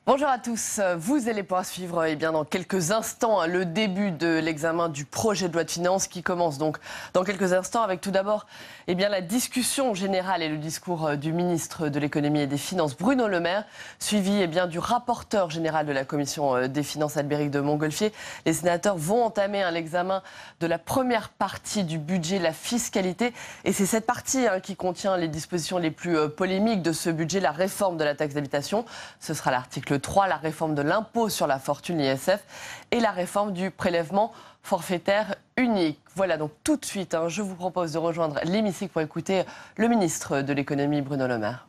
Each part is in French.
Bonjour à tous, vous allez pouvoir suivre dans quelques instants le début de l'examen du projet de loi de finances qui commence donc dans quelques instants avec tout d'abord la discussion générale et le discours du ministre de l'économie et des finances Bruno Le Maire, suivi du rapporteur général de la commission des finances Albéric de Montgolfier. Les sénateurs vont entamer l'examen de la première partie du budget, la fiscalité, et c'est cette partie qui contient les dispositions les plus polémiques de ce budget, la réforme de la taxe d'habitation. Ce sera l'article 3, la réforme de l'impôt sur la fortune, l'ISF, et la réforme du prélèvement forfaitaire unique. Voilà, donc tout de suite, je vous propose de rejoindre l'hémicycle pour écouter le ministre de l'économie, Bruno Le Maire.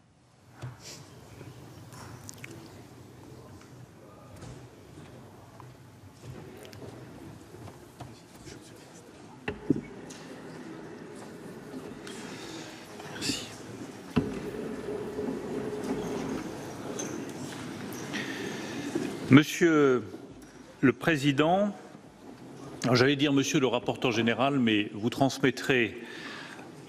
Monsieur le Président, j'allais dire Monsieur le rapporteur général, mais vous transmettrez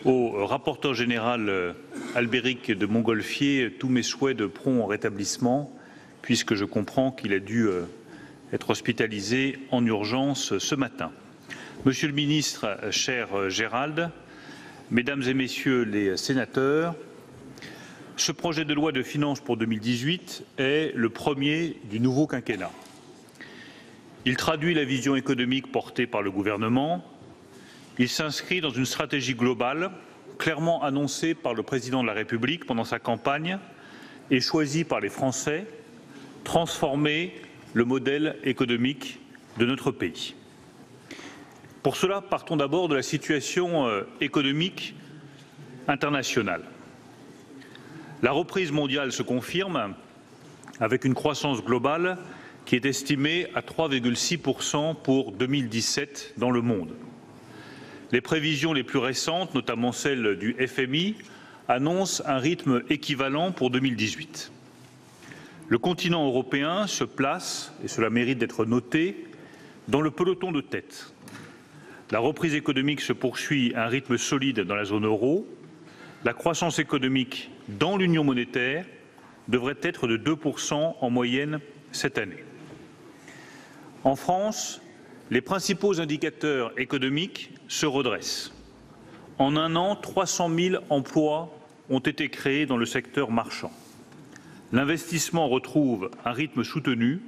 au rapporteur général Albéric de Montgolfier tous mes souhaits de prompt rétablissement, puisque je comprends qu'il a dû être hospitalisé en urgence ce matin. Monsieur le ministre, cher Gérald, Mesdames et Messieurs les sénateurs, ce projet de loi de finances pour 2018 est le premier du nouveau quinquennat. Il traduit la vision économique portée par le gouvernement. Il s'inscrit dans une stratégie globale clairement annoncée par le président de la République pendant sa campagne et choisie par les Français, transformer le modèle économique de notre pays. Pour cela, partons d'abord de la situation économique internationale. La reprise mondiale se confirme avec une croissance globale qui est estimée à 3,6% pour 2017 dans le monde. Les prévisions les plus récentes, notamment celles du FMI, annoncent un rythme équivalent pour 2018. Le continent européen se place, et cela mérite d'être noté, dans le peloton de tête. La reprise économique se poursuit à un rythme solide dans la zone euro. La croissance économique dans l'union monétaire devrait être de 2% en moyenne cette année. En France, les principaux indicateurs économiques se redressent. En un an, 300 000 emplois ont été créés dans le secteur marchand. L'investissement retrouve un rythme soutenu,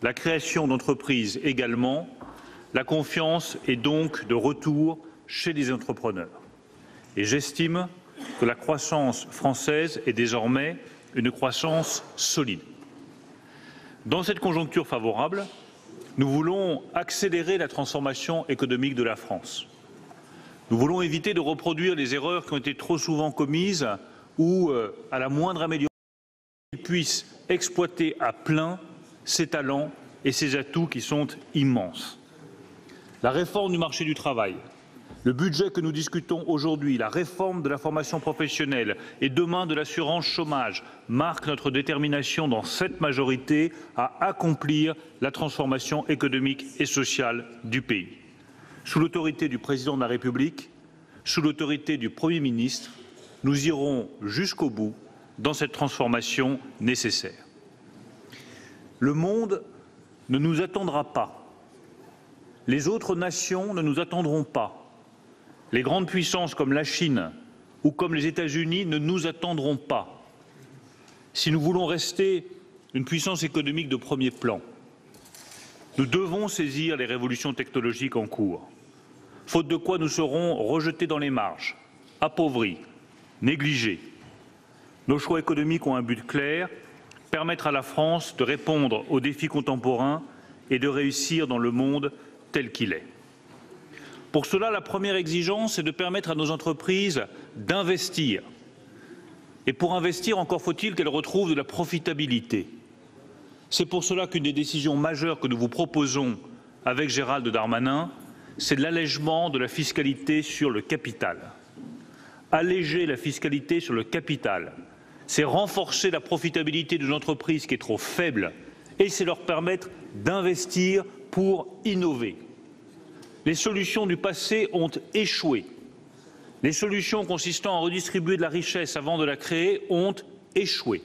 la création d'entreprises également. La confiance est donc de retour chez les entrepreneurs. Et j'estime que la croissance française est désormais une croissance solide. Dans cette conjoncture favorable, nous voulons accélérer la transformation économique de la France. Nous voulons éviter de reproduire les erreurs qui ont été trop souvent commises où, à la moindre amélioration, ils puissent exploiter à plein ses talents et ses atouts qui sont immenses. La réforme du marché du travail, le budget que nous discutons aujourd'hui, la réforme de la formation professionnelle et demain de l'assurance chômage marquent notre détermination dans cette majorité à accomplir la transformation économique et sociale du pays. Sous l'autorité du président de la République, sous l'autorité du Premier ministre, nous irons jusqu'au bout dans cette transformation nécessaire. Le monde ne nous attendra pas. Les autres nations ne nous attendront pas. Les grandes puissances comme la Chine ou comme les États-Unis ne nous attendront pas. Si nous voulons rester une puissance économique de premier plan, nous devons saisir les révolutions technologiques en cours, faute de quoi nous serons rejetés dans les marges, appauvris, négligés. Nos choix économiques ont un but clair, permettre à la France de répondre aux défis contemporains et de réussir dans le monde tel qu'il est. Pour cela, la première exigence est de permettre à nos entreprises d'investir. Et pour investir, encore faut-il qu'elles retrouvent de la profitabilité. C'est pour cela qu'une des décisions majeures que nous vous proposons avec Gérald Darmanin, c'est l'allègement de la fiscalité sur le capital. Alléger la fiscalité sur le capital, c'est renforcer la profitabilité d'une entreprise qui est trop faible et c'est leur permettre d'investir pour innover. Les solutions du passé ont échoué. Les solutions consistant à redistribuer de la richesse avant de la créer ont échoué.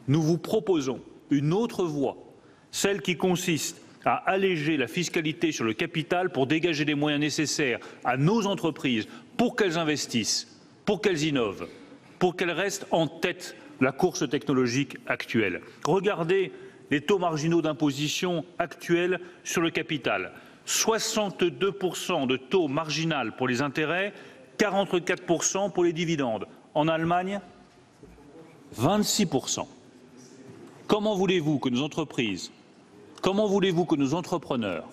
Nous vous proposons une autre voie, celle qui consiste à alléger la fiscalité sur le capital pour dégager les moyens nécessaires à nos entreprises pour qu'elles investissent, pour qu'elles innovent, pour qu'elles restent en tête de la course technologique actuelle. Regardez les taux marginaux d'imposition actuels sur le capital. 62% de taux marginal pour les intérêts, 44% pour les dividendes. En Allemagne, 26%. Comment voulez-vous que nos entreprises, comment voulez-vous que nos entrepreneurs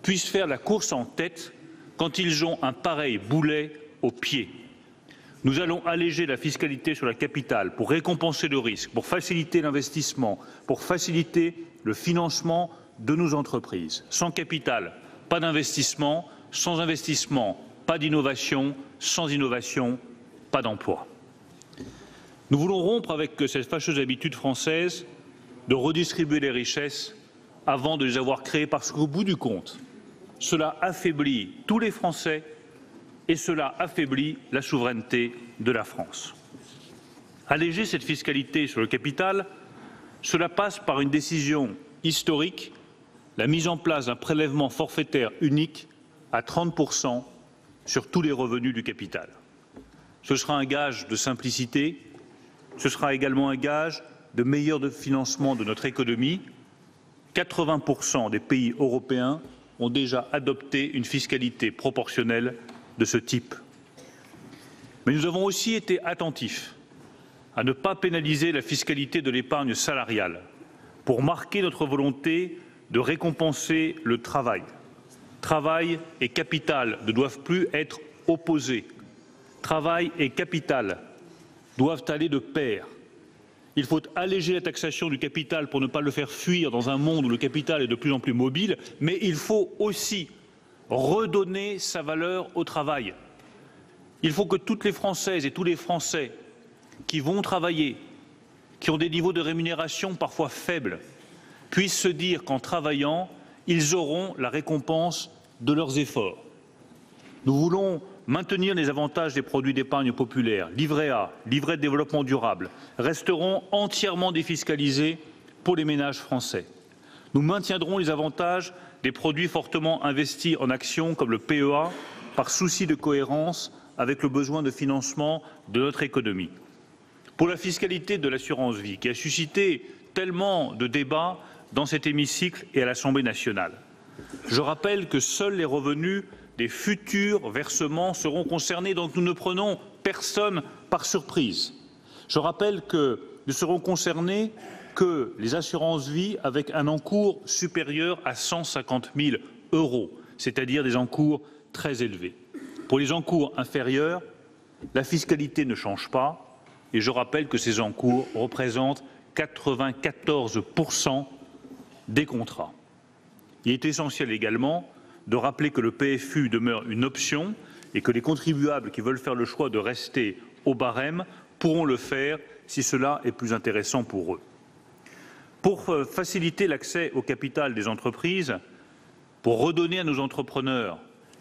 puissent faire la course en tête quand ils ont un pareil boulet au pied? Nous allons alléger la fiscalité sur la capitale pour récompenser le risque, pour faciliter l'investissement, pour faciliter le financement de nos entreprises. Sans capital, pas d'investissement. Sans investissement, pas d'innovation. Sans innovation, pas d'emploi. Nous voulons rompre avec cette fâcheuse habitude française de redistribuer les richesses avant de les avoir créées, parce qu'au bout du compte, cela affaiblit tous les Français et cela affaiblit la souveraineté de la France. Alléger cette fiscalité sur le capital, cela passe par une décision historique, la mise en place d'un prélèvement forfaitaire unique à 30% sur tous les revenus du capital. Ce sera un gage de simplicité, ce sera également un gage de meilleur financement de notre économie. 80% des pays européens ont déjà adopté une fiscalité proportionnelle de ce type. Mais nous avons aussi été attentifs à ne pas pénaliser la fiscalité de l'épargne salariale pour marquer notre volonté de récompenser le travail. Travail et capital ne doivent plus être opposés. Travail et capital doivent aller de pair. Il faut alléger la taxation du capital pour ne pas le faire fuir dans un monde où le capital est de plus en plus mobile, mais il faut aussi redonner sa valeur au travail. Il faut que toutes les Françaises et tous les Français qui vont travailler, qui ont des niveaux de rémunération parfois faibles, puissent se dire qu'en travaillant, ils auront la récompense de leurs efforts. Nous voulons maintenir les avantages des produits d'épargne populaire, livret A, livret de développement durable, resteront entièrement défiscalisés pour les ménages français. Nous maintiendrons les avantages des produits fortement investis en actions comme le PEA, par souci de cohérence avec le besoin de financement de notre économie. Pour la fiscalité de l'assurance vie, qui a suscité tellement de débats dans cet hémicycle et à l'Assemblée nationale, je rappelle que seuls les revenus des futurs versements seront concernés, donc nous ne prenons personne par surprise. Je rappelle que ne seront concernés que les assurances vie avec un encours supérieur à 150 000 €, c'est-à-dire des encours très élevés. Pour les encours inférieurs, la fiscalité ne change pas et je rappelle que ces encours représentent 94% des contrats. Il est essentiel également de rappeler que le PFU demeure une option et que les contribuables qui veulent faire le choix de rester au barème pourront le faire si cela est plus intéressant pour eux. Pour faciliter l'accès au capital des entreprises, pour redonner à nos entrepreneurs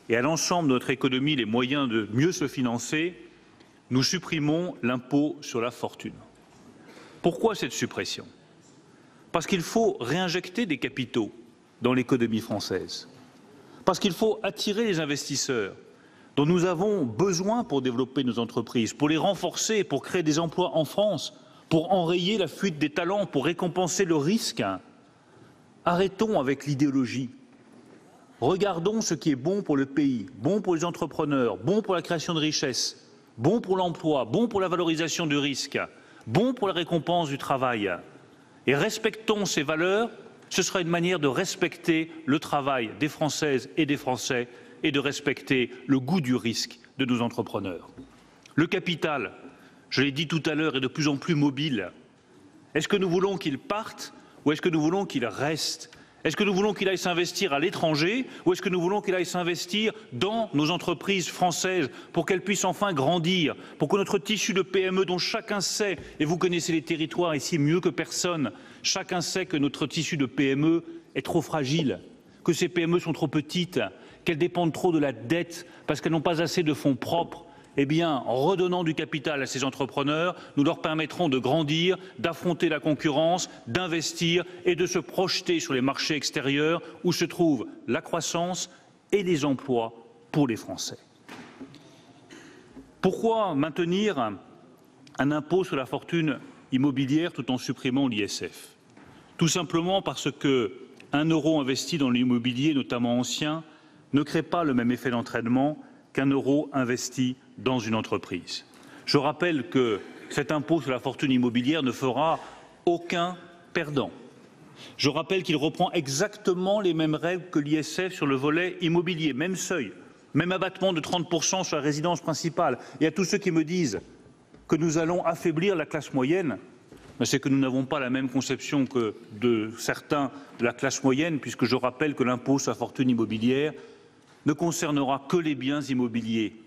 et à l'ensemble de notre économie les moyens de mieux se financer, nous supprimons l'impôt sur la fortune. Pourquoi cette suppression? Parce qu'il faut réinjecter des capitaux dans l'économie française. Parce qu'il faut attirer les investisseurs dont nous avons besoin pour développer nos entreprises, pour les renforcer, pour créer des emplois en France, pour enrayer la fuite des talents, pour récompenser le risque. Arrêtons avec l'idéologie. Regardons ce qui est bon pour le pays, bon pour les entrepreneurs, bon pour la création de richesses, bon pour l'emploi, bon pour la valorisation du risque, bon pour la récompense du travail. Et respectons ces valeurs. Ce sera une manière de respecter le travail des Françaises et des Français et de respecter le goût du risque de nos entrepreneurs. Le capital, je l'ai dit tout à l'heure, est de plus en plus mobile. Est-ce que nous voulons qu'il parte ou est-ce que nous voulons qu'il reste? Est-ce que nous voulons qu'il aille s'investir à l'étranger ou est-ce que nous voulons qu'il aille s'investir dans nos entreprises françaises pour qu'elles puissent enfin grandir, pour que notre tissu de PME dont chacun sait, et vous connaissez les territoires ici mieux que personne, Chacun sait que notre tissu de PME est trop fragile, que ces PME sont trop petites, qu'elles dépendent trop de la dette parce qu'elles n'ont pas assez de fonds propres. Eh bien, en redonnant du capital à ces entrepreneurs, nous leur permettrons de grandir, d'affronter la concurrence, d'investir et de se projeter sur les marchés extérieurs où se trouvent la croissance et les emplois pour les Français. Pourquoi maintenir un impôt sur la fortune immobilière tout en supprimant l'ISF? Tout simplement parce que 1 euro investi dans l'immobilier, notamment ancien, ne crée pas le même effet d'entraînement qu'un euro investi dans une entreprise. Je rappelle que cet impôt sur la fortune immobilière ne fera aucun perdant. Je rappelle qu'il reprend exactement les mêmes règles que l'ISF sur le volet immobilier, même seuil, même abattement de 30% sur la résidence principale. Et à tous ceux qui me disent que nous allons affaiblir la classe moyenne, c'est que nous n'avons pas la même conception que de certains de la classe moyenne, puisque je rappelle que l'impôt sur la fortune immobilière ne concernera que les biens immobiliers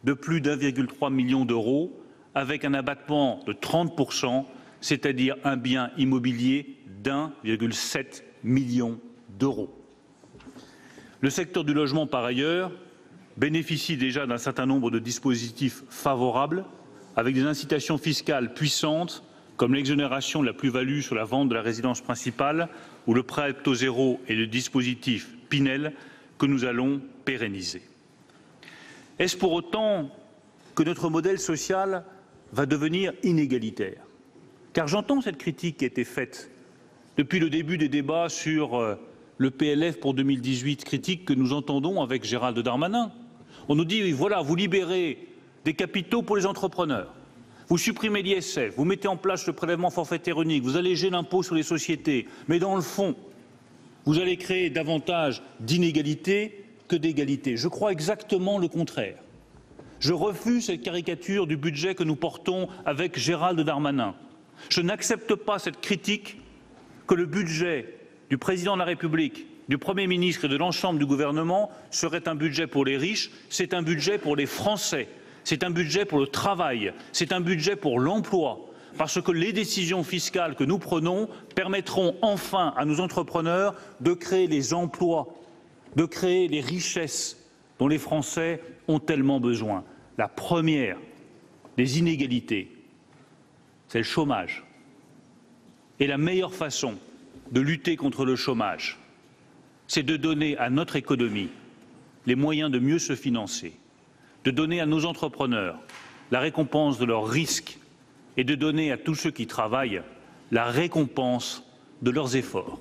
de plus d'1,3 million d'euros, avec un abattement de 30%, c'est-à-dire un bien immobilier d'1,7 million d'euros. Le secteur du logement, par ailleurs, bénéficie déjà d'un certain nombre de dispositifs favorables, avec des incitations fiscales puissantes, comme l'exonération de la plus-value sur la vente de la résidence principale ou le prêt à taux zéro et le dispositif Pinel que nous allons pérenniser. Est-ce pour autant que notre modèle social va devenir inégalitaire? Car j'entends cette critique qui a été faite depuis le début des débats sur le PLF pour 2018, critique que nous entendons avec Gérald Darmanin. On nous dit, voilà, vous libérez des capitaux pour les entrepreneurs, vous supprimez l'ISF, vous mettez en place le prélèvement forfaitaire unique, vous allégez l'impôt sur les sociétés, mais dans le fond, vous allez créer davantage d'inégalités que d'égalité. Je crois exactement le contraire. Je refuse cette caricature du budget que nous portons avec Gérald Darmanin. Je n'accepte pas cette critique que le budget du président de la République, du Premier ministre et de l'ensemble du gouvernement serait un budget pour les riches. C'est un budget pour les Français. C'est un budget pour le travail. C'est un budget pour l'emploi. Parce que les décisions fiscales que nous prenons permettront enfin à nos entrepreneurs de créer les emplois, de créer les richesses dont les Français ont tellement besoin. La première des inégalités, c'est le chômage. Et la meilleure façon de lutter contre le chômage, c'est de donner à notre économie les moyens de mieux se financer, de donner à nos entrepreneurs la récompense de leurs risques et de donner à tous ceux qui travaillent la récompense de leurs efforts.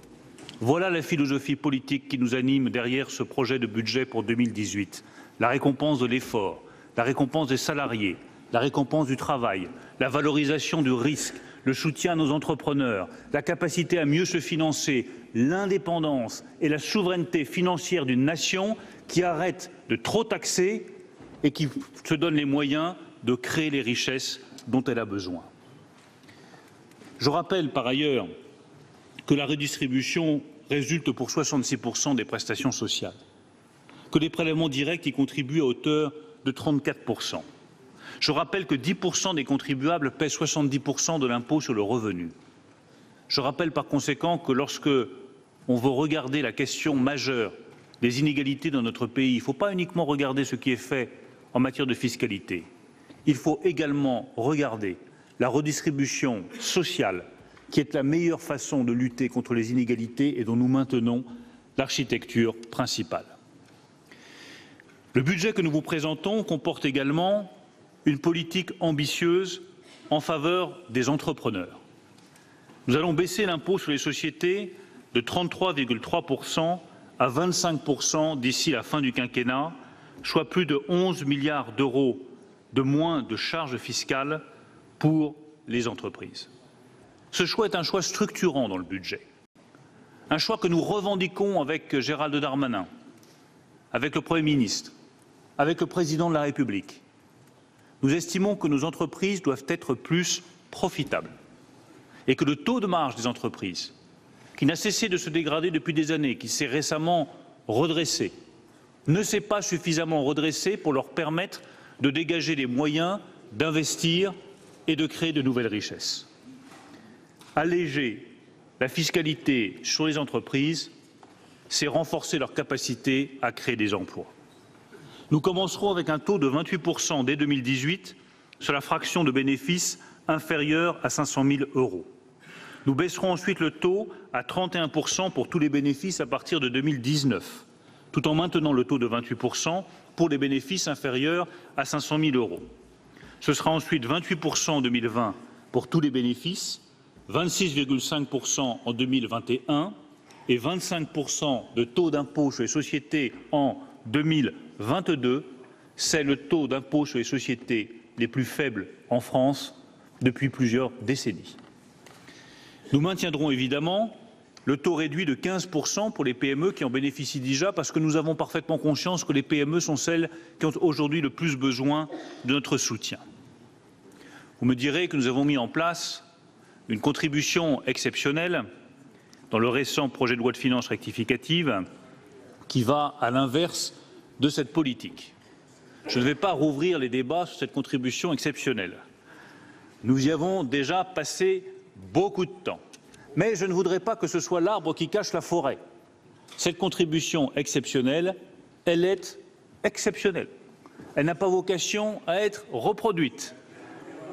Voilà la philosophie politique qui nous anime derrière ce projet de budget pour 2018. La récompense de l'effort, la récompense des salariés, la récompense du travail, la valorisation du risque, le soutien à nos entrepreneurs, la capacité à mieux se financer, l'indépendance et la souveraineté financière d'une nation qui arrête de trop taxer et qui se donne les moyens de créer les richesses dont elle a besoin. Je rappelle par ailleurs que la redistribution résulte pour 66% des prestations sociales, que les prélèvements directs y contribuent à hauteur de 34%. Je rappelle que 10% des contribuables paient 70% de l'impôt sur le revenu. Je rappelle par conséquent que lorsque on veut regarder la question majeure des inégalités dans notre pays, il ne faut pas uniquement regarder ce qui est fait en matière de fiscalité. Il faut également regarder la redistribution sociale, qui est la meilleure façon de lutter contre les inégalités et dont nous maintenons l'architecture principale. Le budget que nous vous présentons comporte également une politique ambitieuse en faveur des entrepreneurs. Nous allons baisser l'impôt sur les sociétés de 33,3% à 25% d'ici la fin du quinquennat, soit plus de 11 milliards d'euros de moins de charges fiscales pour les entreprises. Ce choix est un choix structurant dans le budget, un choix que nous revendiquons avec Gérald Darmanin, avec le Premier ministre, avec le Président de la République. Nous estimons que nos entreprises doivent être plus profitables et que le taux de marge des entreprises, qui n'a cessé de se dégrader depuis des années, qui s'est récemment redressé, ne s'est pas suffisamment redressé pour leur permettre de dégager les moyens d'investir et de créer de nouvelles richesses. Alléger la fiscalité sur les entreprises, c'est renforcer leur capacité à créer des emplois. Nous commencerons avec un taux de 28% dès 2018 sur la fraction de bénéfices inférieure à 500 000 €. Nous baisserons ensuite le taux à 31% pour tous les bénéfices à partir de 2019, tout en maintenant le taux de 28% pour les bénéfices inférieurs à 500 000 €. Ce sera ensuite 28% en 2020 pour tous les bénéfices, 26,5% en 2021 et 25% de taux d'impôt sur les sociétés en 2022. C'est le taux d'impôt sur les sociétés les plus faibles en France depuis plusieurs décennies. Nous maintiendrons évidemment le taux réduit de 15% pour les PME qui en bénéficient déjà, parce que nous avons parfaitement conscience que les PME sont celles qui ont aujourd'hui le plus besoin de notre soutien. Vous me direz que nous avons mis en place une contribution exceptionnelle dans le récent projet de loi de finances rectificative qui va à l'inverse de cette politique. Je ne vais pas rouvrir les débats sur cette contribution exceptionnelle. Nous y avons déjà passé beaucoup de temps. Mais je ne voudrais pas que ce soit l'arbre qui cache la forêt. Cette contribution exceptionnelle, elle est exceptionnelle. Elle n'a pas vocation à être reproduite.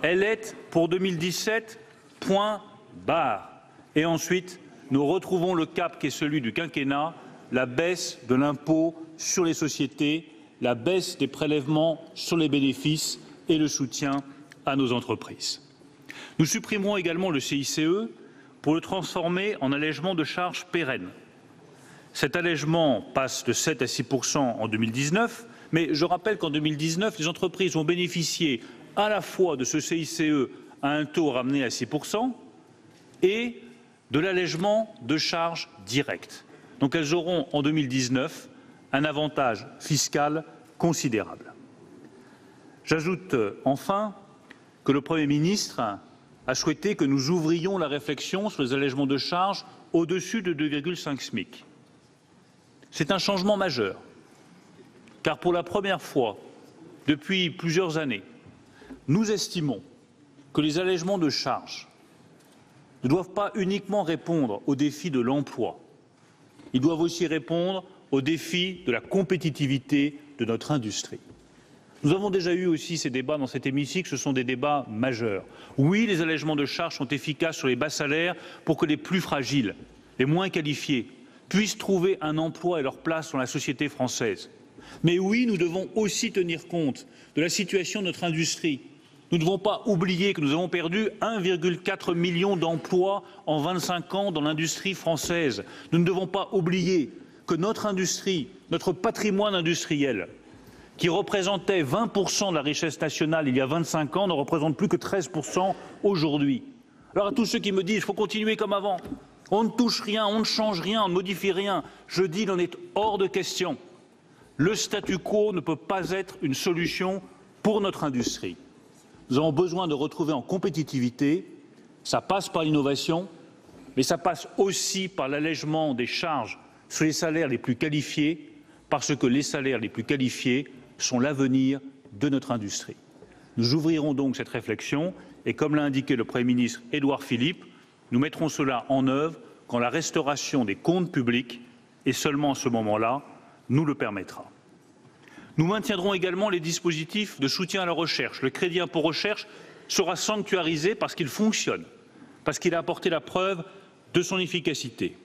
Elle est pour 2017, point barre. Et ensuite, nous retrouvons le cap qui est celui du quinquennat, la baisse de l'impôt sur les sociétés, la baisse des prélèvements sur les bénéfices et le soutien à nos entreprises. Nous supprimerons également le CICE pour le transformer en allègement de charges pérennes. Cet allègement passe de 7 à 6% en 2019, mais je rappelle qu'en 2019, les entreprises ont bénéficié à la fois de ce CICE à un taux ramené à 6% et de l'allègement de charges directes. Donc elles auront en 2019 un avantage fiscal considérable. J'ajoute enfin que le Premier ministre a souhaité que nous ouvrions la réflexion sur les allègements de charges au-dessus de 2,5 SMIC. C'est un changement majeur, car pour la première fois depuis plusieurs années, nous estimons que les allègements de charges ne doivent pas uniquement répondre aux défis de l'emploi, ils doivent aussi répondre aux défis de la compétitivité de notre industrie. Nous avons déjà eu aussi ces débats dans cet hémicycle, ce sont des débats majeurs. Oui, les allègements de charges sont efficaces sur les bas salaires pour que les plus fragiles, les moins qualifiés, puissent trouver un emploi et leur place dans la société française. Mais oui, nous devons aussi tenir compte de la situation de notre industrie. Nous ne devons pas oublier que nous avons perdu 1,4 million d'emplois en 25 ans dans l'industrie française. Nous ne devons pas oublier que notre industrie, notre patrimoine industriel, qui représentait 20% de la richesse nationale il y a 25 ans, ne représente plus que 13% aujourd'hui. Alors à tous ceux qui me disent qu'il faut continuer comme avant, on ne touche rien, on ne change rien, on ne modifie rien, je dis qu'il en est hors de question. Le statu quo ne peut pas être une solution pour notre industrie. Nous avons besoin de retrouver en compétitivité, ça passe par l'innovation, mais ça passe aussi par l'allègement des charges sur les salaires les plus qualifiés, parce que les salaires les plus qualifiés sont l'avenir de notre industrie. Nous ouvrirons donc cette réflexion et, comme l'a indiqué le Premier ministre Édouard Philippe, nous mettrons cela en œuvre quand la restauration des comptes publics, et seulement à ce moment-là, nous le permettra. Nous maintiendrons également les dispositifs de soutien à la recherche. Le crédit impôt recherche sera sanctuarisé parce qu'il fonctionne, parce qu'il a apporté la preuve de son efficacité.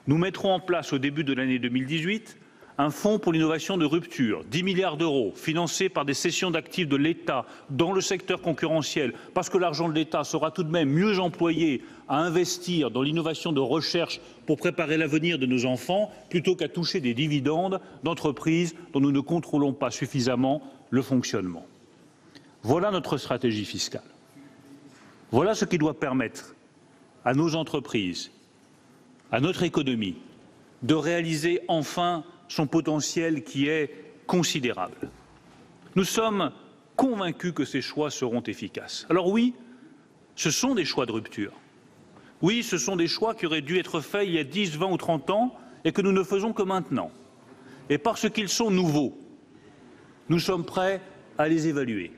Nous mettrons en place au début de l'année 2018 un fonds pour l'innovation de rupture, 10 milliards d'euros, financés par des cessions d'actifs de l'État dans le secteur concurrentiel, parce que l'argent de l'État sera tout de même mieux employé à investir dans l'innovation de recherche pour préparer l'avenir de nos enfants, plutôt qu'à toucher des dividendes d'entreprises dont nous ne contrôlons pas suffisamment le fonctionnement. Voilà notre stratégie fiscale. Voilà ce qui doit permettre à nos entreprises, à notre économie, de réaliser enfin son potentiel qui est considérable. Nous sommes convaincus que ces choix seront efficaces. Alors oui, ce sont des choix de rupture. Oui, ce sont des choix qui auraient dû être faits il y a 10, 20 ou 30 ans et que nous ne faisons que maintenant. Et parce qu'ils sont nouveaux, nous sommes prêts à les évaluer.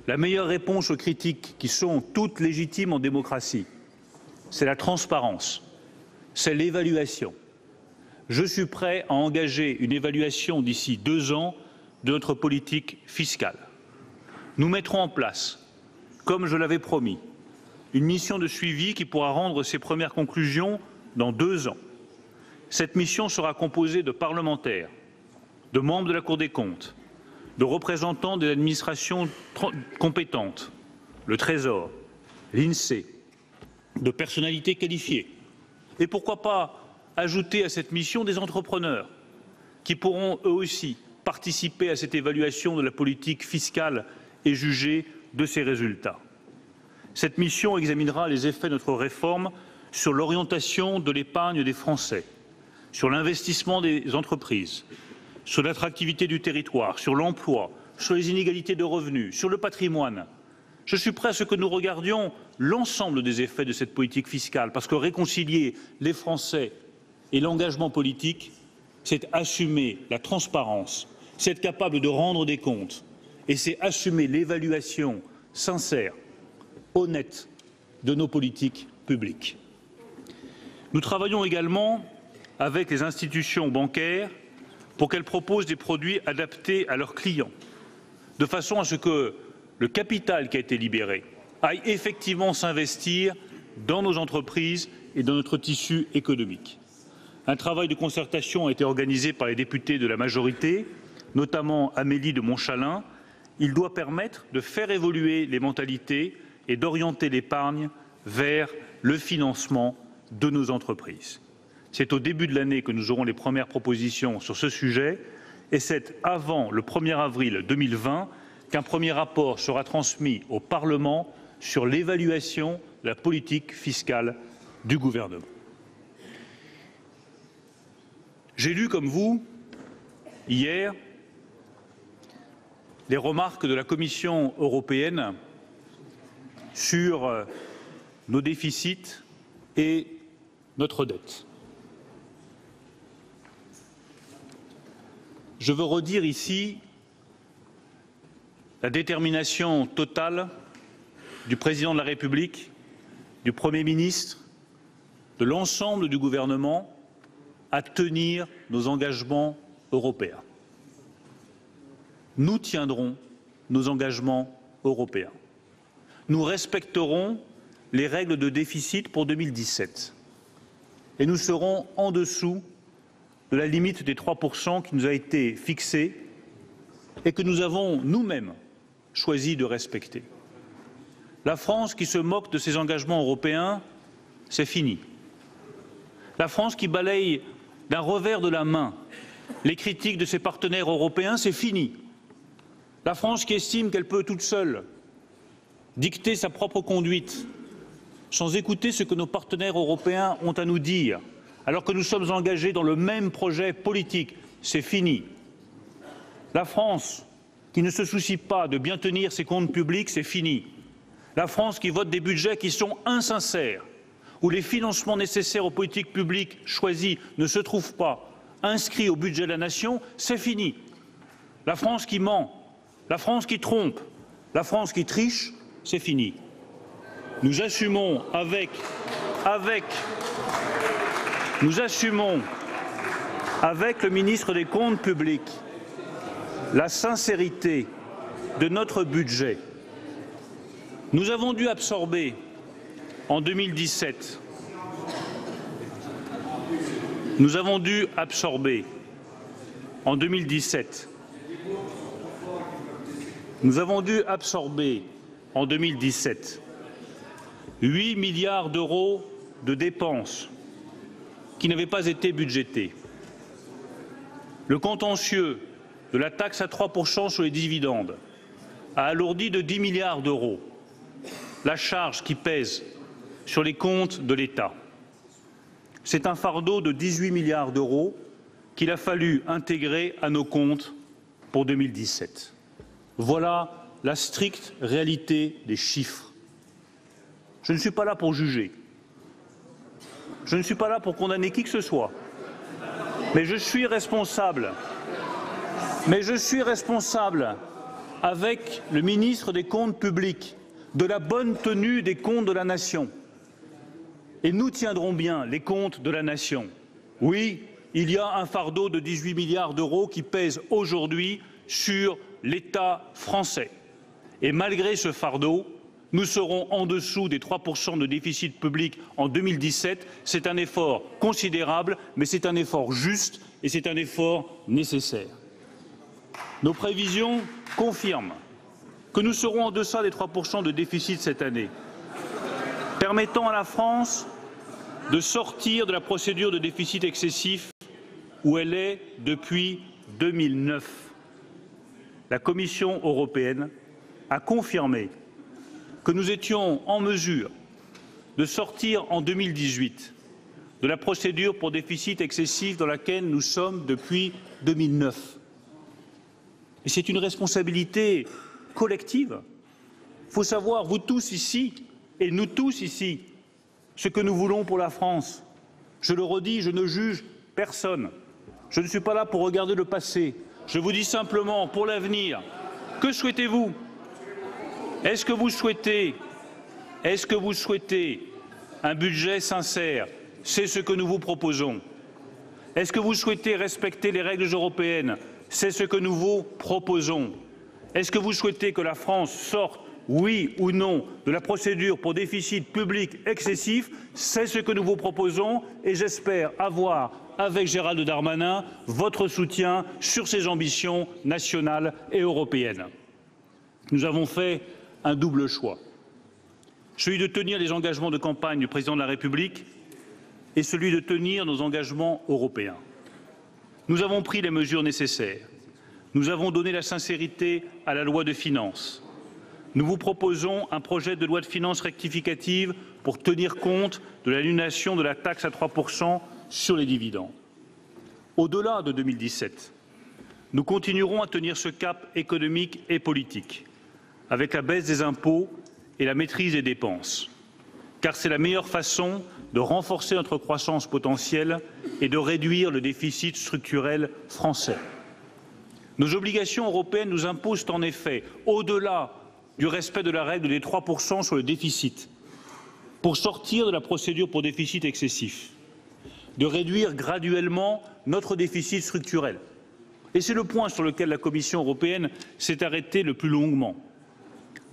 La meilleure réponse aux critiques qui sont toutes légitimes en démocratie, c'est la transparence, c'est l'évaluation. Je suis prêt à engager une évaluation d'ici 2 ans de notre politique fiscale. Nous mettrons en place, comme je l'avais promis, une mission de suivi qui pourra rendre ses premières conclusions dans 2 ans. Cette mission sera composée de parlementaires, de membres de la Cour des comptes, de représentants des administrations compétentes, le Trésor, l'INSEE, de personnalités qualifiées. Et pourquoi pas ajouter à cette mission des entrepreneurs qui pourront eux aussi participer à cette évaluation de la politique fiscale et juger de ses résultats. Cette mission examinera les effets de notre réforme sur l'orientation de l'épargne des Français, sur l'investissement des entreprises, sur l'attractivité du territoire, sur l'emploi, sur les inégalités de revenus, sur le patrimoine. Je suis prêt à ce que nous regardions l'ensemble des effets de cette politique fiscale, parce que réconcilier les Français et l'engagement politique, c'est assumer la transparence, c'est être capable de rendre des comptes et c'est assumer l'évaluation sincère, honnête de nos politiques publiques. Nous travaillons également avec les institutions bancaires pour qu'elles proposent des produits adaptés à leurs clients, de façon à ce que le capital qui a été libéré aille effectivement s'investir dans nos entreprises et dans notre tissu économique. Un travail de concertation a été organisé par les députés de la majorité, notamment Amélie de Montchalin. Il doit permettre de faire évoluer les mentalités et d'orienter l'épargne vers le financement de nos entreprises. C'est au début de l'année que nous aurons les premières propositions sur ce sujet et c'est avant le 1er avril 2020 qu'un premier rapport sera transmis au Parlement sur l'évaluation de la politique fiscale du gouvernement. J'ai lu comme vous, hier, les remarques de la Commission européenne sur nos déficits et notre dette. Je veux redire ici la détermination totale du président de la République, du Premier ministre, de l'ensemble du gouvernement à tenir nos engagements européens. Nous tiendrons nos engagements européens. Nous respecterons les règles de déficit pour 2017 et nous serons en dessous de la limite des 3% qui nous a été fixée et que nous avons nous-mêmes choisi de respecter. La France qui se moque de ses engagements européens, c'est fini. La France qui balaye d'un revers de la main les critiques de ses partenaires européens, c'est fini. La France qui estime qu'elle peut toute seule dicter sa propre conduite sans écouter ce que nos partenaires européens ont à nous dire, alors que nous sommes engagés dans le même projet politique, c'est fini. La France qui ne se soucie pas de bien tenir ses comptes publics, c'est fini. La France qui vote des budgets qui sont insincères, où les financements nécessaires aux politiques publiques choisies ne se trouvent pas inscrits au budget de la nation, c'est fini. La France qui ment, la France qui trompe, la France qui triche, c'est fini. Nous assumons avec le ministre des Comptes publics la sincérité de notre budget. Nous avons dû absorber en 2017, en 2017 8 milliards d'euros de dépenses qui n'avaient pas été budgétées. Le contentieux de la taxe à 3% sur les dividendes a alourdi de 10 milliards d'euros la charge qui pèse sur les comptes de l'État. C'est un fardeau de 18 milliards d'euros qu'il a fallu intégrer à nos comptes pour 2017. Voilà la stricte réalité des chiffres. Je ne suis pas là pour juger. Je ne suis pas là pour condamner qui que ce soit. Mais je suis responsable. Avec le ministre des Comptes publics de la bonne tenue des comptes de la nation. et nous tiendrons bien les comptes de la nation. Oui, il y a un fardeau de 18 milliards d'euros qui pèse aujourd'hui sur l'État français. Et malgré ce fardeau, nous serons en dessous des 3% de déficit public en 2017. C'est un effort considérable, mais c'est un effort juste et c'est un effort nécessaire. Nos prévisions confirment que nous serons en deçà des 3% de déficit cette année, permettant à la France de sortir de la procédure de déficit excessif où elle est depuis 2009. La Commission européenne a confirmé que nous étions en mesure de sortir en 2018 de la procédure pour déficit excessif dans laquelle nous sommes depuis 2009. Et c'est une responsabilité collective. Il faut savoir, vous tous ici, et nous tous ici, ce que nous voulons pour la France. Je le redis, je ne juge personne. Je ne suis pas là pour regarder le passé. Je vous dis simplement, pour l'avenir, que souhaitez-vous? Est-ce que vous souhaitez un budget sincère? C'est ce que nous vous proposons. Est-ce que vous souhaitez respecter les règles européennes? C'est ce que nous vous proposons. Est-ce que vous souhaitez que la France sorte, oui ou non, de la procédure pour déficit public excessif? C'est ce que nous vous proposons et j'espère avoir, avec Gérald Darmanin, votre soutien sur ces ambitions nationales et européennes. Nous avons fait un double choix. Celui de tenir les engagements de campagne du président de la République et celui de tenir nos engagements européens. Nous avons pris les mesures nécessaires. Nous avons donné la sincérité à la loi de finances. Nous vous proposons un projet de loi de finances rectificative pour tenir compte de l'annulation de la taxe à 3% sur les dividendes. Au-delà de 2017, nous continuerons à tenir ce cap économique et politique avec la baisse des impôts et la maîtrise des dépenses, car c'est la meilleure façon de renforcer notre croissance potentielle et de réduire le déficit structurel français. Nos obligations européennes nous imposent en effet, au-delà du respect de la règle des 3% sur le déficit, pour sortir de la procédure pour déficit excessif, de réduire graduellement notre déficit structurel. Et c'est le point sur lequel la Commission européenne s'est arrêtée le plus longuement.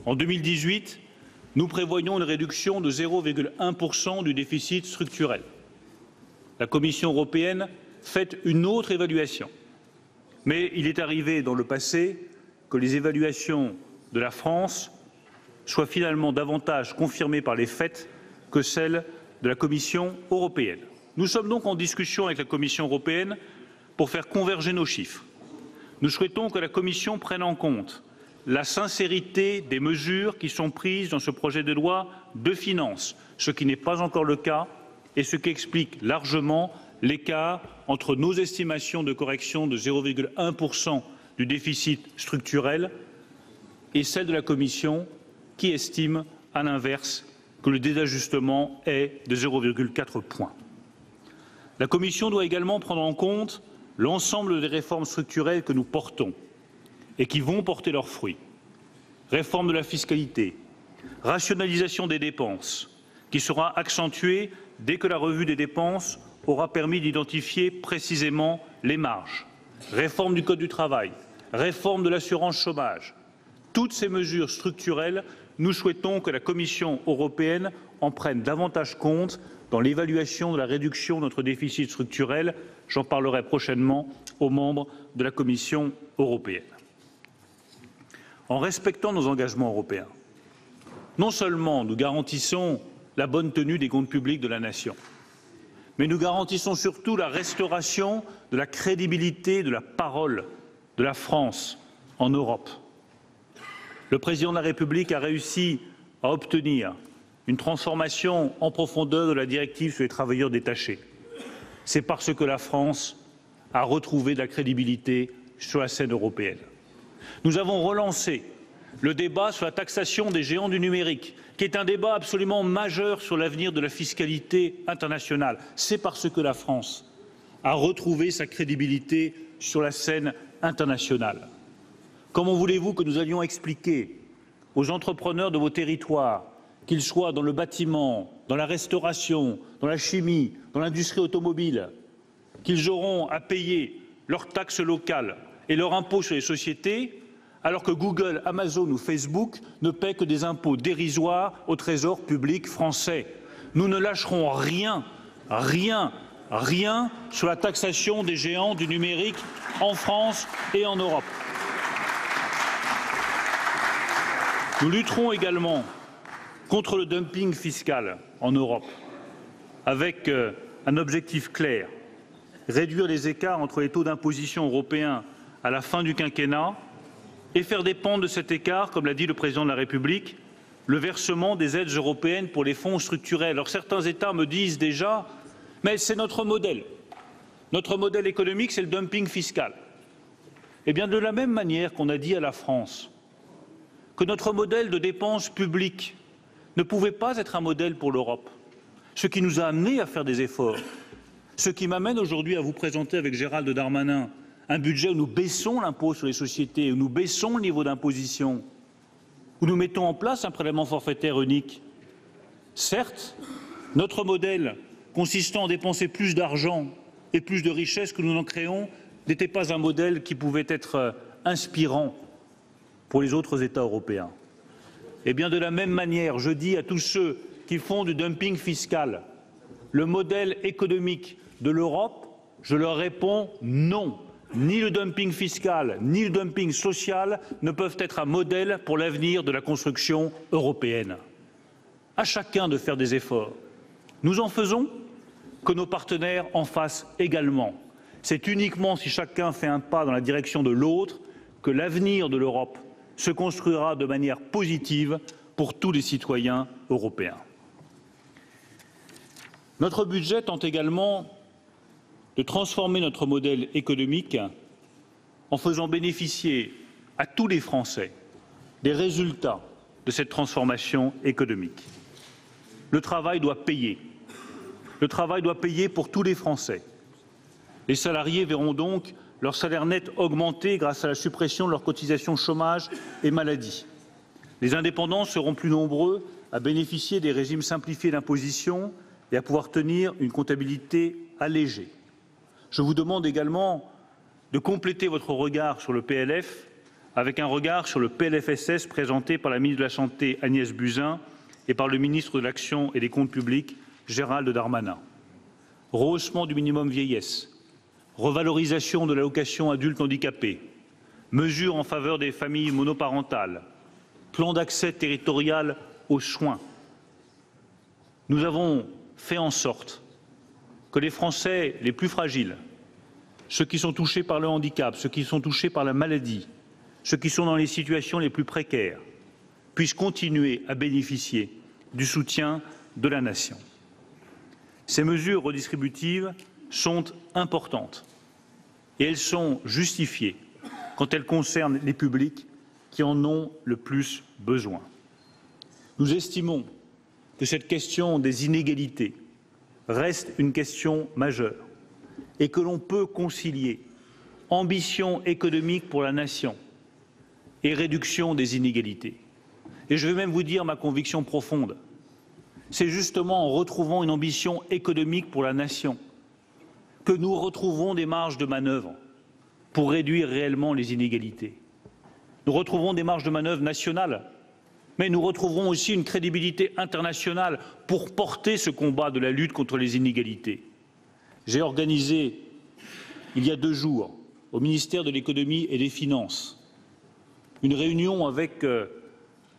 En 2018, nous prévoyons une réduction de 0,1% du déficit structurel. La Commission européenne fait une autre évaluation. Mais il est arrivé dans le passé que les évaluations de la France soient finalement davantage confirmées par les faits que celles de la Commission européenne. Nous sommes donc en discussion avec la Commission européenne pour faire converger nos chiffres. Nous souhaitons que la Commission prenne en compte la sincérité des mesures qui sont prises dans ce projet de loi de finances, ce qui n'est pas encore le cas et ce qui explique largement l'écart entre nos estimations de correction de 0,1% du déficit structurel et celle de la Commission qui estime, à l'inverse, que le désajustement est de 0,4 points. La Commission doit également prendre en compte l'ensemble des réformes structurelles que nous portons et qui vont porter leurs fruits. Réforme de la fiscalité, rationalisation des dépenses, qui sera accentuée dès que la revue des dépenses aura permis d'identifier précisément les marges. Réforme du Code du travail, réforme de l'assurance chômage. Toutes ces mesures structurelles, nous souhaitons que la Commission européenne en prenne davantage compte dans l'évaluation de la réduction de notre déficit structurel. J'en parlerai prochainement aux membres de la Commission européenne. En respectant nos engagements européens, non seulement nous garantissons la bonne tenue des comptes publics de la nation, mais nous garantissons surtout la restauration de la crédibilité de la parole de la France en Europe. Le président de la République a réussi à obtenir une transformation en profondeur de la directive sur les travailleurs détachés. C'est parce que la France a retrouvé de la crédibilité sur la scène européenne. Nous avons relancé le débat sur la taxation des géants du numérique, qui est un débat absolument majeur sur l'avenir de la fiscalité internationale. C'est parce que la France a retrouvé sa crédibilité sur la scène internationale. Comment voulez-vous que nous allions expliquer aux entrepreneurs de vos territoires qu'ils soient dans le bâtiment, dans la restauration, dans la chimie, dans l'industrie automobile, qu'ils auront à payer leurs taxes locales et leurs impôts sur les sociétés, alors que Google, Amazon ou Facebook ne paient que des impôts dérisoires au trésor public français. Nous ne lâcherons rien sur la taxation des géants du numérique en France et en Europe. Nous lutterons également contre le dumping fiscal en Europe, avec un objectif clair, réduire les écarts entre les taux d'imposition européens à la fin du quinquennat et faire dépendre de cet écart, comme l'a dit le président de la République, le versement des aides européennes pour les fonds structurels. Alors certains États me disent déjà « mais c'est notre modèle. Notre modèle économique, c'est le dumping fiscal ». Eh bien, de la même manière qu'on a dit à la France que notre modèle de dépenses publiques ne pouvait pas être un modèle pour l'Europe, ce qui nous a amenés à faire des efforts, ce qui m'amène aujourd'hui à vous présenter avec Gérald Darmanin un budget où nous baissons l'impôt sur les sociétés, où nous baissons le niveau d'imposition, où nous mettons en place un prélèvement forfaitaire unique. Certes, notre modèle consistant à dépenser plus d'argent et plus de richesses que nous n'en créons n'était pas un modèle qui pouvait être inspirant pour les autres États européens. Eh bien, de la même manière, je dis à tous ceux qui font du dumping fiscal le modèle économique de l'Europe, je leur réponds non. Ni le dumping fiscal, ni le dumping social ne peuvent être un modèle pour l'avenir de la construction européenne. À chacun de faire des efforts. Nous en faisons, que nos partenaires en fassent également. C'est uniquement si chacun fait un pas dans la direction de l'autre que l'avenir de l'Europe se construira de manière positive pour tous les citoyens européens. Notre budget tente également de transformer notre modèle économique en faisant bénéficier à tous les Français des résultats de cette transformation économique. Le travail doit payer. Le travail doit payer pour tous les Français. Les salariés verront donc leur salaire net augmenter grâce à la suppression de leurs cotisations chômage et maladie. Les indépendants seront plus nombreux à bénéficier des régimes simplifiés d'imposition et à pouvoir tenir une comptabilité allégée. Je vous demande également de compléter votre regard sur le PLF avec un regard sur le PLFSS présenté par la ministre de la Santé Agnès Buzyn et par le ministre de l'Action et des Comptes publics Gérald Darmanin. Rehaussement du minimum vieillesse, revalorisation de l'allocation adulte handicapé, mesures en faveur des familles monoparentales, plan d'accès territorial aux soins. Nous avons fait en sorte que les Français les plus fragiles, ceux qui sont touchés par le handicap, ceux qui sont touchés par la maladie, ceux qui sont dans les situations les plus précaires, puissent continuer à bénéficier du soutien de la nation. Ces mesures redistributives sont importantes et elles sont justifiées quand elles concernent les publics qui en ont le plus besoin. Nous estimons que cette question des inégalités reste une question majeure et que l'on peut concilier ambition économique pour la nation et réduction des inégalités. Et je vais même vous dire ma conviction profonde. C'est justement en retrouvant une ambition économique pour la nation que nous retrouverons des marges de manœuvre pour réduire réellement les inégalités. Nous retrouverons des marges de manœuvre nationales, mais nous retrouverons aussi une crédibilité internationale pour porter ce combat de la lutte contre les inégalités. J'ai organisé, il y a 2 jours, au ministère de l'Économie et des Finances, une réunion avec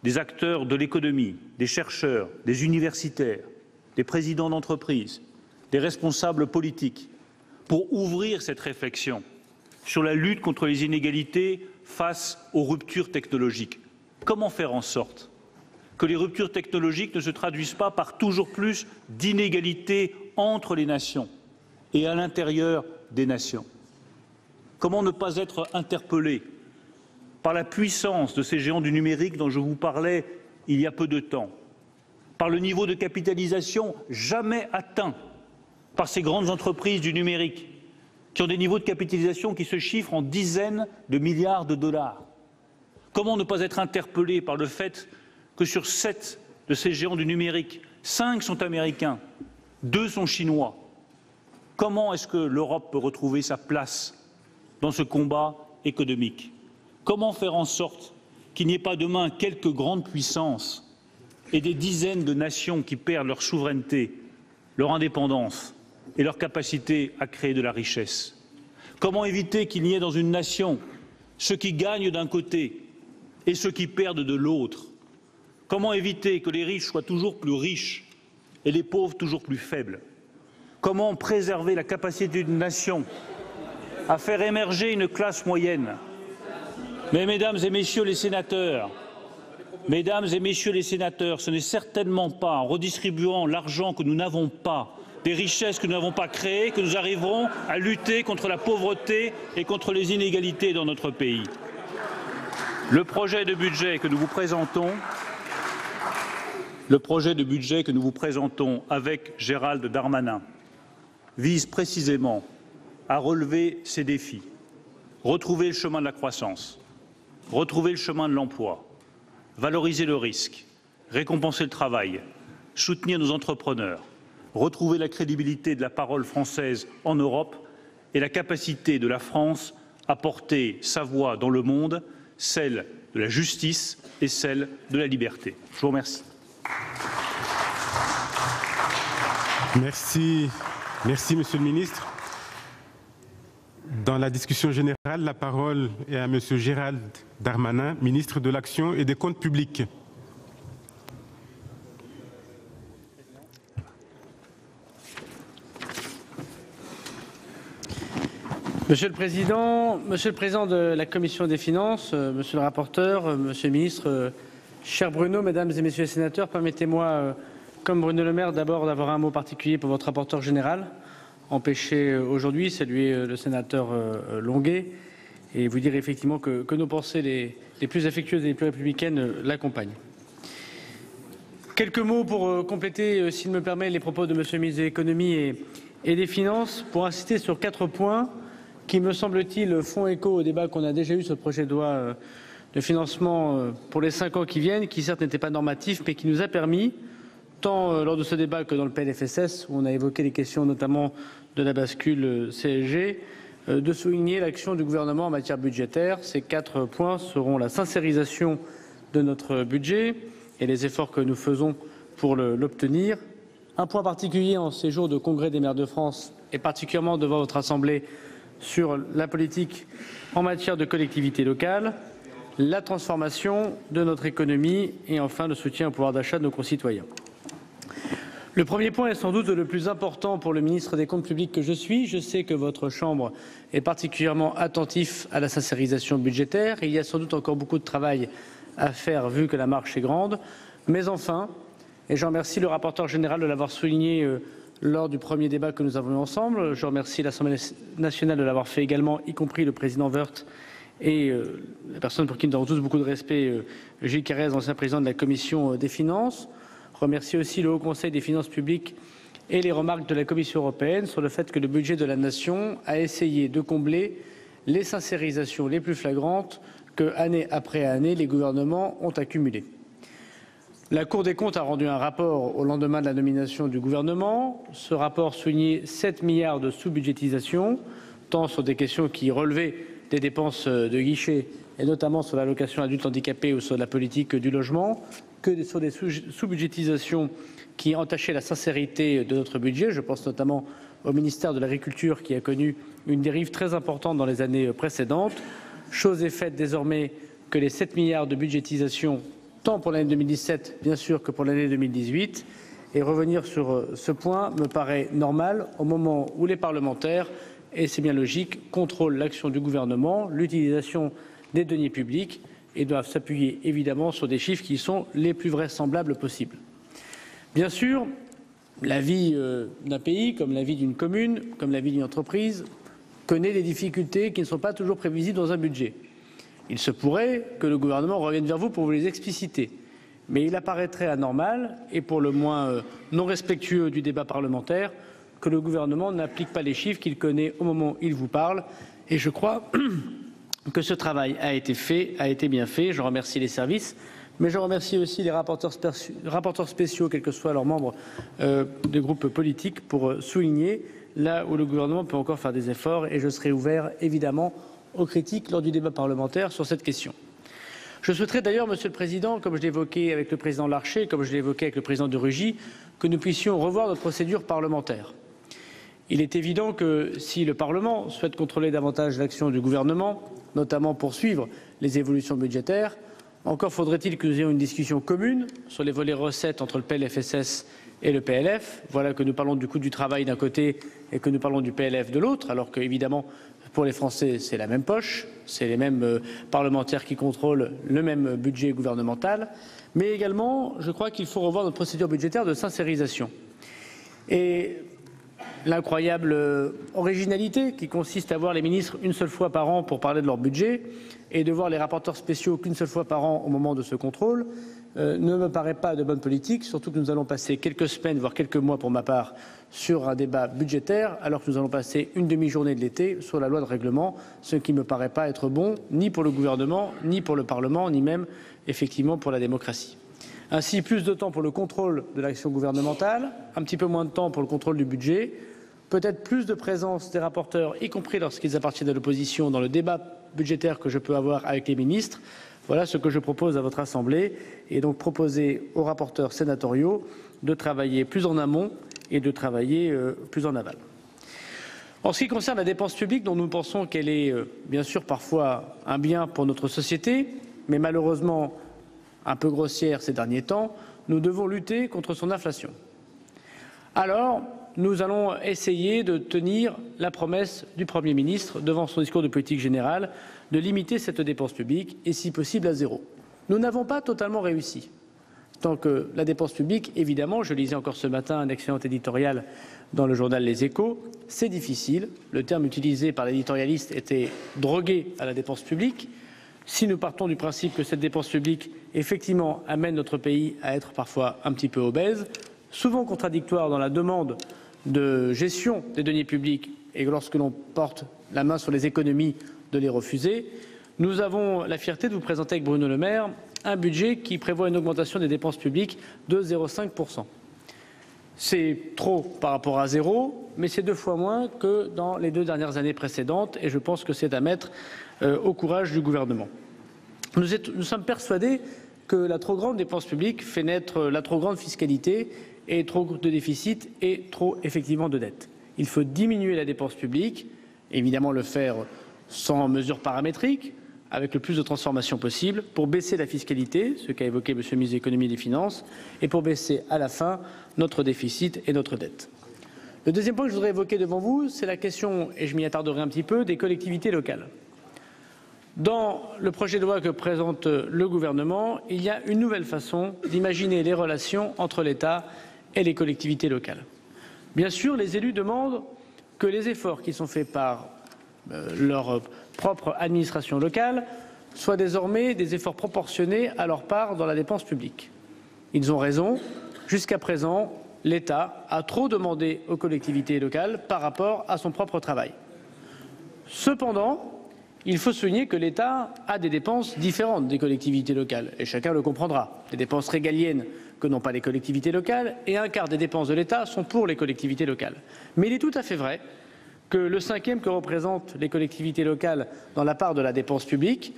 des acteurs de l'économie, des chercheurs, des universitaires, des présidents d'entreprises, des responsables politiques, pour ouvrir cette réflexion sur la lutte contre les inégalités face aux ruptures technologiques. Comment faire en sorte que les ruptures technologiques ne se traduisent pas par toujours plus d'inégalités entre les nations et à l'intérieur des nations? Comment ne pas être interpellé par la puissance de ces géants du numérique dont je vous parlais il y a peu de temps, par le niveau de capitalisation jamais atteint par ces grandes entreprises du numérique, qui ont des niveaux de capitalisation qui se chiffrent en dizaines de milliards de dollars? Comment ne pas être interpellé par le fait que sur 7 de ces géants du numérique. 5 sont américains, 2 sont chinois. Comment est-ce que l'Europe peut retrouver sa place dans ce combat économique? Comment faire en sorte qu'il n'y ait pas demain quelques grandes puissances et des dizaines de nations qui perdent leur souveraineté, leur indépendance et leur capacité à créer de la richesse? Comment éviter qu'il n'y ait dans une nation ceux qui gagnent d'un côté et ceux qui perdent de l'autre? Comment éviter que les riches soient toujours plus riches et les pauvres toujours plus faibles? Comment préserver la capacité d'une nation à faire émerger une classe moyenne? Mais mesdames et messieurs les sénateurs, ce n'est certainement pas en redistribuant l'argent que nous n'avons pas, des richesses que nous n'avons pas créées, que nous arriverons à lutter contre la pauvreté et contre les inégalités dans notre pays. Le projet de budget que nous vous présentons avec Gérald Darmanin vise précisément à relever ces défis, retrouver le chemin de la croissance, retrouver le chemin de l'emploi, valoriser le risque, récompenser le travail, soutenir nos entrepreneurs, retrouver la crédibilité de la parole française en Europe et la capacité de la France à porter sa voix dans le monde, celle de la justice et celle de la liberté. Je vous remercie. Merci, Monsieur le Ministre. Dans la discussion générale, la parole est à Monsieur Gérald Darmanin, ministre de l'Action et des Comptes publics. Monsieur le Président de la Commission des Finances, Monsieur le rapporteur, Monsieur le Ministre, cher Bruno, Mesdames et Messieurs les sénateurs, permettez-moi, comme Bruno Le Maire, d'abord d'avoir un mot particulier pour votre rapporteur général, empêché aujourd'hui, saluer le sénateur Longuet, et vous dire effectivement que nos pensées les plus affectueuses et les plus républicaines l'accompagnent. Quelques mots pour compléter, s'il me permet, les propos de Monsieur le ministre de l'Économie et des Finances, pour insister sur 4 points qui, me semble-t-il, font écho au débat qu'on a déjà eu sur le projet de loi de financement pour les 5 ans qui viennent, qui certes n'était pas normatif, mais qui nous a permis, tant lors de ce débat que dans le PLFSS, où on a évoqué les questions notamment de la bascule CSG, de souligner l'action du gouvernement en matière budgétaire. Ces 4 points seront la sincérisation de notre budget et les efforts que nous faisons pour l'obtenir. Un point particulier en ces jours de congrès des maires de France, et particulièrement devant votre Assemblée, sur la politique en matière de collectivités locales, la transformation de notre économie et enfin le soutien au pouvoir d'achat de nos concitoyens. Le premier point est sans doute le plus important pour le ministre des Comptes publics que je suis. Je sais que votre Chambre est particulièrement attentif à la sincérisation budgétaire. Il y a sans doute encore beaucoup de travail à faire vu que la marche est grande. Mais enfin, et je remercie le rapporteur général de l'avoir souligné lors du premier débat que nous avons eu ensemble, je remercie l'Assemblée nationale de l'avoir fait également, y compris le président Woerth et la personne pour qui nous avons tous beaucoup de respect, Gilles Carrez, ancien président de la Commission des Finances. Remercie aussi le Haut Conseil des finances publiques et les remarques de la Commission européenne sur le fait que le budget de la nation a essayé de combler les sincérisations les plus flagrantes que, année après année, les gouvernements ont accumulées. La Cour des comptes a rendu un rapport au lendemain de la nomination du gouvernement. Ce rapport soulignait 7 milliards de sous-budgétisation, tant sur des questions qui relevaient des dépenses de guichet, et notamment sur l'allocation adultes handicapés ou sur la politique du logement, que sur des sous-budgétisations qui entachaient la sincérité de notre budget. Je pense notamment au ministère de l'Agriculture qui a connu une dérive très importante dans les années précédentes. Chose est faite désormais que les 7 milliards de budgétisation, tant pour l'année 2017, bien sûr, que pour l'année 2018. Et revenir sur ce point me paraît normal au moment où les parlementaires, et c'est bien logique, contrôlent l'action du gouvernement, l'utilisation des deniers publics et doivent s'appuyer évidemment sur des chiffres qui sont les plus vraisemblables possibles. Bien sûr, la vie d'un pays, comme la vie d'une commune, comme la vie d'une entreprise, connaît des difficultés qui ne sont pas toujours prévisibles dans un budget. Il se pourrait que le gouvernement revienne vers vous pour vous les expliciter. Mais il apparaîtrait anormal et pour le moins non respectueux du débat parlementaire que le gouvernement n'applique pas les chiffres qu'il connaît au moment où il vous parle. Et je crois que ce travail a été fait, a été bien fait. Je remercie les services, Mais je remercie aussi les rapporteurs spéciaux, quels que soient leurs membres des groupes politiques, pour souligner là où le gouvernement peut encore faire des efforts. Et je serai ouvert, évidemment, aux critiques lors du débat parlementaire sur cette question. Je souhaiterais d'ailleurs, Monsieur le Président, comme je l'ai évoqué avec le président Larcher, comme je l'ai évoqué avec le président de Rugy, que nous puissions revoir notre procédure parlementaire. Il est évident que si le Parlement souhaite contrôler davantage l'action du gouvernement, notamment pour suivre les évolutions budgétaires, encore faudrait-il que nous ayons une discussion commune sur les volets recettes entre le PLFSS et le PLF. Voilà que nous parlons du coût du travail d'un côté et que nous parlons du PLF de l'autre, alors qu'évidemment, pour les Français, c'est la même poche, c'est les mêmes parlementaires qui contrôlent le même budget gouvernemental. Mais également, je crois qu'il faut revoir notre procédure budgétaire de sincérisation. Et l'incroyable originalité qui consiste à voir les ministres une seule fois par an pour parler de leur budget et de voir les rapporteurs spéciaux qu'une seule fois par an au moment de ce contrôle ne me paraît pas de bonne politique, surtout que nous allons passer quelques semaines, voire quelques mois pour ma part, sur un débat budgétaire, alors que nous allons passer une demi-journée de l'été sur la loi de règlement, ce qui ne me paraît pas être bon, ni pour le gouvernement, ni pour le Parlement, ni même, effectivement, pour la démocratie. Ainsi, plus de temps pour le contrôle de l'action gouvernementale, un petit peu moins de temps pour le contrôle du budget, peut-être plus de présence des rapporteurs, y compris lorsqu'ils appartiennent à l'opposition, dans le débat budgétaire que je peux avoir avec les ministres. Voilà ce que je propose à votre Assemblée et donc proposer aux rapporteurs sénatoriaux de travailler plus en amont et de travailler plus en aval. En ce qui concerne la dépense publique, dont nous pensons qu'elle est bien sûr parfois un bien pour notre société, mais malheureusement un peu grossière ces derniers temps, nous devons lutter contre son inflation. Alors, nous allons essayer de tenir la promesse du Premier ministre devant son discours de politique générale de limiter cette dépense publique et si possible à zéro. Nous n'avons pas totalement réussi. Tant que la dépense publique, évidemment, je lisais encore ce matin un excellent éditorial dans le journal Les Échos, c'est difficile. Le terme utilisé par l'éditorialiste était drogué à la dépense publique. Si nous partons du principe que cette dépense publique, effectivement, amène notre pays à être parfois un petit peu obèse, souvent contradictoire dans la demande de gestion des deniers publics et lorsque l'on porte la main sur les économies, de les refuser, nous avons la fierté de vous présenter avec Bruno Le Maire un budget qui prévoit une augmentation des dépenses publiques de 0,5%. C'est trop par rapport à zéro, mais c'est 2 fois moins que dans les 2 dernières années précédentes et je pense que c'est à mettre au courage du gouvernement. Nous sommes persuadés que la trop grande dépense publique fait naître la trop grande fiscalité et trop de déficit et trop effectivement de dette. Il faut diminuer la dépense publique, évidemment le faire sans mesures paramétriques, avec le plus de transformations possible, pour baisser la fiscalité, ce qu'a évoqué M. le ministre de l'économie et des finances, et pour baisser à la fin notre déficit et notre dette. Le deuxième point que je voudrais évoquer devant vous, c'est la question, et je m'y attarderai un petit peu, des collectivités locales. Dans le projet de loi que présente le gouvernement, il y a une nouvelle façon d'imaginer les relations entre l'État et les collectivités locales. Bien sûr, les élus demandent que les efforts qui sont faits par leur propre administration locale soient désormais des efforts proportionnés à leur part dans la dépense publique. Ils ont raison. Jusqu'à présent, l'État a trop demandé aux collectivités locales par rapport à son propre travail. Cependant, il faut souligner que l'État a des dépenses différentes des collectivités locales, et chacun le comprendra. Des dépenses régaliennes que n'ont pas les collectivités locales, et un quart des dépenses de l'État sont pour les collectivités locales. Mais il est tout à fait vrai que le 5e que représentent les collectivités locales dans la part de la dépense publique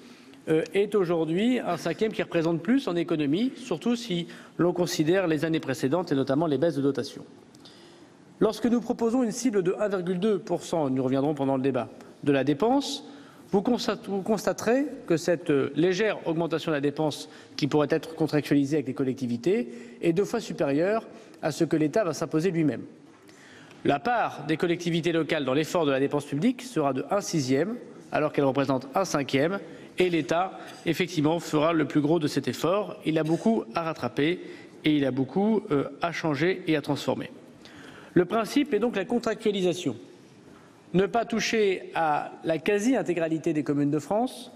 est aujourd'hui un 5e qui représente plus en économie, surtout si l'on considère les années précédentes et notamment les baisses de dotation. Lorsque nous proposons une cible de 1,2%, nous reviendrons pendant le débat, de la dépense, vous constaterez que cette légère augmentation de la dépense qui pourrait être contractualisée avec les collectivités est 2 fois supérieure à ce que l'État va s'imposer lui-même. La part des collectivités locales dans l'effort de la dépense publique sera de 1/6, alors qu'elle représente 1/5, et l'État, effectivement, fera le plus gros de cet effort. Il a beaucoup à rattraper et il a beaucoup à changer et à transformer. Le principe est donc la contractualisation. Ne pas toucher à la quasi-intégralité des communes de France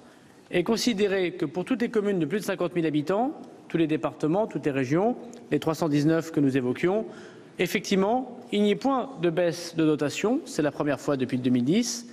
et considérer que pour toutes les communes de plus de 50 000 habitants, tous les départements, toutes les régions, les 319 que nous évoquions, effectivement, il n'y a point de baisse de dotation, c'est la première fois depuis 2010,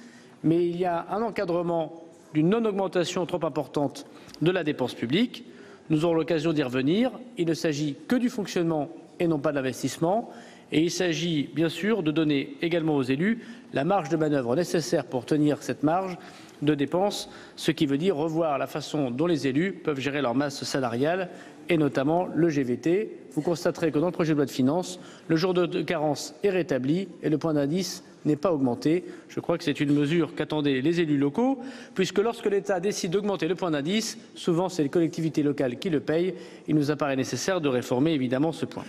mais il y a un encadrement d'une non-augmentation trop importante de la dépense publique. Nous aurons l'occasion d'y revenir. Il ne s'agit que du fonctionnement et non pas de l'investissement. Et il s'agit bien sûr de donner également aux élus la marge de manœuvre nécessaire pour tenir cette marge de dépenses, ce qui veut dire revoir la façon dont les élus peuvent gérer leur masse salariale et notamment le GVT. Vous constaterez que dans le projet de loi de finances, le jour de carence est rétabli et le point d'indice n'est pas augmenté. Je crois que c'est une mesure qu'attendaient les élus locaux, puisque lorsque l'État décide d'augmenter le point d'indice, souvent c'est les collectivités locales qui le payent. Il nous apparaît nécessaire de réformer évidemment ce point.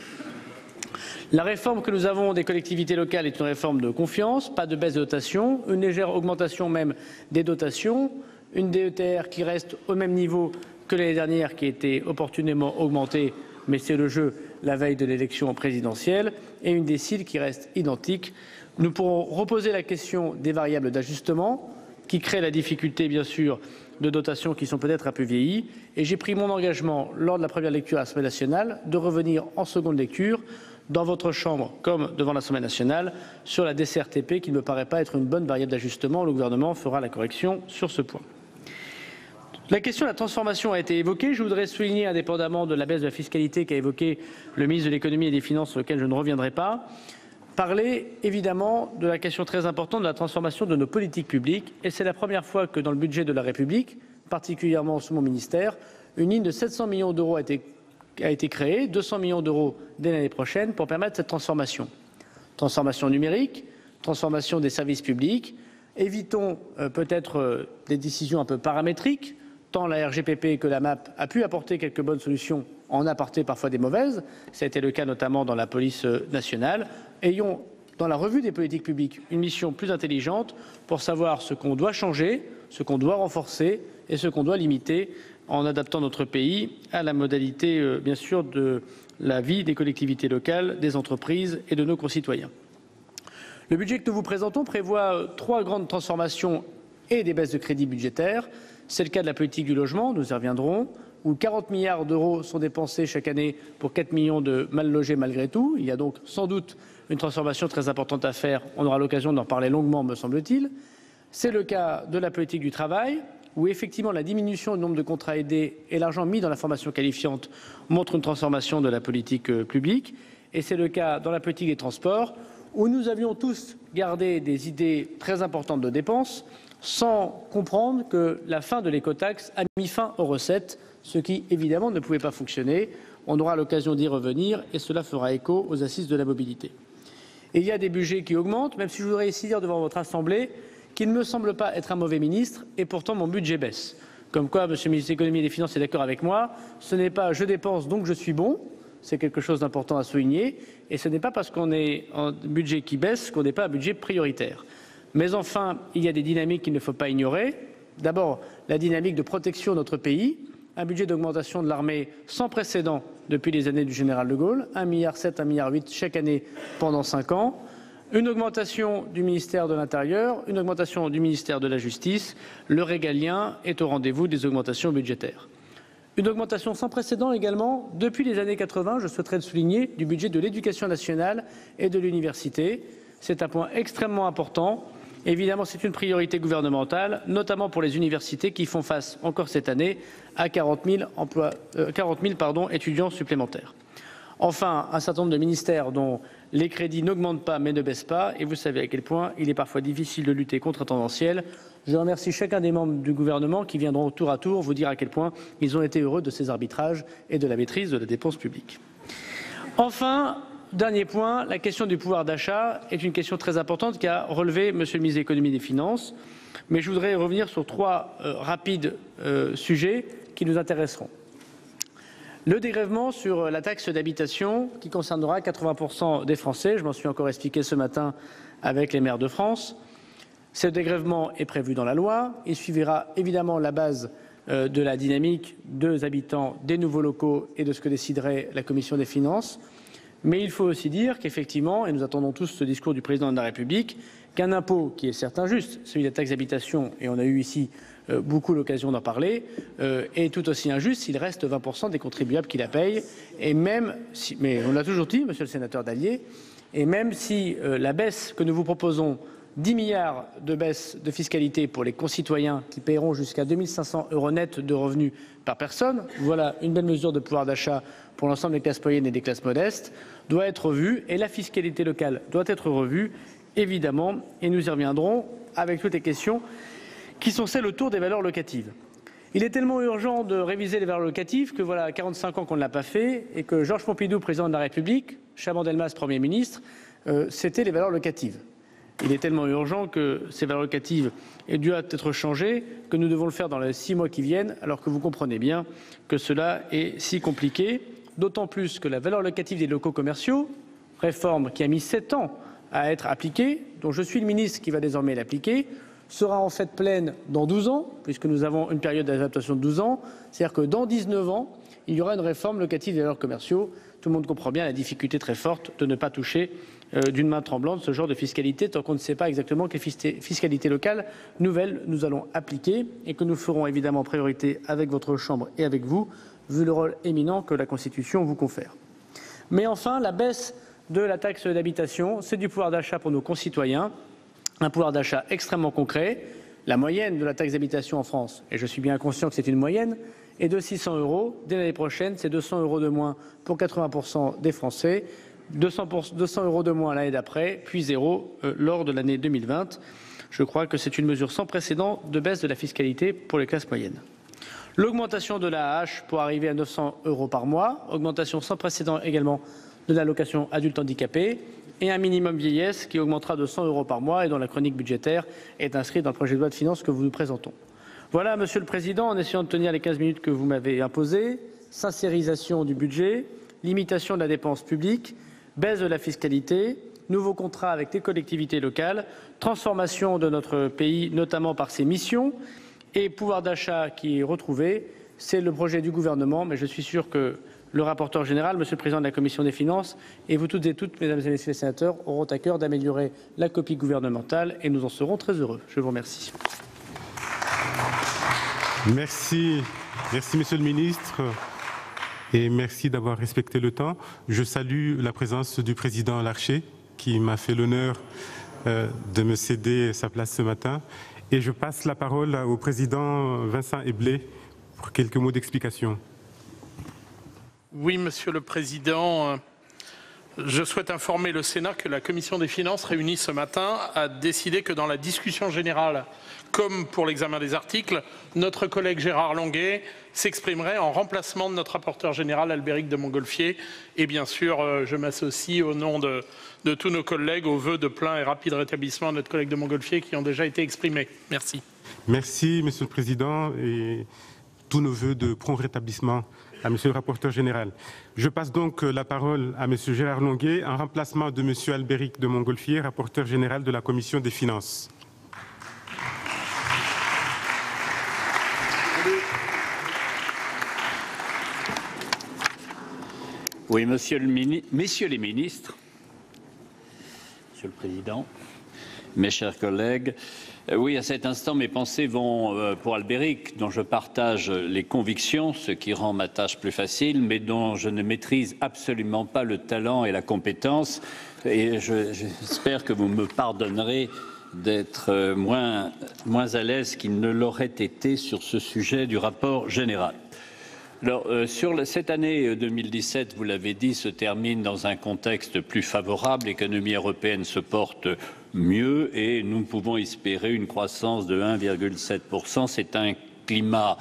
La réforme que nous avons des collectivités locales est une réforme de confiance, pas de baisse de dotation, une légère augmentation même des dotations, une DETR qui reste au même niveau que l'année dernière, qui a été opportunément augmentée, mais c'est le jeu la veille de l'élection présidentielle, et une DSIL qui reste identique. Nous pourrons reposer la question des variables d'ajustement, qui créent la difficulté, bien sûr, de dotations qui sont peut-être un peu vieillies. Et j'ai pris mon engagement, lors de la première lecture à l'Assemblée nationale, de revenir en seconde lecture, dans votre Chambre comme devant l'Assemblée nationale, sur la DCRTP, qui ne me paraît pas être une bonne variable d'ajustement. Le gouvernement fera la correction sur ce point. La question de la transformation a été évoquée. Je voudrais souligner, indépendamment de la baisse de la fiscalité qu'a évoqué le ministre de l'économie et des finances, sur lequel je ne reviendrai pas, parler évidemment de la question très importante de la transformation de nos politiques publiques. Et c'est la première fois que dans le budget de la République, particulièrement sous mon ministère, une ligne de 700 millions d'euros a été créée, 200 millions d'euros dès l'année prochaine, pour permettre cette transformation. Transformation numérique, transformation des services publics. Évitons peut-être des décisions un peu paramétriques. Tant la RGPP que la MAP a pu apporter quelques bonnes solutions, en apporter parfois des mauvaises. Ça a été le cas notamment dans la police nationale. Ayons, dans la revue des politiques publiques, une mission plus intelligente pour savoir ce qu'on doit changer, ce qu'on doit renforcer et ce qu'on doit limiter, en adaptant notre pays à la modalité, bien sûr, de la vie des collectivités locales, des entreprises et de nos concitoyens. Le budget que nous vous présentons prévoit 3 grandes transformations et des baisses de crédits budgétaires. C'est le cas de la politique du logement, nous y reviendrons, où 40 milliards d'euros sont dépensés chaque année pour 4 millions de mal logés malgré tout. Il y a donc sans doute une transformation très importante à faire. On aura l'occasion d'en parler longuement, me semble-t-il. C'est le cas de la politique du travail, où effectivement la diminution du nombre de contrats aidés et l'argent mis dans la formation qualifiante montrent une transformation de la politique publique. Et c'est le cas dans la politique des transports, où nous avions tous gardé des idées très importantes de dépenses, sans comprendre que la fin de l'écotaxe a mis fin aux recettes, ce qui évidemment ne pouvait pas fonctionner. On aura l'occasion d'y revenir et cela fera écho aux assises de la mobilité. Et il y a des budgets qui augmentent, même si je voudrais ici dire devant votre Assemblée qu'il ne me semble pas être un mauvais ministre et pourtant mon budget baisse. Comme quoi, Monsieur le ministre de l'économie et des finances est d'accord avec moi, ce n'est pas je dépense donc je suis bon, c'est quelque chose d'important à souligner, et ce n'est pas parce qu'on est en budget qui baisse qu'on n'est pas un budget prioritaire. Mais enfin, il y a des dynamiques qu'il ne faut pas ignorer. D'abord, la dynamique de protection de notre pays, un budget d'augmentation de l'armée sans précédent depuis les années du général de Gaulle, 1,7 milliard, 1,8 milliard chaque année pendant 5 ans, une augmentation du ministère de l'Intérieur, une augmentation du ministère de la Justice. Le régalien est au rendez-vous des augmentations budgétaires. Une augmentation sans précédent également, depuis les années 80, je souhaiterais le souligner, du budget de l'éducation nationale et de l'université. C'est un point extrêmement important. Évidemment, c'est une priorité gouvernementale, notamment pour les universités qui font face encore cette année à 40 000 étudiants supplémentaires. Enfin, un certain nombre de ministères dont les crédits n'augmentent pas mais ne baissent pas, et vous savez à quel point il est parfois difficile de lutter contre un tendanciel. Je remercie chacun des membres du gouvernement qui viendront tour à tour vous dire à quel point ils ont été heureux de ces arbitrages et de la maîtrise de la dépense publique. Enfin, dernier point, la question du pouvoir d'achat est une question très importante qu'a relevé Monsieur le ministre de l'économie et des finances. Mais je voudrais revenir sur 3 rapides sujets qui nous intéresseront. Le dégrèvement sur la taxe d'habitation qui concernera 80% des Français. Je m'en suis encore expliqué ce matin avec les maires de France. Ce dégrèvement est prévu dans la loi. Il suivra évidemment la base de la dynamique des habitants des nouveaux locaux et de ce que déciderait la Commission des finances. Mais il faut aussi dire qu'effectivement, et nous attendons tous ce discours du président de la République, qu'un impôt qui est certes injuste, celui de la taxe d'habitation, et on a eu ici beaucoup l'occasion d'en parler, est tout aussi injuste s'il reste 20% des contribuables qui la payent. Et même si, mais on l'a toujours dit, monsieur le sénateur Dallier, et même si la baisse que nous vous proposons 10 milliards de baisse de fiscalité pour les concitoyens qui paieront jusqu'à 2 500 € net de revenus par personne. Voilà une belle mesure de pouvoir d'achat pour l'ensemble des classes moyennes et des classes modestes, doit être revue, et la fiscalité locale doit être revue, évidemment, et nous y reviendrons avec toutes les questions qui sont celles autour des valeurs locatives. Il est tellement urgent de réviser les valeurs locatives que voilà 45 ans qu'on ne l'a pas fait et que Georges Pompidou, président de la République, Chaban-Delmas, Premier ministre, c'était les valeurs locatives. Il est tellement urgent que ces valeurs locatives aient dû être changées que nous devons le faire dans les 6 mois qui viennent, alors que vous comprenez bien que cela est si compliqué, d'autant plus que la valeur locative des locaux commerciaux, réforme qui a mis 7 ans à être appliquée, dont je suis le ministre qui va désormais l'appliquer, sera en fait pleine dans 12 ans, puisque nous avons une période d'adaptation de 12 ans. C'est-à-dire que dans 19 ans, il y aura une réforme locative des valeurs commerciaux. Tout le monde comprend bien la difficulté très forte de ne pas toucher d'une main tremblante ce genre de fiscalité, tant qu'on ne sait pas exactement quelle fiscalité locale nouvelle nous allons appliquer et que nous ferons évidemment priorité avec votre Chambre et avec vous, vu le rôle éminent que la Constitution vous confère. Mais enfin, la baisse de la taxe d'habitation, c'est du pouvoir d'achat pour nos concitoyens. Un pouvoir d'achat extrêmement concret. La moyenne de la taxe d'habitation en France, et je suis bien conscient que c'est une moyenne, est de 600 €. Dès l'année prochaine, c'est 200 € de moins pour 80% des Français, 200 € de moins l'année d'après, puis 0 lors de l'année 2020. Je crois que c'est une mesure sans précédent de baisse de la fiscalité pour les classes moyennes. L'augmentation de l'AAH pour arriver à 900 € par mois, augmentation sans précédent également de l'allocation adulte handicapé, et un minimum vieillesse qui augmentera de 100 € par mois et dont la chronique budgétaire est inscrite dans le projet de loi de finances que vous nous présentons. Voilà, Monsieur le Président, en essayant de tenir les 15 minutes que vous m'avez imposées, sincérisation du budget, limitation de la dépense publique, baisse de la fiscalité, nouveaux contrats avec les collectivités locales, transformation de notre pays, notamment par ses missions, et pouvoir d'achat qui est retrouvé. C'est le projet du gouvernement, mais je suis sûr que le rapporteur général, Monsieur le Président de la Commission des finances, et vous toutes et toutes, Mesdames et Messieurs les sénateurs, auront à cœur d'améliorer la copie gouvernementale et nous en serons très heureux. Je vous remercie. Merci, Monsieur le Ministre, et merci d'avoir respecté le temps. Je salue la présence du Président Larcher, qui m'a fait l'honneur de me céder sa place ce matin. Et je passe la parole au Président Vincent Eblé pour quelques mots d'explication. Oui, Monsieur le Président, je souhaite informer le Sénat que la Commission des finances réunie ce matin a décidé que dans la discussion générale, comme pour l'examen des articles, notre collègue Gérard Longuet s'exprimerait en remplacement de notre rapporteur général Albéric de Montgolfier. Et bien sûr, je m'associe au nom de tous nos collègues aux vœux de plein et rapide rétablissement de notre collègue de Montgolfier qui ont déjà été exprimés. Merci. Merci, Monsieur le Président, et tous nos vœux de prompt rétablissement à Monsieur le rapporteur général. Je passe donc la parole à Monsieur Gérard Longuet en remplacement de Monsieur Albéric de Montgolfier, rapporteur général de la Commission des finances. Oui, messieurs les ministres, Monsieur le Président, mes chers collègues, oui, à cet instant, mes pensées vont pour Albéric, dont je partage les convictions, ce qui rend ma tâche plus facile, mais dont je ne maîtrise absolument pas le talent et la compétence. Et j'espère que vous me pardonnerez d'être moins à l'aise qu'il ne l'aurait été sur ce sujet du rapport général. Alors, cette année 2017, vous l'avez dit, se termine dans un contexte plus favorable. L'économie européenne se porte mieux et nous pouvons espérer une croissance de 1,7%. C'est un climat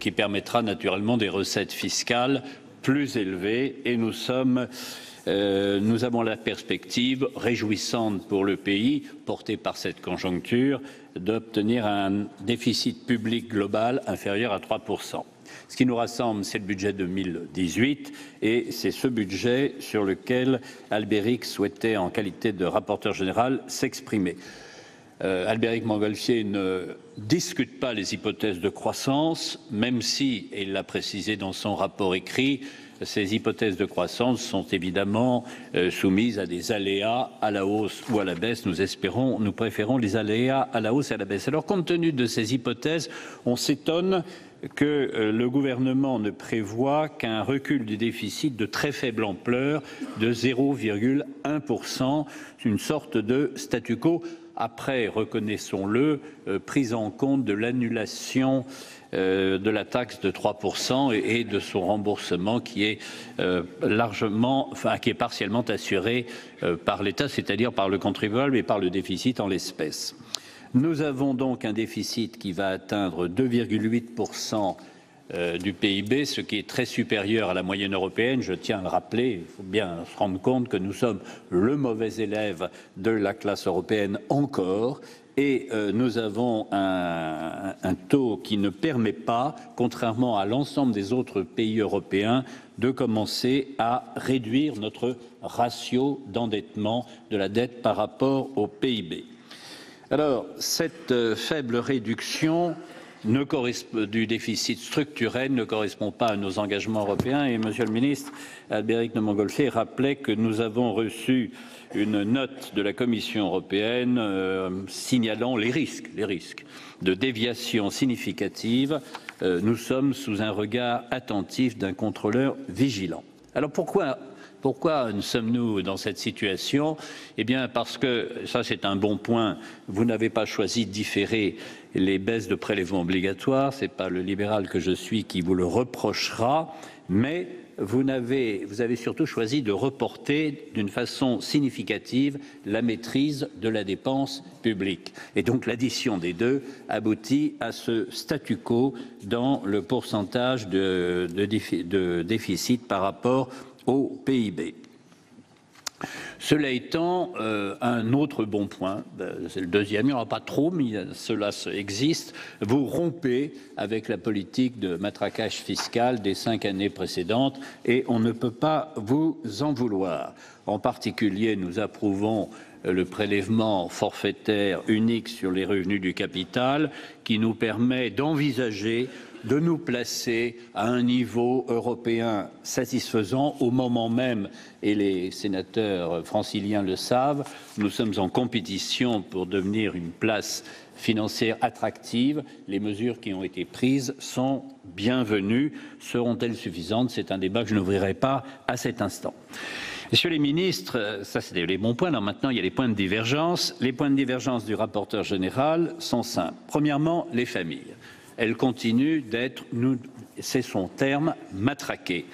qui permettra naturellement des recettes fiscales plus élevées et nous avons la perspective réjouissante pour le pays, portée par cette conjoncture, d'obtenir un déficit public global inférieur à 3%. Ce qui nous rassemble, c'est le budget 2018 et c'est ce budget sur lequel Albéric souhaitait, en qualité de rapporteur général, s'exprimer. Albéric Montgolfier ne discute pas les hypothèses de croissance, même si, et il l'a précisé dans son rapport écrit, ces hypothèses de croissance sont évidemment soumises à des aléas à la hausse ou à la baisse. Nous préférons les aléas à la hausse et à la baisse. Alors, compte tenu de ces hypothèses, on s'étonne que le gouvernement ne prévoit qu'un recul du déficit de très faible ampleur de 0,1%, une sorte de statu quo après, reconnaissons-le, prise en compte de l'annulation de la taxe de 3% et de son remboursement qui est qui est partiellement assuré par l'État, c'est-à-dire par le contribuable et par le déficit en l'espèce. Nous avons donc un déficit qui va atteindre 2,8% du PIB, ce qui est très supérieur à la moyenne européenne. Je tiens à le rappeler, il faut bien se rendre compte que nous sommes le mauvais élève de la classe européenne encore. Et nous avons un taux qui ne permet pas, contrairement à l'ensemble des autres pays européens, de commencer à réduire notre ratio d'endettement de la dette par rapport au PIB. Alors, cette faible réduction du déficit structurel ne correspond pas à nos engagements européens. Et Monsieur le ministre, Albéric de Montgolfier rappelait que nous avons reçu une note de la Commission européenne signalant les risques de déviation significative. Nous sommes sous un regard attentif d'un contrôleur vigilant. Alors pourquoi sommes-nous dans cette situation? Eh bien parce que, ça c'est un bon point, vous n'avez pas choisi de différer les baisses de prélèvements obligatoires, ce n'est pas le libéral que je suis qui vous le reprochera, mais vous avez surtout choisi de reporter d'une façon significative la maîtrise de la dépense publique. Et donc l'addition des deux aboutit à ce statu quo dans le pourcentage de déficit par rapport au PIB. Cela étant, un autre bon point, c'est le deuxième, il n'y en aura pas trop, mais cela existe, vous rompez avec la politique de matraquage fiscal des 5 années précédentes et on ne peut pas vous en vouloir. En particulier, nous approuvons le prélèvement forfaitaire unique sur les revenus du capital qui nous permet d'envisager de nous placer à un niveau européen satisfaisant au moment même, et les sénateurs franciliens le savent, nous sommes en compétition pour devenir une place financière attractive. Les mesures qui ont été prises sont bienvenues. Seront-elles suffisantes? C'est un débat que je n'ouvrirai pas à cet instant. Messieurs les ministres, ça c'était les bons points. Alors maintenant, il y a les points de divergence. Les points de divergence du rapporteur général sont simples. Premièrement, les familles. Elles continuent d'être, c'est son terme, matraquées.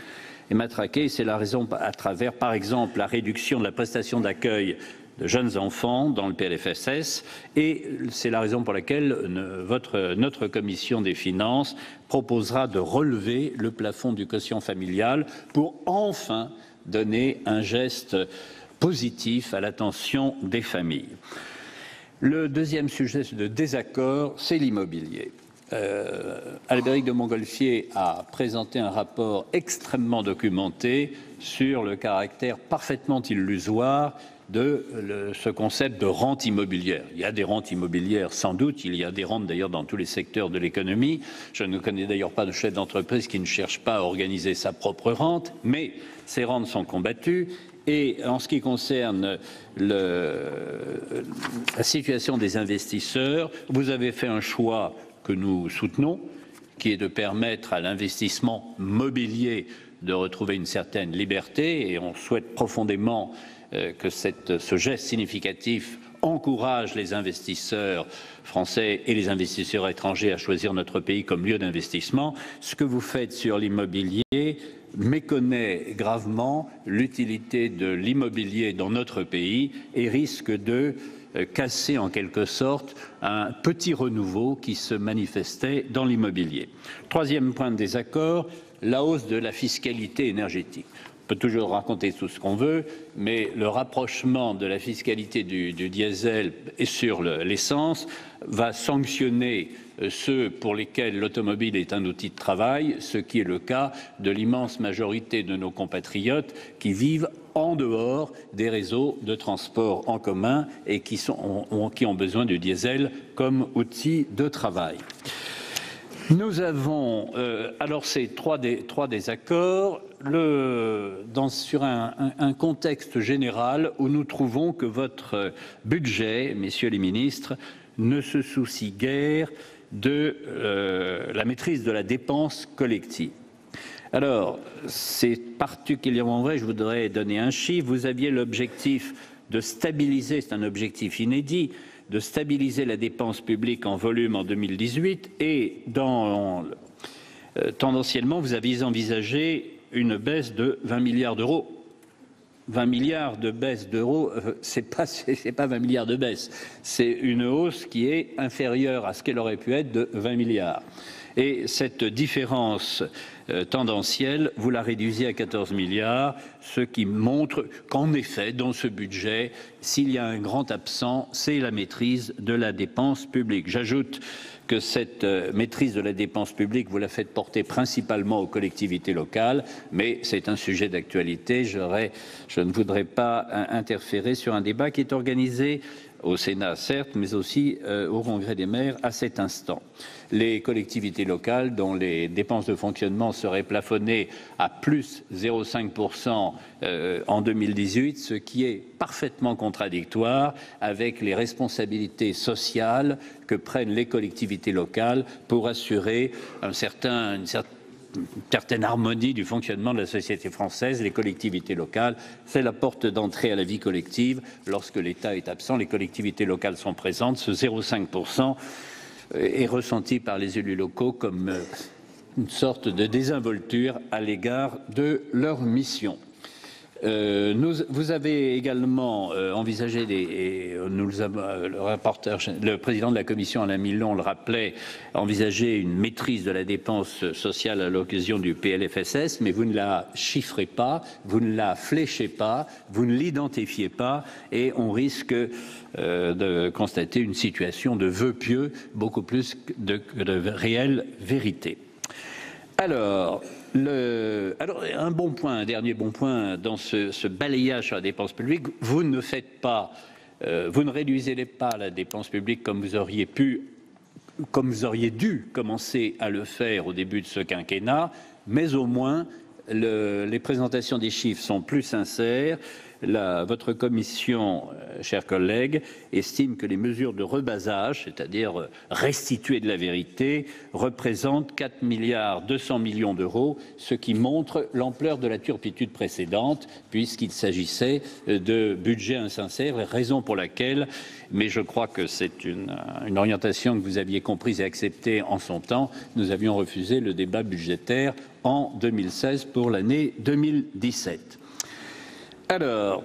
Et matraquées, c'est la raison à travers, par exemple, la réduction de la prestation d'accueil de jeunes enfants dans le PLFSS, et c'est la raison pour laquelle notre commission des finances proposera de relever le plafond du quotient familial pour enfin donner un geste positif à l'attention des familles. Le deuxième sujet de désaccord, c'est l'immobilier. Albéric de Montgolfier a présenté un rapport extrêmement documenté sur le caractère parfaitement illusoire de ce concept de rente immobilière. Il y a des rentes immobilières, sans doute, il y a des rentes d'ailleurs dans tous les secteurs de l'économie. Je ne connais d'ailleurs pas de chef d'entreprise qui ne cherche pas à organiser sa propre rente, mais ces rentes sont combattues. Et en ce qui concerne la situation des investisseurs, vous avez fait un choix que nous soutenons, qui est de permettre à l'investissement mobilier de retrouver une certaine liberté, et on souhaite profondément que ce geste significatif encourage les investisseurs français et les investisseurs étrangers à choisir notre pays comme lieu d'investissement. Ce que vous faites sur l'immobilier méconnaît gravement l'utilité de l'immobilier dans notre pays et risque de casser en quelque sorte un petit renouveau qui se manifestait dans l'immobilier. Troisième point de désaccord, la hausse de la fiscalité énergétique. On peut toujours raconter tout ce qu'on veut, mais le rapprochement de la fiscalité du diesel et sur l'essence va sanctionner ceux pour lesquels l'automobile est un outil de travail, ce qui est le cas de l'immense majorité de nos compatriotes qui vivent en dehors des réseaux de transport en commun et qui ont besoin du diesel comme outil de travail. Nous avons alors ces trois désaccords sur un contexte général où nous trouvons que votre budget, messieurs les ministres, ne se soucie guère de la maîtrise de la dépense collective. Alors, c'est particulièrement vrai, je voudrais donner un chiffre, vous aviez l'objectif de stabiliser, c'est un objectif inédit, de stabiliser la dépense publique en volume en 2018 et tendanciellement, vous aviez envisagé une baisse de 20 milliards d'euros. 20 milliards de baisse d'euros, c'est pas 20 milliards de baisse, c'est une hausse qui est inférieure à ce qu'elle aurait pu être de 20 milliards. Et cette différence tendancielle, vous la réduisez à 14 milliards, ce qui montre qu'en effet, dans ce budget, s'il y a un grand absent, c'est la maîtrise de la dépense publique. J'ajoute que cette maîtrise de la dépense publique, vous la faites porter principalement aux collectivités locales, mais c'est un sujet d'actualité. Je ne voudrais pas interférer sur un débat qui est organisé au Sénat, certes, mais aussi au Congrès des maires à cet instant. Les collectivités locales, dont les dépenses de fonctionnement seraient plafonnées à plus 0,5% en 2018, ce qui est parfaitement contradictoire avec les responsabilités sociales que prennent les collectivités locales pour assurer une certaine harmonie du fonctionnement de la société française. Les collectivités locales, c'est la porte d'entrée à la vie collective. Lorsque l'État est absent, les collectivités locales sont présentes. Ce 0,5% est ressenti par les élus locaux comme une sorte de désinvolture à l'égard de leur mission. Vous avez également envisagé le président de la commission Alain Milon le rappelait, envisager une maîtrise de la dépense sociale à l'occasion du PLFSS, mais vous ne la chiffrez pas, vous ne la fléchez pas, vous ne l'identifiez pas, et on risque de constater une situation de vœux pieux beaucoup plus que de réelle vérité. Alors, un dernier bon point dans ce balayage sur la dépense publique, vous ne réduisez pas la dépense publique comme vous auriez dû commencer à le faire au début de ce quinquennat, mais au moins les présentations des chiffres sont plus sincères. Votre commission, chers collègues, estime que les mesures de rebasage, c'est-à-dire restituer de la vérité, représentent 4 milliards 200 millions d'euros, ce qui montre l'ampleur de la turpitude précédente, puisqu'il s'agissait de budgets insincères, raison pour laquelle, mais je crois que c'est une orientation que vous aviez comprise et acceptée en son temps, nous avions refusé le débat budgétaire en 2016 pour l'année 2017. Alors,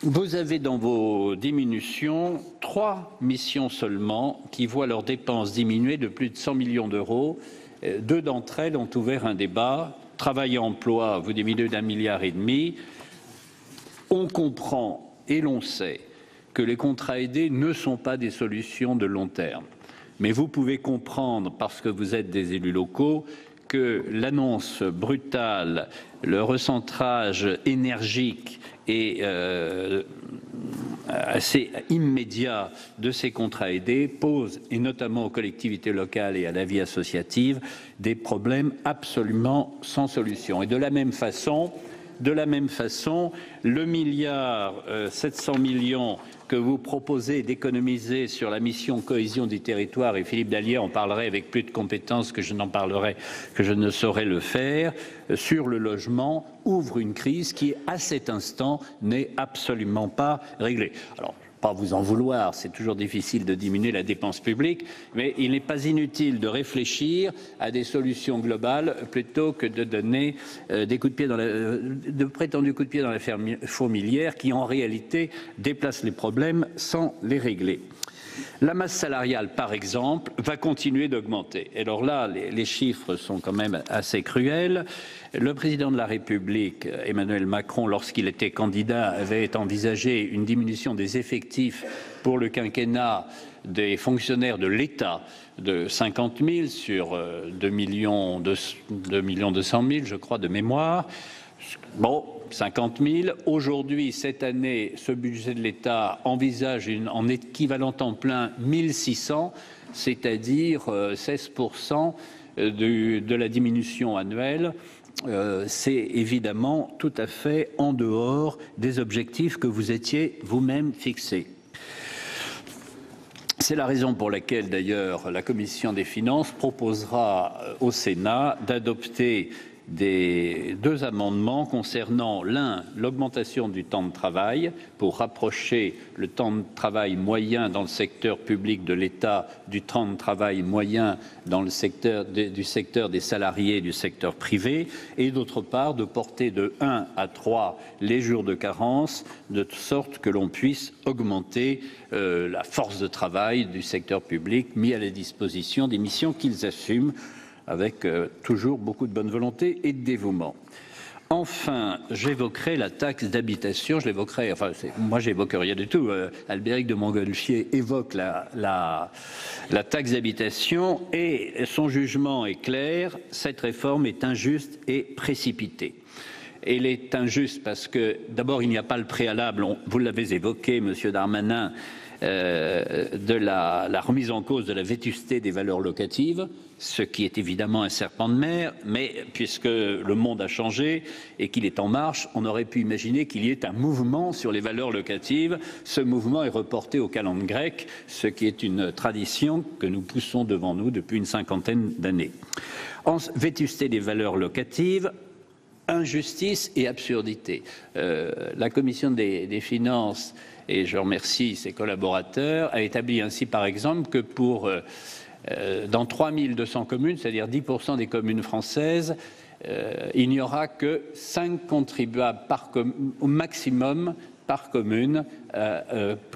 vous avez dans vos diminutions 3 missions seulement qui voient leurs dépenses diminuer de plus de 100 millions d'euros. 2 d'entre elles ont ouvert un débat. Travail et emploi, vous diminuez d'1,5 milliard. On comprend et l'on sait que les contrats aidés ne sont pas des solutions de long terme. Mais vous pouvez comprendre, parce que vous êtes des élus locaux, que l'annonce brutale, le recentrage énergique et assez immédiat de ces contrats aidés pose, et notamment aux collectivités locales et à la vie associative, des problèmes absolument sans solution. Et de la même façon, le milliard 700 millions que vous proposez d'économiser sur la mission cohésion du territoire, et Philippe Dallier en parlerait avec plus de compétences que je ne saurais le faire, sur le logement, ouvre une crise qui, à cet instant, n'est absolument pas réglée. Alors, pas vous en vouloir, c'est toujours difficile de diminuer la dépense publique, mais il n'est pas inutile de réfléchir à des solutions globales plutôt que de donner de prétendus coups de pied dans la fourmilière qui en réalité déplacent les problèmes sans les régler. La masse salariale, par exemple, va continuer d'augmenter. Alors là, les chiffres sont quand même assez cruels. Le président de la République, Emmanuel Macron, lorsqu'il était candidat, avait envisagé une diminution des effectifs pour le quinquennat des fonctionnaires de l'État de 50 000 sur 2 200 000, je crois, de mémoire. Bon, 50 000. Aujourd'hui, cette année, ce budget de l'État envisage en équivalent temps plein 1 600, c'est-à-dire 16% de la diminution annuelle. C'est évidemment tout à fait en dehors des objectifs que vous étiez vous-même fixés. C'est la raison pour laquelle, d'ailleurs, la Commission des finances proposera au Sénat d'adopter des 2 amendements concernant l'un, l'augmentation du temps de travail pour rapprocher le temps de travail moyen dans le secteur public de l'État du temps de travail moyen dans le secteur du secteur des salariés et du secteur privé, et d'autre part de porter de 1 à 3 les jours de carence, de sorte que l'on puisse augmenter la force de travail du secteur public mis à la disposition des missions qu'ils assument avec toujours beaucoup de bonne volonté et de dévouement. Enfin, j'évoquerai la taxe d'habitation. Moi, j'évoque rien du tout. Albéric de Montgolfier évoque la taxe d'habitation et son jugement est clair. Cette réforme est injuste et précipitée. Elle est injuste parce que, d'abord, il n'y a pas le préalable. Vous l'avez évoqué, Monsieur Darmanin, de la remise en cause de la vétusté des valeurs locatives, ce qui est évidemment un serpent de mer, mais puisque le monde a changé et qu'il est en marche, on aurait pu imaginer qu'il y ait un mouvement sur les valeurs locatives. Ce mouvement est reporté au calende grec, ce qui est une tradition que nous poussons devant nous depuis une 50aine d'années. Vétusté des valeurs locatives, injustice et absurdité. La commission des finances, et je remercie ses collaborateurs, a établi ainsi par exemple que dans 3200 communes, c'est-à-dire 10% des communes françaises, il n'y aura que 5 contribuables au maximum par commune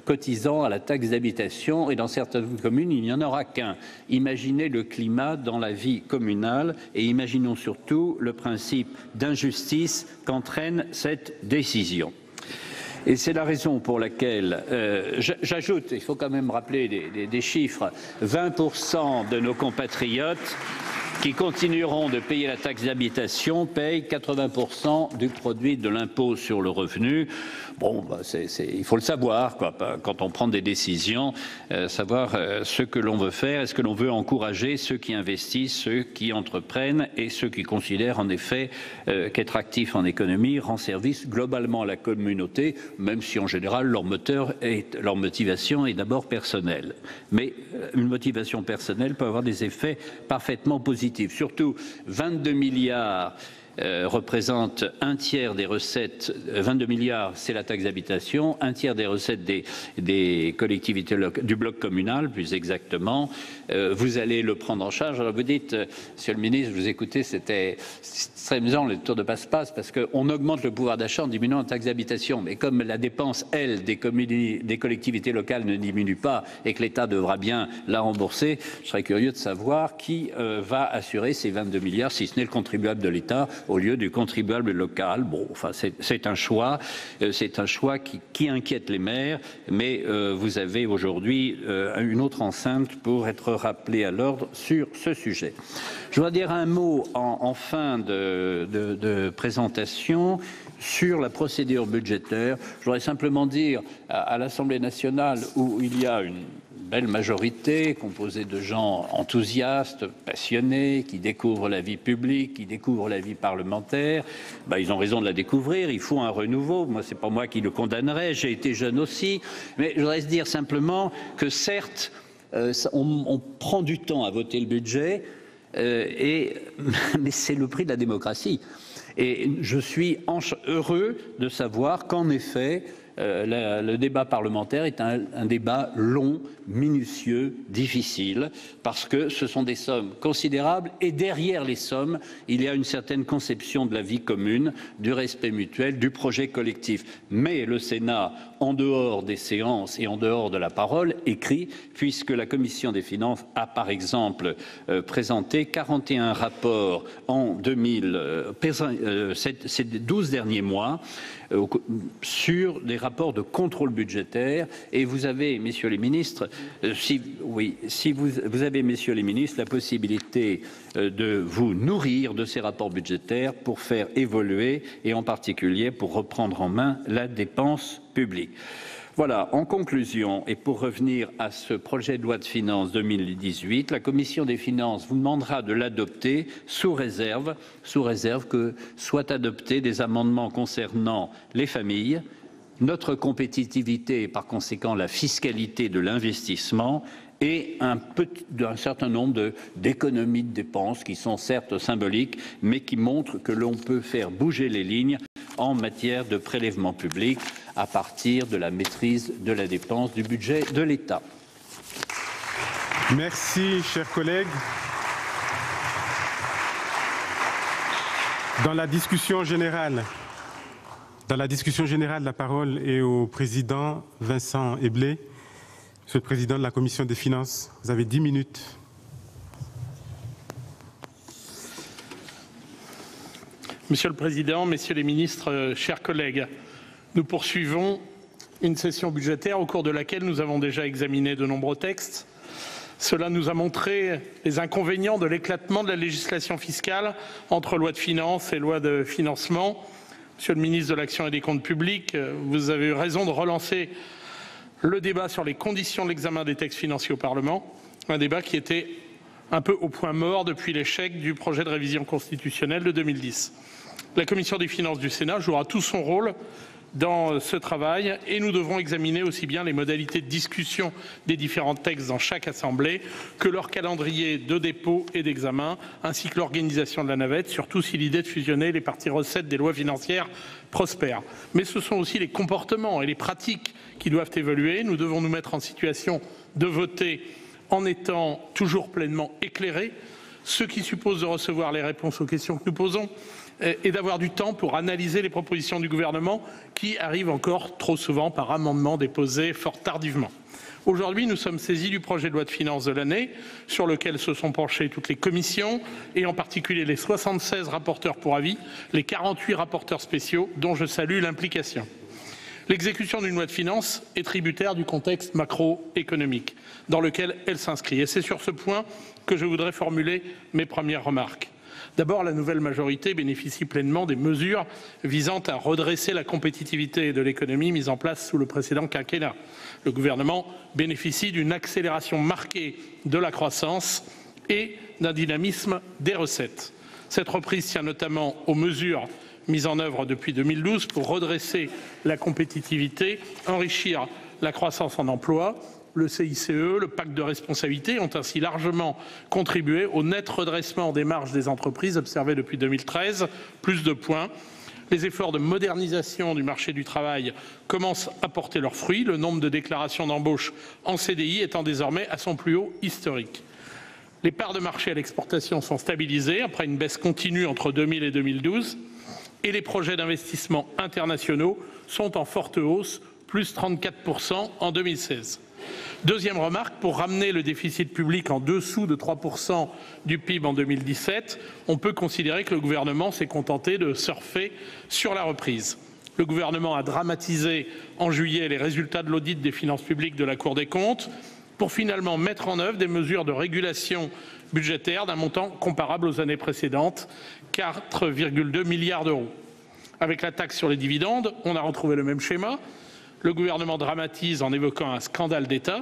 cotisant à la taxe d'habitation, et dans certaines communes, il n'y en aura qu'un. Imaginez le climat dans la vie communale et imaginons surtout le principe d'injustice qu'entraîne cette décision. Et c'est la raison pour laquelle, j'ajoute, il faut quand même rappeler des chiffres, 20% de nos compatriotes qui continueront de payer la taxe d'habitation payent 80% du produit de l'impôt sur le revenu. Bon, il faut le savoir, quoi, quand on prend des décisions, savoir ce que l'on veut faire. Est-ce que l'on veut encourager ceux qui investissent, ceux qui entreprennent et ceux qui considèrent en effet qu'être actif en économie rend service globalement à la communauté, même si en général leur motivation est d'abord personnelle. Mais une motivation personnelle peut avoir des effets parfaitement positifs. Surtout, 22 milliards représente un tiers des recettes, 22 milliards c'est la taxe d'habitation, un tiers des recettes des collectivités du bloc communal plus exactement. Vous allez le prendre en charge. Alors vous dites, Monsieur le ministre, vous écoutez, c'était très amusant le tour de passe-passe parce qu'on augmente le pouvoir d'achat en diminuant la taxe d'habitation, mais comme la dépense, elle, des collectivités locales ne diminue pas et que l'État devra bien la rembourser, je serais curieux de savoir qui va assurer ces 22 milliards, si ce n'est le contribuable de l'État au lieu du contribuable local. Bon, enfin, c'est un choix qui inquiète les maires, mais vous avez aujourd'hui une autre enceinte pour être rappelé à l'ordre sur ce sujet. Je voudrais dire un mot en fin de présentation sur la procédure budgétaire. Je voudrais simplement dire à l'Assemblée nationale où il y a une belle majorité composée de gens enthousiastes, passionnés, qui découvrent la vie publique, qui découvrent la vie parlementaire. Ils ont raison de la découvrir, il faut un renouveau. Moi, c'est pas moi qui le condamnerai, j'ai été jeune aussi. Mais je voudrais dire simplement que certes, on prend du temps à voter le budget, mais c'est le prix de la démocratie. Et je suis heureux de savoir qu'en effet, le débat parlementaire est un débat long, minutieux, difficile, parce que ce sont des sommes considérables et derrière les sommes, il y a une certaine conception de la vie commune, du respect mutuel, du projet collectif. Mais le Sénat, en dehors des séances et en dehors de la parole, écrit, puisque la Commission des finances a par exemple présenté 41 rapports en ces 12 derniers mois, sur des rapports de contrôle budgétaire, et vous avez, messieurs les ministres, vous avez, messieurs les ministres, la possibilité de vous nourrir de ces rapports budgétaires pour faire évoluer et en particulier pour reprendre en main la dépense publique. Voilà, en conclusion, et pour revenir à ce projet de loi de finances 2018, la Commission des finances vous demandera de l'adopter sous réserve que soient adoptés des amendements concernant les familles, notre compétitivité et par conséquent la fiscalité de l'investissement et un certain nombre d'économies de dépenses qui sont certes symboliques, mais qui montrent que l'on peut faire bouger les lignes en matière de prélèvement public à partir de la maîtrise de la dépense du budget de l'État. Merci, chers collègues. Dans la discussion générale, la parole est au président Vincent Eblé. Monsieur le président de la Commission des finances, vous avez 10 minutes. Monsieur le Président, Messieurs les ministres, chers collègues, nous poursuivons une session budgétaire au cours de laquelle nous avons déjà examiné de nombreux textes. Cela nous a montré les inconvénients de l'éclatement de la législation fiscale entre loi de finances et loi de financement. Monsieur le ministre de l'Action et des Comptes publics, vous avez eu raison de relancer le débat sur les conditions de l'examen des textes financiers au Parlement, un débat qui était un peu au point mort depuis l'échec du projet de révision constitutionnelle de 2010. La Commission des finances du Sénat jouera tout son rôle dans ce travail et nous devrons examiner aussi bien les modalités de discussion des différents textes dans chaque assemblée que leur calendrier de dépôt et d'examen, ainsi que l'organisation de la navette, surtout si l'idée de fusionner les parties recettes des lois financières prospère. Mais ce sont aussi les comportements et les pratiques qui doivent évoluer. Nous devons nous mettre en situation de voter en étant toujours pleinement éclairés, ce qui suppose de recevoir les réponses aux questions que nous posons et d'avoir du temps pour analyser les propositions du gouvernement qui arrivent encore trop souvent par amendements déposés fort tardivement. Aujourd'hui, nous sommes saisis du projet de loi de finances de l'année sur lequel se sont penchées toutes les commissions et en particulier les 76 rapporteurs pour avis, les 48 rapporteurs spéciaux dont je salue l'implication. L'exécution d'une loi de finances est tributaire du contexte macroéconomique dans lequel elle s'inscrit. Et c'est sur ce point que je voudrais formuler mes premières remarques. D'abord, la nouvelle majorité bénéficie pleinement des mesures visant à redresser la compétitivité de l'économie mises en place sous le précédent quinquennat. Le gouvernement bénéficie d'une accélération marquée de la croissance et d'un dynamisme des recettes. Cette reprise tient notamment aux mesures mises en œuvre depuis 2012 pour redresser la compétitivité, enrichir la croissance en emploi. Le CICE, le pacte de responsabilité ont ainsi largement contribué au net redressement des marges des entreprises observé depuis 2013, plus de points. Les efforts de modernisation du marché du travail commencent à porter leurs fruits, le nombre de déclarations d'embauche en CDI étant désormais à son plus haut historique. Les parts de marché à l'exportation sont stabilisées après une baisse continue entre 2000 et 2012 et les projets d'investissement internationaux sont en forte hausse, plus 34% en 2016. Deuxième remarque, pour ramener le déficit public en dessous de 3% du PIB en 2017, on peut considérer que le gouvernement s'est contenté de surfer sur la reprise. Le gouvernement a dramatisé en juillet les résultats de l'audit des finances publiques de la Cour des comptes pour finalement mettre en œuvre des mesures de régulation budgétaire d'un montant comparable aux années précédentes, 4,2 milliards d'euros. Avec la taxe sur les dividendes, on a retrouvé le même schéma. Le gouvernement dramatise en évoquant un scandale d'État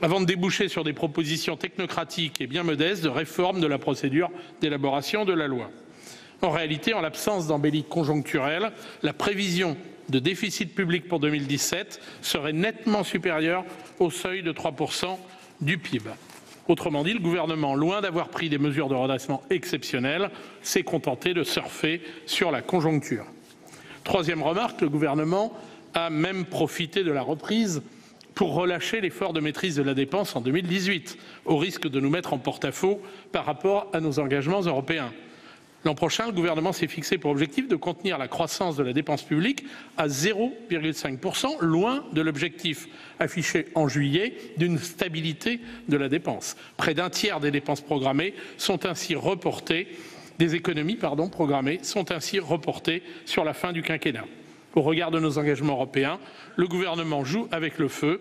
avant de déboucher sur des propositions technocratiques et bien modestes de réforme de la procédure d'élaboration de la loi. En réalité, en l'absence d'embellie conjoncturelle, la prévision de déficit public pour 2017 serait nettement supérieure au seuil de 3% du PIB. Autrement dit, le gouvernement, loin d'avoir pris des mesures de redressement exceptionnelles, s'est contenté de surfer sur la conjoncture. Troisième remarque, le gouvernement a même profité de la reprise pour relâcher l'effort de maîtrise de la dépense en 2018, au risque de nous mettre en porte-à-faux par rapport à nos engagements européens. L'an prochain, le gouvernement s'est fixé pour objectif de contenir la croissance de la dépense publique à 0,5%, loin de l'objectif affiché en juillet d'une stabilité de la dépense. Près d'un tiers des dépenses programmées sont ainsi reportées, des économies programmées sont ainsi reportées sur la fin du quinquennat. Au regard de nos engagements européens, le gouvernement joue avec le feu.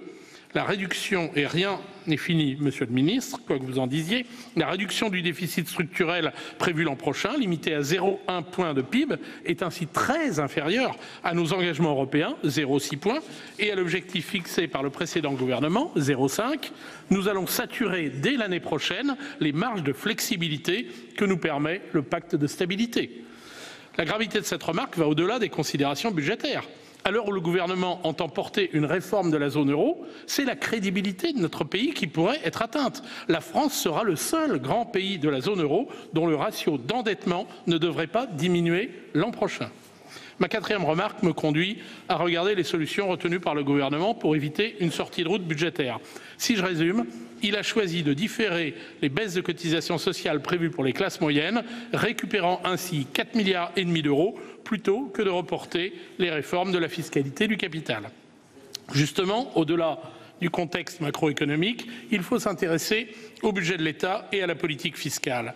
La réduction, et rien n'est fini, monsieur le ministre, quoi que vous en disiez, la réduction du déficit structurel prévu l'an prochain, limité à 0,1 point de PIB, est ainsi très inférieure à nos engagements européens, 0,6 points, et à l'objectif fixé par le précédent gouvernement, 0,5. Nous allons saturer dès l'année prochaine les marges de flexibilité que nous permet le pacte de stabilité. La gravité de cette remarque va au-delà des considérations budgétaires. À l'heure où le gouvernement entend porter une réforme de la zone euro, c'est la crédibilité de notre pays qui pourrait être atteinte. La France sera le seul grand pays de la zone euro dont le ratio d'endettement ne devrait pas diminuer l'an prochain. Ma quatrième remarque me conduit à regarder les solutions retenues par le gouvernement pour éviter une sortie de route budgétaire. Si je résume, il a choisi de différer les baisses de cotisations sociales prévues pour les classes moyennes, récupérant ainsi 4,5 milliards d'euros plutôt que de reporter les réformes de la fiscalité du capital. Justement, au-delà du contexte macroéconomique, il faut s'intéresser au budget de l'État et à la politique fiscale.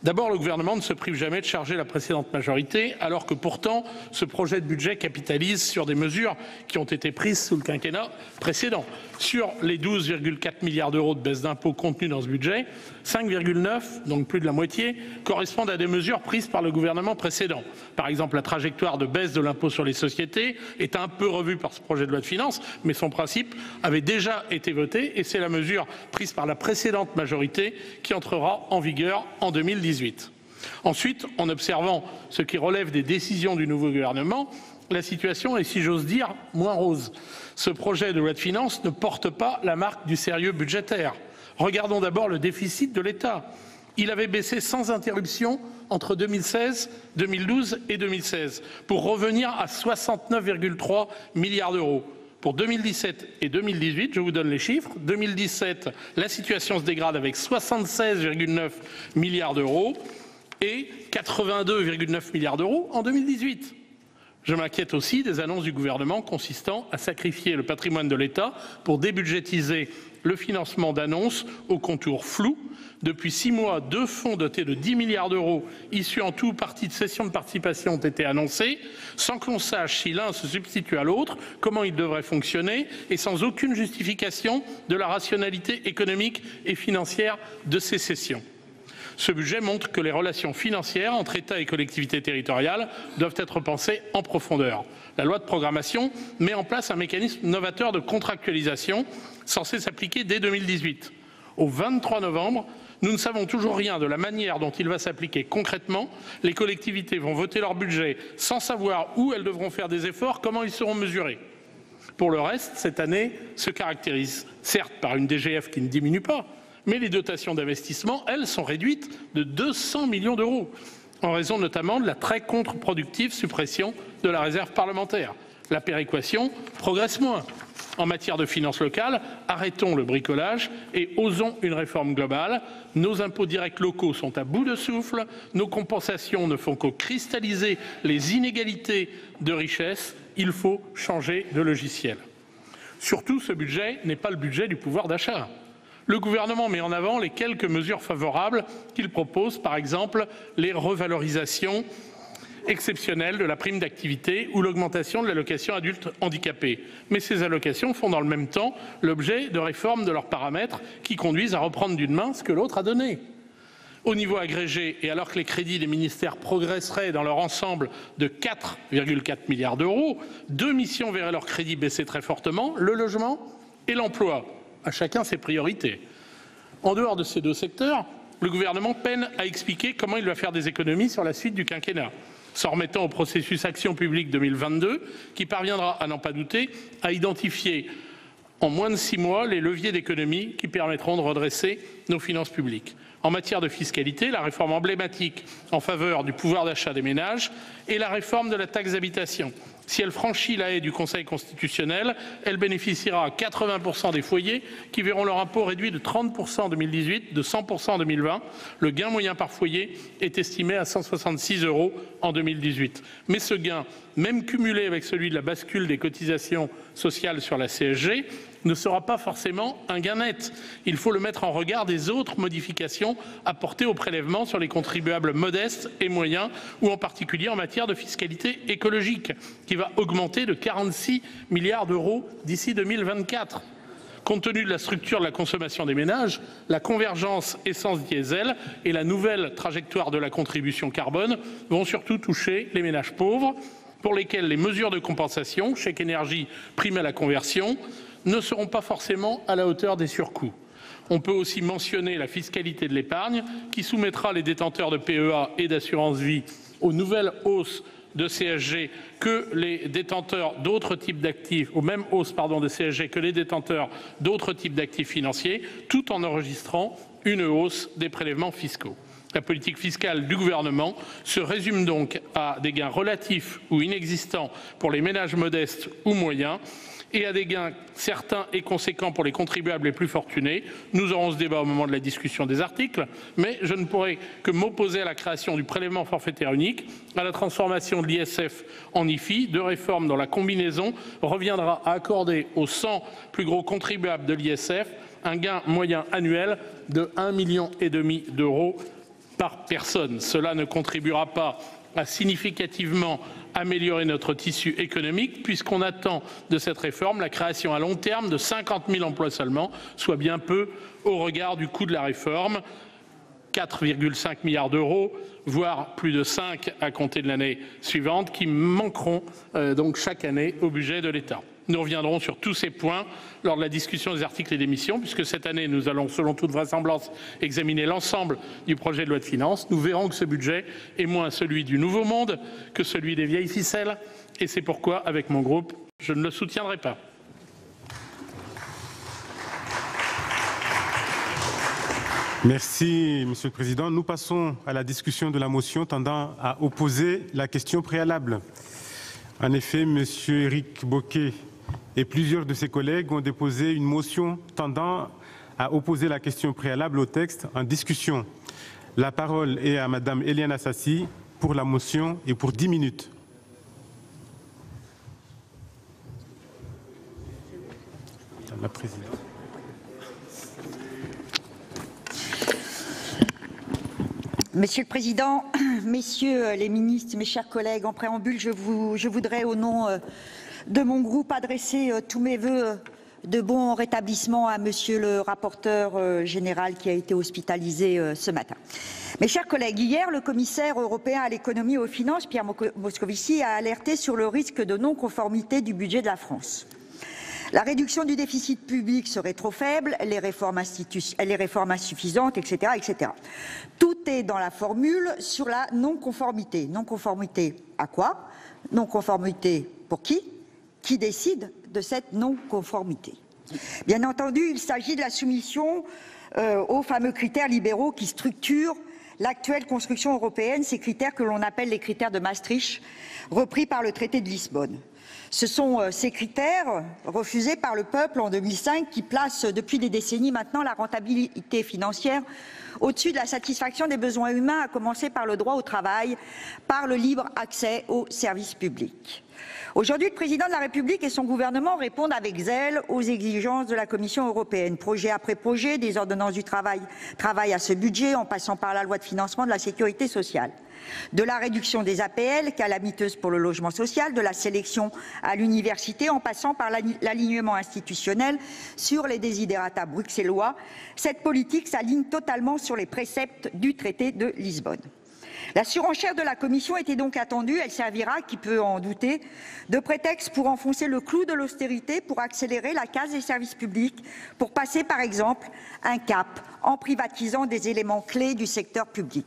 D'abord, le gouvernement ne se prive jamais de charger la précédente majorité, alors que pourtant ce projet de budget capitalise sur des mesures qui ont été prises sous le quinquennat précédent. Sur les 12,4 milliards d'euros de baisse d'impôts contenus dans ce budget, 5,9, donc plus de la moitié, correspondent à des mesures prises par le gouvernement précédent. Par exemple, la trajectoire de baisse de l'impôt sur les sociétés est un peu revue par ce projet de loi de finances, mais son principe avait déjà été voté et c'est la mesure prise par la précédente majorité qui entrera en vigueur en 2018. Ensuite, en observant ce qui relève des décisions du nouveau gouvernement, la situation est, si j'ose dire, moins rose. Ce projet de loi de finances ne porte pas la marque du sérieux budgétaire. Regardons d'abord le déficit de l'État. Il avait baissé sans interruption entre 2016, 2012 et 2016 pour revenir à 69,3 milliards d'euros. Pour 2017 et 2018, je vous donne les chiffres. 2017, la situation se dégrade avec 76,9 milliards d'euros et 82,9 milliards d'euros en 2018. Je m'inquiète aussi des annonces du gouvernement consistant à sacrifier le patrimoine de l'État pour débudgétiser le financement d'annonces aux contours flous. Depuis 6 mois, 2 fonds dotés de 10 milliards d'euros, issus en tout ou partie de cessions de participation, ont été annoncés, sans que l'on sache si l'un se substitue à l'autre, comment il devrait fonctionner, et sans aucune justification de la rationalité économique et financière de ces cessions. Ce budget montre que les relations financières entre État et collectivités territoriales doivent être pensées en profondeur. La loi de programmation met en place un mécanisme novateur de contractualisation censé s'appliquer dès 2018. Au 23 novembre, nous ne savons toujours rien de la manière dont il va s'appliquer concrètement. Les collectivités vont voter leur budget sans savoir où elles devront faire des efforts, comment ils seront mesurés. Pour le reste, cette année se caractérise certes par une DGF qui ne diminue pas, mais les dotations d'investissement, elles, sont réduites de 200 millions d'euros, en raison notamment de la très contre-productive suppression de la réserve parlementaire. La péréquation progresse moins. En matière de finances locales, arrêtons le bricolage et osons une réforme globale. Nos impôts directs locaux sont à bout de souffle, nos compensations ne font que cristalliser les inégalités de richesse. Il faut changer de logiciel. Surtout, ce budget n'est pas le budget du pouvoir d'achat. Le gouvernement met en avant les quelques mesures favorables qu'il propose, par exemple les revalorisations exceptionnelle de la prime d'activité ou l'augmentation de l'allocation adulte handicapé. Mais ces allocations font dans le même temps l'objet de réformes de leurs paramètres qui conduisent à reprendre d'une main ce que l'autre a donné. Au niveau agrégé, et alors que les crédits des ministères progresseraient dans leur ensemble de 4,4 milliards d'euros, 2 missions verraient leurs crédits baisser très fortement, le logement et l'emploi. À chacun ses priorités. En dehors de ces 2 secteurs, le gouvernement peine à expliquer comment il va faire des économies sur la suite du quinquennat, s'en remettant au processus Action publique 2022, qui parviendra, à n'en pas douter, à identifier en moins de 6 mois les leviers d'économie qui permettront de redresser nos finances publiques. En matière de fiscalité, la réforme emblématique en faveur du pouvoir d'achat des ménages et la réforme de la taxe d'habitation. Si elle franchit la haie du Conseil constitutionnel, elle bénéficiera à 80% des foyers qui verront leur impôt réduit de 30% en 2018, de 100% en 2020. Le gain moyen par foyer est estimé à 166 € en 2018. Mais ce gain, même cumulé avec celui de la bascule des cotisations sociales sur la CSG, ne sera pas forcément un gain net. Il faut le mettre en regard des autres modifications apportées au prélèvement sur les contribuables modestes et moyens, ou en particulier en matière de fiscalité écologique, qui va augmenter de 46 milliards d'euros d'ici 2024. Compte tenu de la structure de la consommation des ménages, la convergence essence-diesel et la nouvelle trajectoire de la contribution carbone vont surtout toucher les ménages pauvres, pour lesquels les mesures de compensation, chèque énergie, prime à la conversion, ne seront pas forcément à la hauteur des surcoûts. On peut aussi mentionner la fiscalité de l'épargne qui soumettra les détenteurs de PEA et d'assurance vie aux nouvelles hausses de CSG que les détenteurs d'autres types d'actifs, ou même hausse de CSG que les détenteurs d'autres types d'actifs financiers, tout en enregistrant une hausse des prélèvements fiscaux. La politique fiscale du gouvernement se résume donc à des gains relatifs ou inexistants pour les ménages modestes ou moyens et à des gains certains et conséquents pour les contribuables les plus fortunés. Nous aurons ce débat au moment de la discussion des articles, mais je ne pourrai que m'opposer à la création du prélèvement forfaitaire unique, à la transformation de l'ISF en IFI, deux réformes dont la combinaison reviendra à accorder aux 100 plus gros contribuables de l'ISF un gain moyen annuel de 1,5 million d'euros par personne. Cela ne contribuera pas à significativement améliorer notre tissu économique puisqu'on attend de cette réforme la création à long terme de 50 000 emplois seulement, soit bien peu au regard du coût de la réforme. 4,5 milliards d'euros, voire plus de 5 à compter de l'année suivante, qui manqueront donc chaque année au budget de l'État. Nous reviendrons sur tous ces points lors de la discussion des articles et des missions, puisque cette année, nous allons, selon toute vraisemblance, examiner l'ensemble du projet de loi de finances. Nous verrons que ce budget est moins celui du nouveau monde que celui des vieilles ficelles, et c'est pourquoi, avec mon groupe, je ne le soutiendrai pas. Merci, Monsieur le Président. Nous passons à la discussion de la motion tendant à opposer la question préalable. En effet, Monsieur Éric Bocquet et plusieurs de ses collègues ont déposé une motion tendant à opposer la question préalable au texte en discussion. La parole est à Madame Éliane Assassi pour la motion et pour 10 minutes. Madame la Présidente. Monsieur le Président, Messieurs les ministres, mes chers collègues, en préambule, je voudrais, au nom de mon groupe, adresser tous mes vœux de bon rétablissement à Monsieur le rapporteur général qui a été hospitalisé ce matin. Mes chers collègues, hier, le commissaire européen à l'économie et aux finances, Pierre Moscovici, a alerté sur le risque de non-conformité du budget de la France. La réduction du déficit public serait trop faible, les réformes insuffisantes, etc., etc. Tout est dans la formule sur la non-conformité. Non-conformité à quoi? Non-conformité pour qui? Qui décide de cette non-conformité? Bien entendu, il s'agit de la soumission aux fameux critères libéraux qui structurent l'actuelle construction européenne, ces critères que l'on appelle les critères de Maastricht, repris par le traité de Lisbonne. Ce sont ces critères refusés par le peuple en 2005 qui placent depuis des décennies maintenant la rentabilité financière au-dessus de la satisfaction des besoins humains, à commencer par le droit au travail, par le libre accès aux services publics. Aujourd'hui, le président de la République et son gouvernement répondent avec zèle aux exigences de la Commission européenne. Projet après projet, des ordonnances du travail à ce budget, en passant par la loi de financement de la sécurité sociale. De la réduction des APL, calamiteuse pour le logement social, de la sélection à l'université, en passant par l'alignement institutionnel sur les desiderata bruxellois, cette politique s'aligne totalement sur les préceptes du traité de Lisbonne. La surenchère de la Commission était donc attendue, elle servira, qui peut en douter, de prétexte pour enfoncer le clou de l'austérité, pour accélérer la casse des services publics, pour passer par exemple un cap en privatisant des éléments clés du secteur public.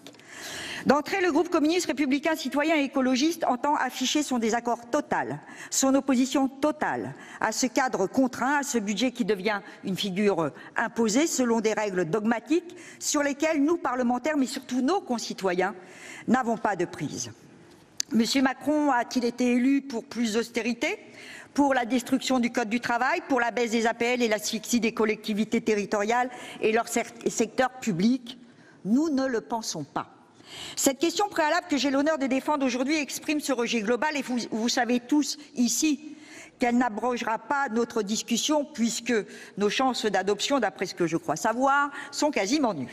D'entrée, le groupe communiste républicain citoyen et écologiste entend afficher son désaccord total, son opposition totale à ce cadre contraint, à ce budget qui devient une figure imposée selon des règles dogmatiques sur lesquelles nous, parlementaires, mais surtout nos concitoyens, n'avons pas de prise. Monsieur Macron a-t-il été élu pour plus d'austérité, pour la destruction du Code du travail, pour la baisse des APL et l'asphyxie des collectivités territoriales et leur secteur public? Nous ne le pensons pas. Cette question préalable que j'ai l'honneur de défendre aujourd'hui exprime ce rejet global et vous savez tous ici qu'elle n'abrogera pas notre discussion puisque nos chances d'adoption, d'après ce que je crois savoir, sont quasiment nulles.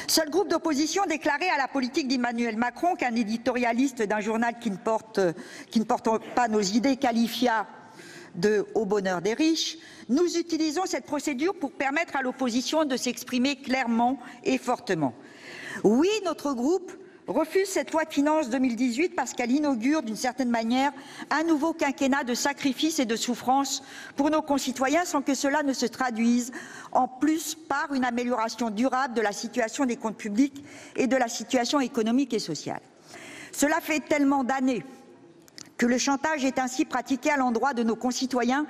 Seul groupe d'opposition déclaré à la politique d'Emmanuel Macron qu'un éditorialiste d'un journal qui ne porte pas nos idées qualifia de « au bonheur des riches », nous utilisons cette procédure pour permettre à l'opposition de s'exprimer clairement et fortement. Oui, notre groupe refuse cette loi de finances 2018 parce qu'elle inaugure d'une certaine manière un nouveau quinquennat de sacrifices et de souffrances pour nos concitoyens sans que cela ne se traduise en plus par une amélioration durable de la situation des comptes publics et de la situation économique et sociale. Cela fait tellement d'années que le chantage est ainsi pratiqué à l'endroit de nos concitoyens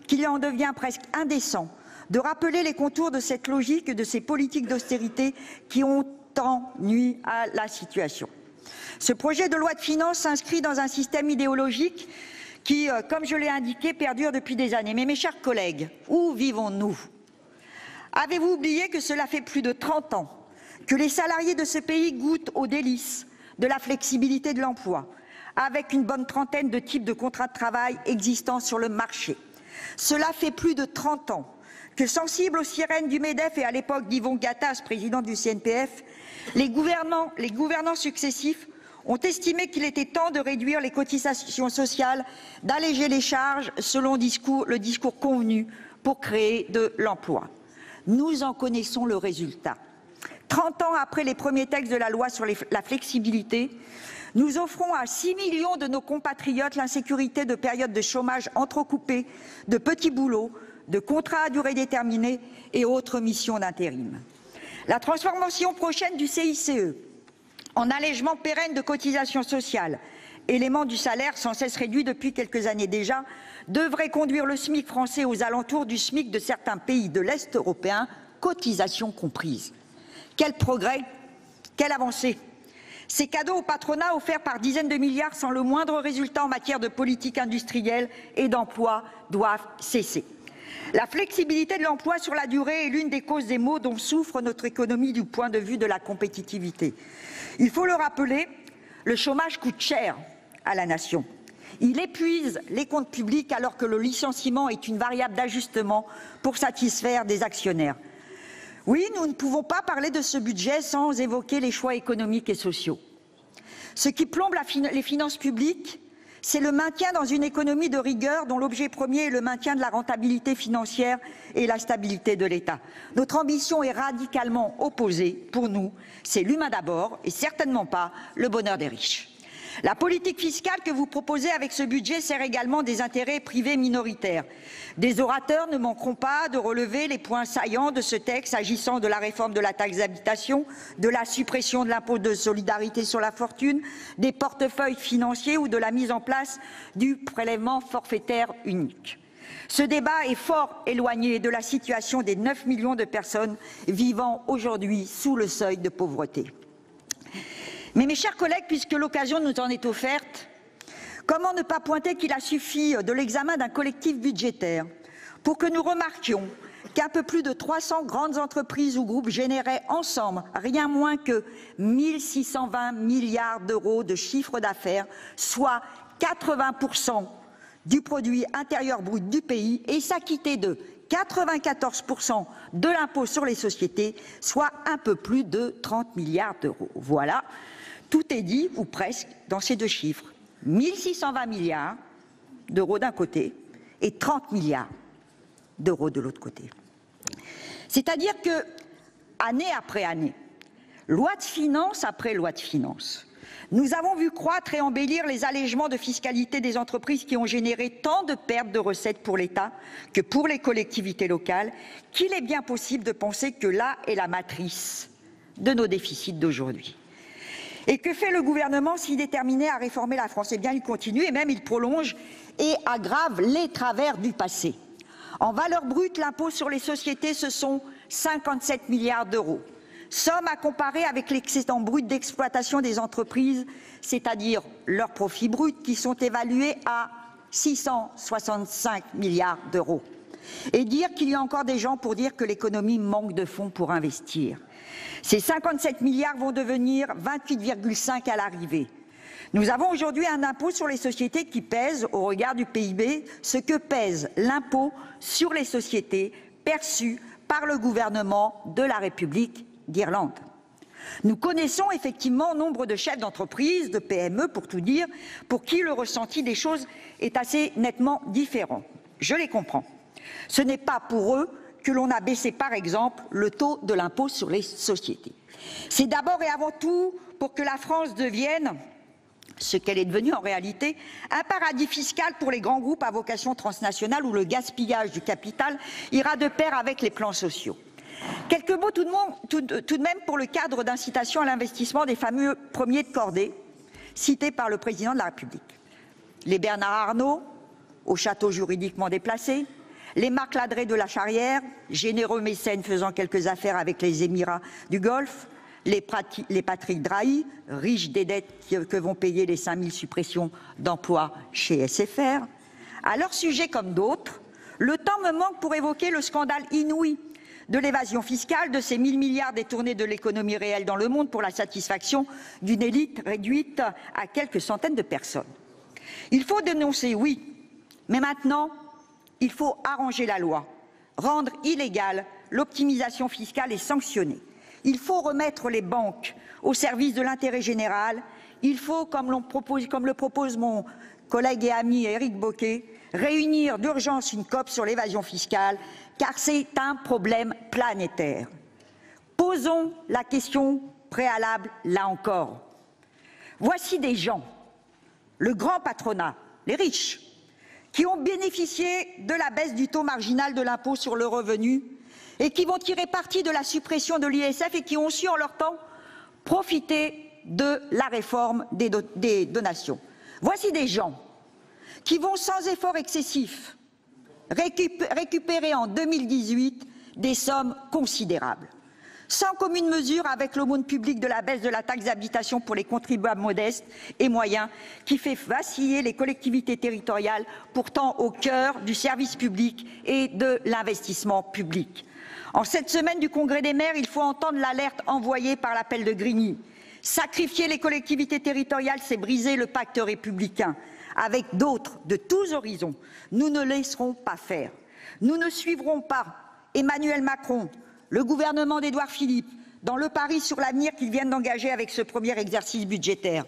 qu'il en devient presque indécent de rappeler les contours de cette logique et de ces politiques d'austérité qui ont tant nui à la situation. Ce projet de loi de finances s'inscrit dans un système idéologique qui, comme je l'ai indiqué, perdure depuis des années. Mais mes chers collègues, où vivons-nous? Avez-vous oublié que cela fait plus de 30 ans que les salariés de ce pays goûtent aux délices de la flexibilité de l'emploi, avec une bonne trentaine de types de contrats de travail existants sur le marché? Cela fait plus de 30 ans que, sensibles aux sirènes du MEDEF et à l'époque d'Yvon Gattaz, président du CNPF, les gouvernants successifs ont estimé qu'il était temps de réduire les cotisations sociales, d'alléger les charges selon le discours convenu pour créer de l'emploi. Nous en connaissons le résultat. 30 ans après les premiers textes de la loi sur la flexibilité, nous offrons à 6 millions de nos compatriotes l'insécurité de périodes de chômage entrecoupées, de petits boulots, de contrats à durée déterminée et autres missions d'intérim. La transformation prochaine du CICE en allègement pérenne de cotisations sociales, élément du salaire sans cesse réduit depuis quelques années déjà, devrait conduire le SMIC français aux alentours du SMIC de certains pays de l'Est européen, cotisations comprises. Quel progrès, quelle avancée! Ces cadeaux au patronat offerts par dizaines de milliards sans le moindre résultat en matière de politique industrielle et d'emploi doivent cesser. La flexibilité de l'emploi sur la durée est l'une des causes des maux dont souffre notre économie du point de vue de la compétitivité. Il faut le rappeler, le chômage coûte cher à la nation. Il épuise les comptes publics alors que le licenciement est une variable d'ajustement pour satisfaire des actionnaires. Oui, nous ne pouvons pas parler de ce budget sans évoquer les choix économiques et sociaux. Ce qui plombe les finances publiques, c'est le maintien dans une économie de rigueur dont l'objet premier est le maintien de la rentabilité financière et la stabilité de l'État. Notre ambition est radicalement opposée. Pour nous, c'est l'humain d'abord et certainement pas le bonheur des riches. La politique fiscale que vous proposez avec ce budget sert également des intérêts privés minoritaires. Des orateurs ne manqueront pas de relever les points saillants de ce texte s'agissant de la réforme de la taxe d'habitation, de la suppression de l'impôt de solidarité sur la fortune, des portefeuilles financiers ou de la mise en place du prélèvement forfaitaire unique. Ce débat est fort éloigné de la situation des 9 millions de personnes vivant aujourd'hui sous le seuil de pauvreté. Mais mes chers collègues, puisque l'occasion nous en est offerte, comment ne pas pointer qu'il a suffi de l'examen d'un collectif budgétaire pour que nous remarquions qu'un peu plus de 300 grandes entreprises ou groupes généraient ensemble rien moins que 1 620 milliards d'euros de chiffre d'affaires, soit 80% du produit intérieur brut du pays, et s'acquitter de 94% de l'impôt sur les sociétés, soit un peu plus de 30 milliards d'euros. Voilà, tout est dit, ou presque, dans ces deux chiffres. 1 620 milliards d'euros d'un côté et 30 milliards d'euros de l'autre côté. C'est-à-dire que, année après année, loi de finances après loi de finances, nous avons vu croître et embellir les allégements de fiscalité des entreprises qui ont généré tant de pertes de recettes pour l'État que pour les collectivités locales, qu'il est bien possible de penser que là est la matrice de nos déficits d'aujourd'hui. Et que fait le gouvernement si déterminé à réformer la France? Eh bien, il continue et même il prolonge et aggrave les travers du passé. En valeur brute, l'impôt sur les sociétés, ce sont 57 milliards d'euros. Somme à comparer avec l'excédent brut d'exploitation des entreprises, c'est-à-dire leurs profits bruts qui sont évalués à 665 milliards d'euros. Et dire qu'il y a encore des gens pour dire que l'économie manque de fonds pour investir. Ces 57 milliards vont devenir 28,5 à l'arrivée. Nous avons aujourd'hui un impôt sur les sociétés qui pèse, au regard du PIB, ce que pèse l'impôt sur les sociétés perçu par le gouvernement de la République d'Irlande. Nous connaissons effectivement nombre de chefs d'entreprise, de PME pour tout dire, pour qui le ressenti des choses est assez nettement différent. Je les comprends. Ce n'est pas pour eux que l'on a baissé par exemple le taux de l'impôt sur les sociétés. C'est d'abord et avant tout pour que la France devienne, ce qu'elle est devenue en réalité, un paradis fiscal pour les grands groupes à vocation transnationale où le gaspillage du capital ira de pair avec les plans sociaux. Quelques mots tout de même pour le cadre d'incitation à l'investissement des fameux premiers de cordée cités par le président de la République. les Bernard Arnault, au château juridiquement déplacé, les Marc Ladré de la Charrière, généreux mécènes faisant quelques affaires avec les Émirats du Golfe, les Patrick Drahi, riches des dettes que vont payer les 5000 suppressions d'emplois chez SFR. À leur sujet comme d'autres, le temps me manque pour évoquer le scandale inouï de l'évasion fiscale, de ces 1000 milliards détournés de l'économie réelle dans le monde pour la satisfaction d'une élite réduite à quelques centaines de personnes. Il faut dénoncer, oui, mais maintenant, il faut arranger la loi, rendre illégale l'optimisation fiscale et sanctionner. Il faut remettre les banques au service de l'intérêt général. Il faut, comme le propose mon collègue et ami Éric Bocquet, réunir d'urgence une COP sur l'évasion fiscale, car c'est un problème planétaire. Posons la question préalable là encore. Voici des gens, le grand patronat, les riches, qui ont bénéficié de la baisse du taux marginal de l'impôt sur le revenu et qui vont tirer parti de la suppression de l'ISF et qui ont su en leur temps profiter de la réforme des donations. Voici des gens qui vont sans effort excessif récupérer en 2018 des sommes considérables, sans commune mesure avec l'aumône publique de la baisse de la taxe d'habitation pour les contribuables modestes et moyens, qui fait vaciller les collectivités territoriales, pourtant au cœur du service public et de l'investissement public. En cette semaine du Congrès des maires, il faut entendre l'alerte envoyée par l'appel de Grigny. Sacrifier les collectivités territoriales, c'est briser le pacte républicain. Avec d'autres de tous horizons, nous ne laisserons pas faire. Nous ne suivrons pas Emmanuel Macron, le gouvernement d'Édouard Philippe, dans le pari sur l'avenir qu'ils viennent d'engager avec ce premier exercice budgétaire.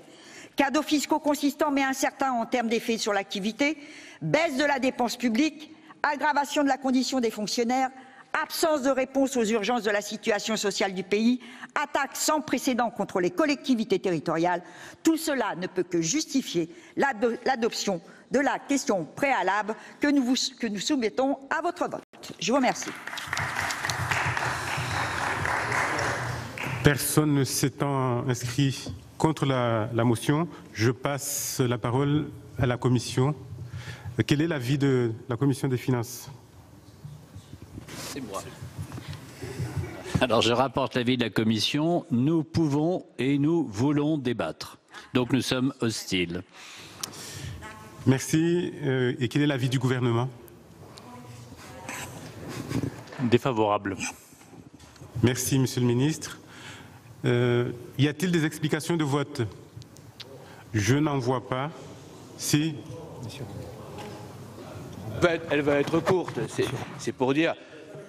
Cadeaux fiscaux consistants mais incertains en termes d'effet sur l'activité, baisse de la dépense publique, aggravation de la condition des fonctionnaires, absence de réponse aux urgences de la situation sociale du pays, attaque sans précédent contre les collectivités territoriales, tout cela ne peut que justifier l'adoption de la question préalable que nous soumettons à votre vote. Je vous remercie. Personne ne s'étant inscrit contre la motion, je passe la parole à la Commission. Quel est l'avis de la Commission des finances ? C'est moi. Alors, je rapporte l'avis de la Commission. Nous pouvons et nous voulons débattre. Donc, nous sommes hostiles. Merci. Et quel est l'avis du gouvernement ? Défavorable. Merci, Monsieur le Ministre. Y a-t-il des explications de vote? Je n'en vois pas. Si. Elle va être courte, c'est pour dire,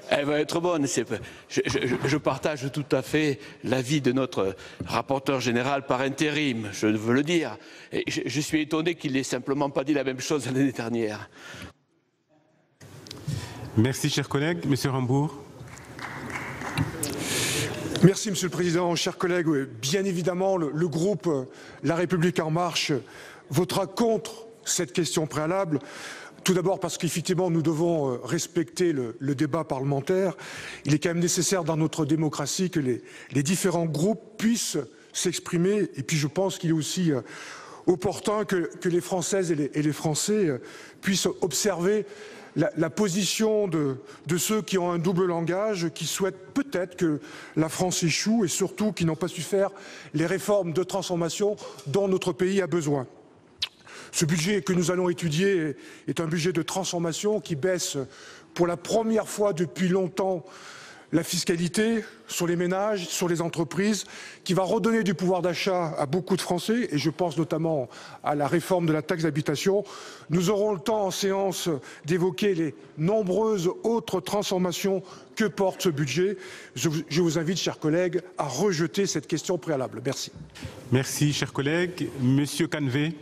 elle va être bonne. Je partage tout à fait l'avis de notre rapporteur général par intérim, je veux le dire. Et je suis étonné qu'il n'ait simplement pas dit la même chose l'année dernière. Merci, chers collègues. Monsieur Rambourg. Merci, Monsieur le Président. Chers collègues, bien évidemment, le groupe La République En Marche votera contre cette question préalable. Tout d'abord parce qu'effectivement, nous devons respecter le débat parlementaire. Il est quand même nécessaire dans notre démocratie que les différents groupes puissent s'exprimer. Et puis je pense qu'il est aussi opportun que les Françaises et les Français puissent observer la position de ceux qui ont un double langage, qui souhaitent peut-être que la France échoue et surtout qui n'ont pas su faire les réformes de transformation dont notre pays a besoin. Ce budget que nous allons étudier est un budget de transformation qui baisse pour la première fois depuis longtemps la fiscalité sur les ménages, sur les entreprises, qui va redonner du pouvoir d'achat à beaucoup de Français, et je pense notamment à la réforme de la taxe d'habitation. Nous aurons le temps en séance d'évoquer les nombreuses autres transformations que porte ce budget. Je vous invite, chers collègues, à rejeter cette question préalable. Merci. Merci, chers collègues. Monsieur Canvet.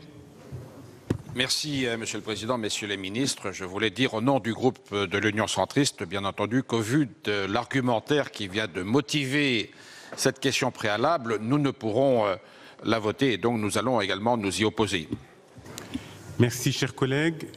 Merci, Monsieur le Président, Messieurs les ministres. Je voulais dire au nom du groupe de l'Union centriste, bien entendu, qu'au vu de l'argumentaire qui vient de motiver cette question préalable, nous ne pourrons la voter et donc nous allons également nous y opposer. Merci, chers collègues.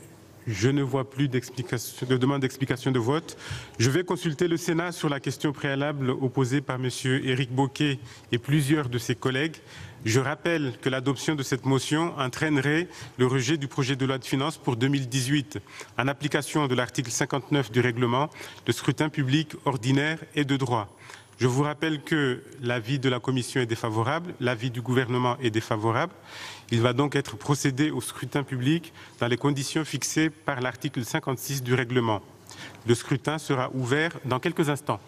Je ne vois plus de demande d'explication de vote. Je vais consulter le Sénat sur la question préalable opposée par M. Éric Bocquet et plusieurs de ses collègues. Je rappelle que l'adoption de cette motion entraînerait le rejet du projet de loi de finances pour 2018. En application de l'article 59 du règlement, le scrutin public ordinaire est de droit. Je vous rappelle que l'avis de la commission est défavorable, l'avis du gouvernement est défavorable. Il va donc être procédé au scrutin public dans les conditions fixées par l'article 56 du règlement. Le scrutin sera ouvert dans quelques instants.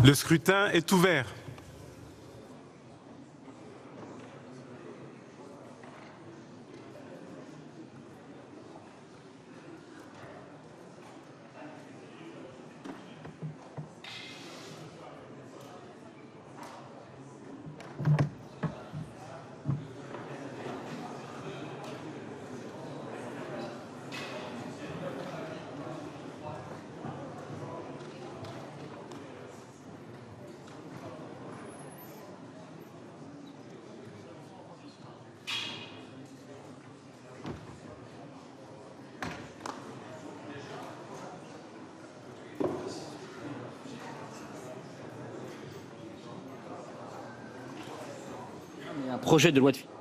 Le scrutin est ouvert. Un projet de loi de finances.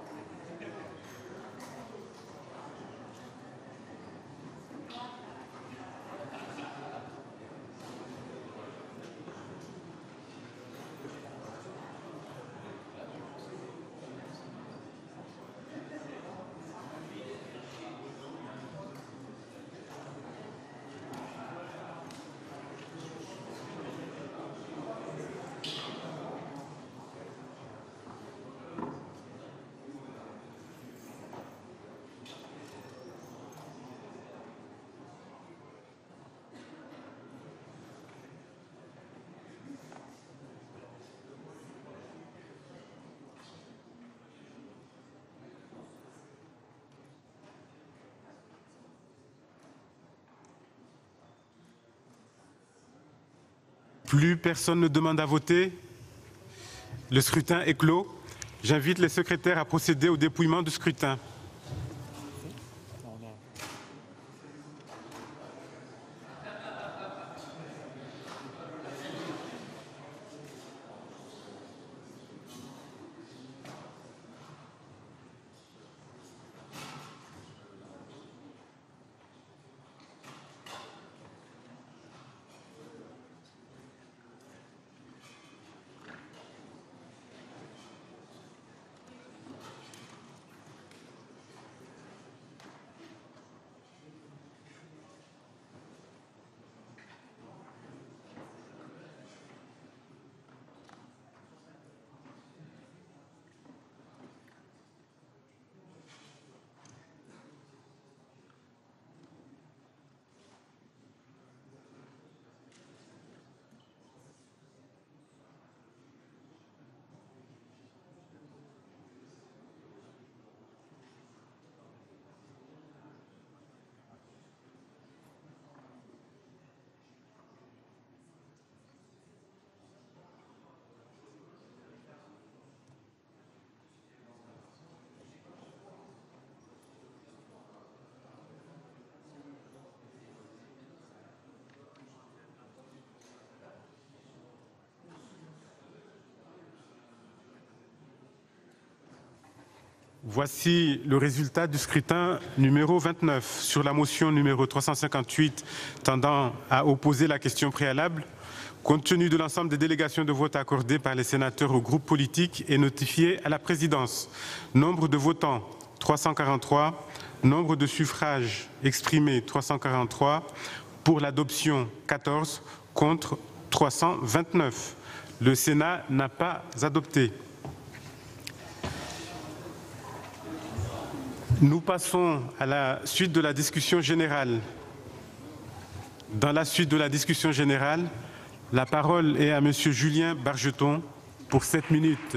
Plus personne ne demande à voter. Le scrutin est clos. J'invite les secrétaires à procéder au dépouillement du scrutin. Voici le résultat du scrutin numéro 29 sur la motion numéro 358 tendant à opposer la question préalable. Compte tenu de l'ensemble des délégations de vote accordées par les sénateurs aux groupes politiques et notifiées à la présidence. Nombre de votants 343, nombre de suffrages exprimés 343, pour l'adoption 14, contre 329. Le Sénat n'a pas adopté. Nous passons à la suite de la discussion générale. Dans la suite de la discussion générale, la parole est à Monsieur Julien Bargeton pour 7 minutes.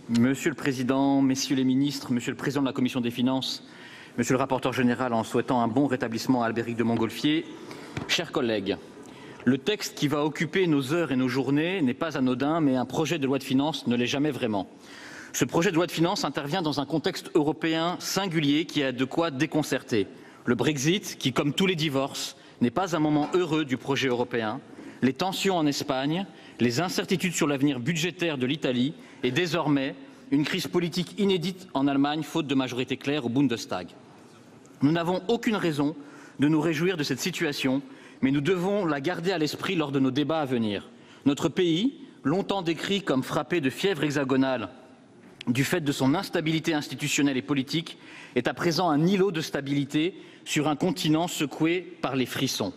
Monsieur le Président, Messieurs les ministres, Monsieur le Président de la Commission des Finances, Monsieur le rapporteur général, en souhaitant un bon rétablissement à Albéric de Montgolfier, chers collègues, le texte qui va occuper nos heures et nos journées n'est pas anodin, mais un projet de loi de finances ne l'est jamais vraiment. Ce projet de loi de finances intervient dans un contexte européen singulier qui a de quoi déconcerter. Le Brexit, qui, comme tous les divorces, n'est pas un moment heureux du projet européen, les tensions en Espagne, les incertitudes sur l'avenir budgétaire de l'Italie et désormais une crise politique inédite en Allemagne, faute de majorité claire au Bundestag. Nous n'avons aucune raison de nous réjouir de cette situation, mais nous devons la garder à l'esprit lors de nos débats à venir. Notre pays, longtemps décrit comme frappé de fièvre hexagonale du fait de son instabilité institutionnelle et politique, est à présent un îlot de stabilité sur un continent secoué par les frissons.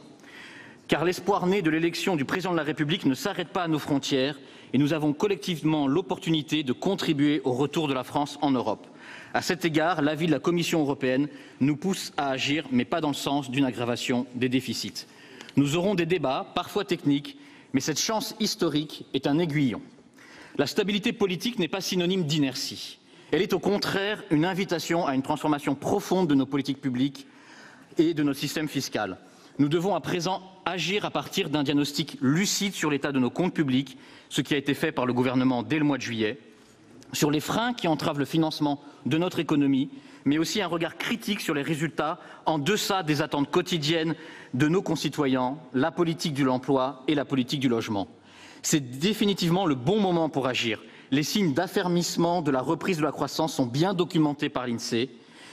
Car l'espoir né de l'élection du président de la République ne s'arrête pas à nos frontières et nous avons collectivement l'opportunité de contribuer au retour de la France en Europe. À cet égard, l'avis de la Commission européenne nous pousse à agir, mais pas dans le sens d'une aggravation des déficits. Nous aurons des débats, parfois techniques, mais cette chance historique est un aiguillon. La stabilité politique n'est pas synonyme d'inertie. Elle est au contraire une invitation à une transformation profonde de nos politiques publiques et de notre système fiscal. Nous devons à présent agir à partir d'un diagnostic lucide sur l'état de nos comptes publics, ce qui a été fait par le gouvernement dès le mois de juillet, sur les freins qui entravent le financement de notre économie, mais aussi un regard critique sur les résultats en deçà des attentes quotidiennes de nos concitoyens, la politique de l'emploi et la politique du logement. C'est définitivement le bon moment pour agir. Les signes d'affermissement de la reprise de la croissance sont bien documentés par l'INSEE.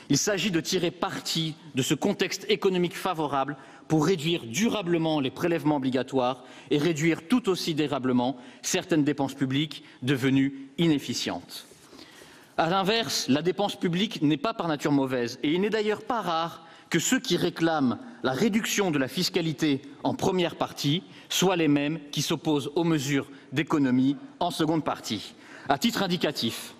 Il s'agit de tirer parti de ce contexte économique favorable pour réduire durablement les prélèvements obligatoires et réduire tout aussi durablement certaines dépenses publiques devenues inefficientes. À l'inverse, la dépense publique n'est pas par nature mauvaise et il n'est d'ailleurs pas rare que ceux qui réclament la réduction de la fiscalité en première partie soient les mêmes qui s'opposent aux mesures d'économie en seconde partie. À titre indicatif,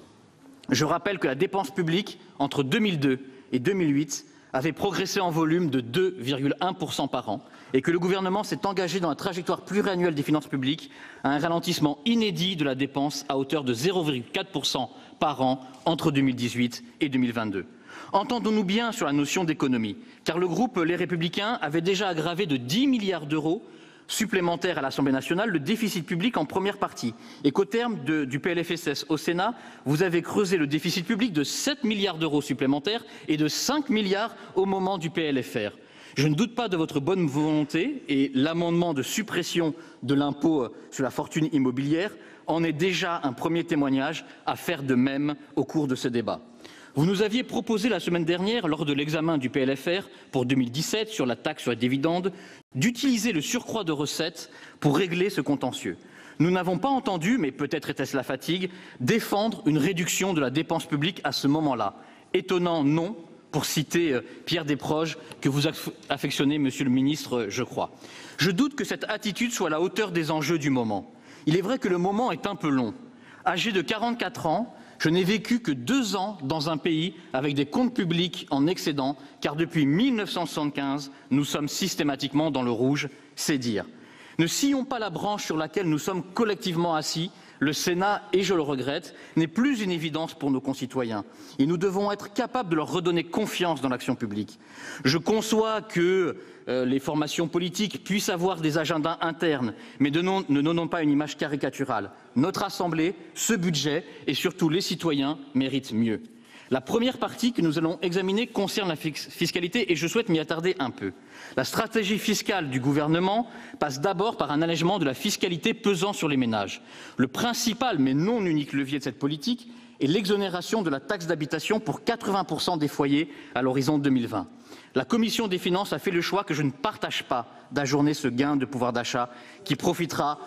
je rappelle que la dépense publique entre 2002 et 2008 avait progressé en volume de 2,1% par an et que le gouvernement s'est engagé dans la trajectoire pluriannuelle des finances publiques à un ralentissement inédit de la dépense à hauteur de 0,4% par an entre 2018 et 2022. Entendons-nous bien sur la notion d'économie, car le groupe Les Républicains avait déjà aggravé de 10 milliards d'euros supplémentaires à l'Assemblée nationale le déficit public en première partie et qu'au terme du PLFSS au Sénat, vous avez creusé le déficit public de 7 milliards d'euros supplémentaires et de 5 milliards au moment du PLFR. Je ne doute pas de votre bonne volonté et l'amendement de suppression de l'impôt sur la fortune immobilière en est déjà un premier témoignage à faire de même au cours de ce débat. Vous nous aviez proposé la semaine dernière, lors de l'examen du PLFR pour 2017 sur la taxe sur les dividendes, d'utiliser le surcroît de recettes pour régler ce contentieux. Nous n'avons pas entendu, mais peut-être était-ce la fatigue, défendre une réduction de la dépense publique à ce moment-là. Étonnant, non, pour citer Pierre Desproges, que vous affectionnez, Monsieur le Ministre, je crois. Je doute que cette attitude soit à la hauteur des enjeux du moment. Il est vrai que le moment est un peu long. Âgé de 44 ans, je n'ai vécu que 2 ans dans un pays avec des comptes publics en excédent, car depuis 1975, nous sommes systématiquement dans le rouge, c'est dire. Ne sillons pas la branche sur laquelle nous sommes collectivement assis. Le Sénat, et je le regrette, n'est plus une évidence pour nos concitoyens. Et nous devons être capables de leur redonner confiance dans l'action publique. Je conçois que les formations politiques puissent avoir des agendas internes, mais ne donnons pas une image caricaturale. Notre Assemblée, ce budget et surtout les citoyens méritent mieux. La première partie que nous allons examiner concerne la fiscalité et je souhaite m'y attarder un peu. La stratégie fiscale du gouvernement passe d'abord par un allègement de la fiscalité pesant sur les ménages. Le principal mais non unique levier de cette politique est l'exonération de la taxe d'habitation pour 80% des foyers à l'horizon 2020. La Commission des finances a fait le choix que je ne partage pas d'ajourner ce gain de pouvoir d'achat qui profitera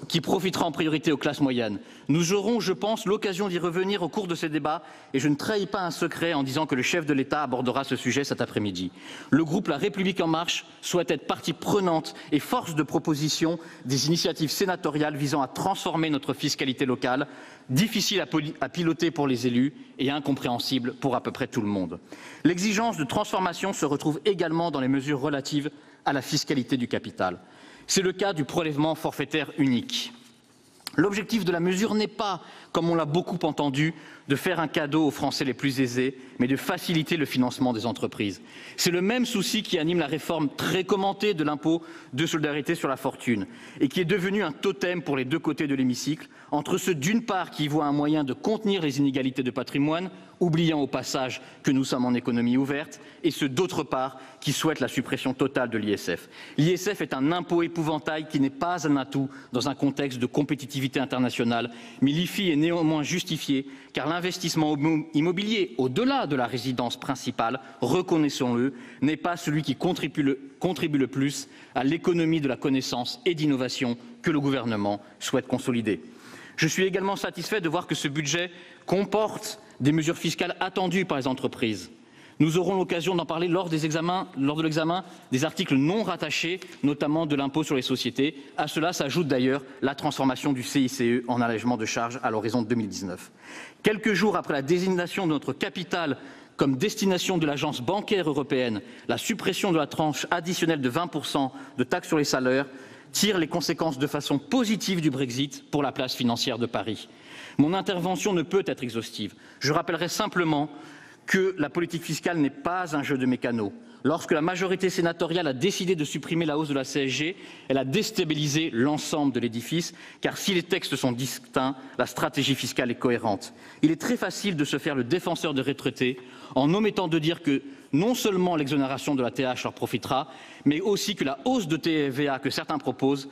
qui profitera en priorité aux classes moyennes. Nous aurons, je pense, l'occasion d'y revenir au cours de ces débats et je ne trahis pas un secret en disant que le chef de l'État abordera ce sujet cet après-midi. Le groupe La République En Marche souhaite être partie prenante et force de proposition des initiatives sénatoriales visant à transformer notre fiscalité locale, difficile à piloter pour les élus et incompréhensible pour à peu près tout le monde. L'exigence de transformation se retrouve également dans les mesures relatives à la fiscalité du capital. C'est le cas du prélèvement forfaitaire unique. L'objectif de la mesure n'est pas, comme on l'a beaucoup entendu, de faire un cadeau aux Français les plus aisés, mais de faciliter le financement des entreprises. C'est le même souci qui anime la réforme très commentée de l'impôt de solidarité sur la fortune et qui est devenu un totem pour les deux côtés de l'hémicycle, entre ceux d'une part qui y voient un moyen de contenir les inégalités de patrimoine, oubliant au passage que nous sommes en économie ouverte, et ceux d'autre part qui souhaitent la suppression totale de l'ISF. L'ISF est un impôt épouvantail qui n'est pas un atout dans un contexte de compétitivité internationale, mais l'IFI est néanmoins justifié car l'investissement immobilier, au-delà de la résidence principale, reconnaissons-le, n'est pas celui qui contribue le plus à l'économie de la connaissance et d'innovation que le gouvernement souhaite consolider. Je suis également satisfait de voir que ce budget comporte des mesures fiscales attendues par les entreprises. Nous aurons l'occasion d'en parler lors de l'examen des articles non rattachés, notamment de l'impôt sur les sociétés. À cela s'ajoute d'ailleurs la transformation du CICE en allègement de charges à l'horizon 2019. Quelques jours après la désignation de notre capitale comme destination de l'agence bancaire européenne, la suppression de la tranche additionnelle de 20% de taxe sur les salaires tire les conséquences de façon positive du Brexit pour la place financière de Paris. Mon intervention ne peut être exhaustive. Je rappellerai simplement que la politique fiscale n'est pas un jeu de mécano. Lorsque la majorité sénatoriale a décidé de supprimer la hausse de la CSG, elle a déstabilisé l'ensemble de l'édifice, car si les textes sont distincts, la stratégie fiscale est cohérente. Il est très facile de se faire le défenseur des retraités en omettant de dire que non seulement l'exonération de la TH leur profitera, mais aussi que la hausse de TVA que certains proposent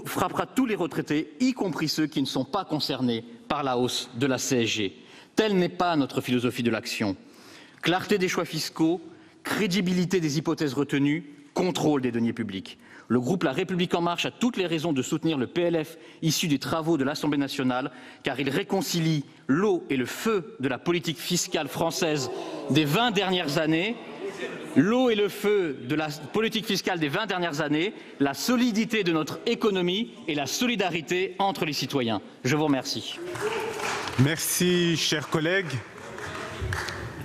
frappera tous les retraités, y compris ceux qui ne sont pas concernés par la hausse de la CSG. Telle n'est pas notre philosophie de l'action. Clarté des choix fiscaux, crédibilité des hypothèses retenues, contrôle des deniers publics. Le groupe La République En Marche a toutes les raisons de soutenir le PLF issu des travaux de l'Assemblée nationale, car il réconcilie l'eau et le feu de la politique fiscale française des 20 dernières années, l'eau et le feu de la politique fiscale des 20 dernières années, la solidité de notre économie et la solidarité entre les citoyens. Je vous remercie. Merci, chers collègues.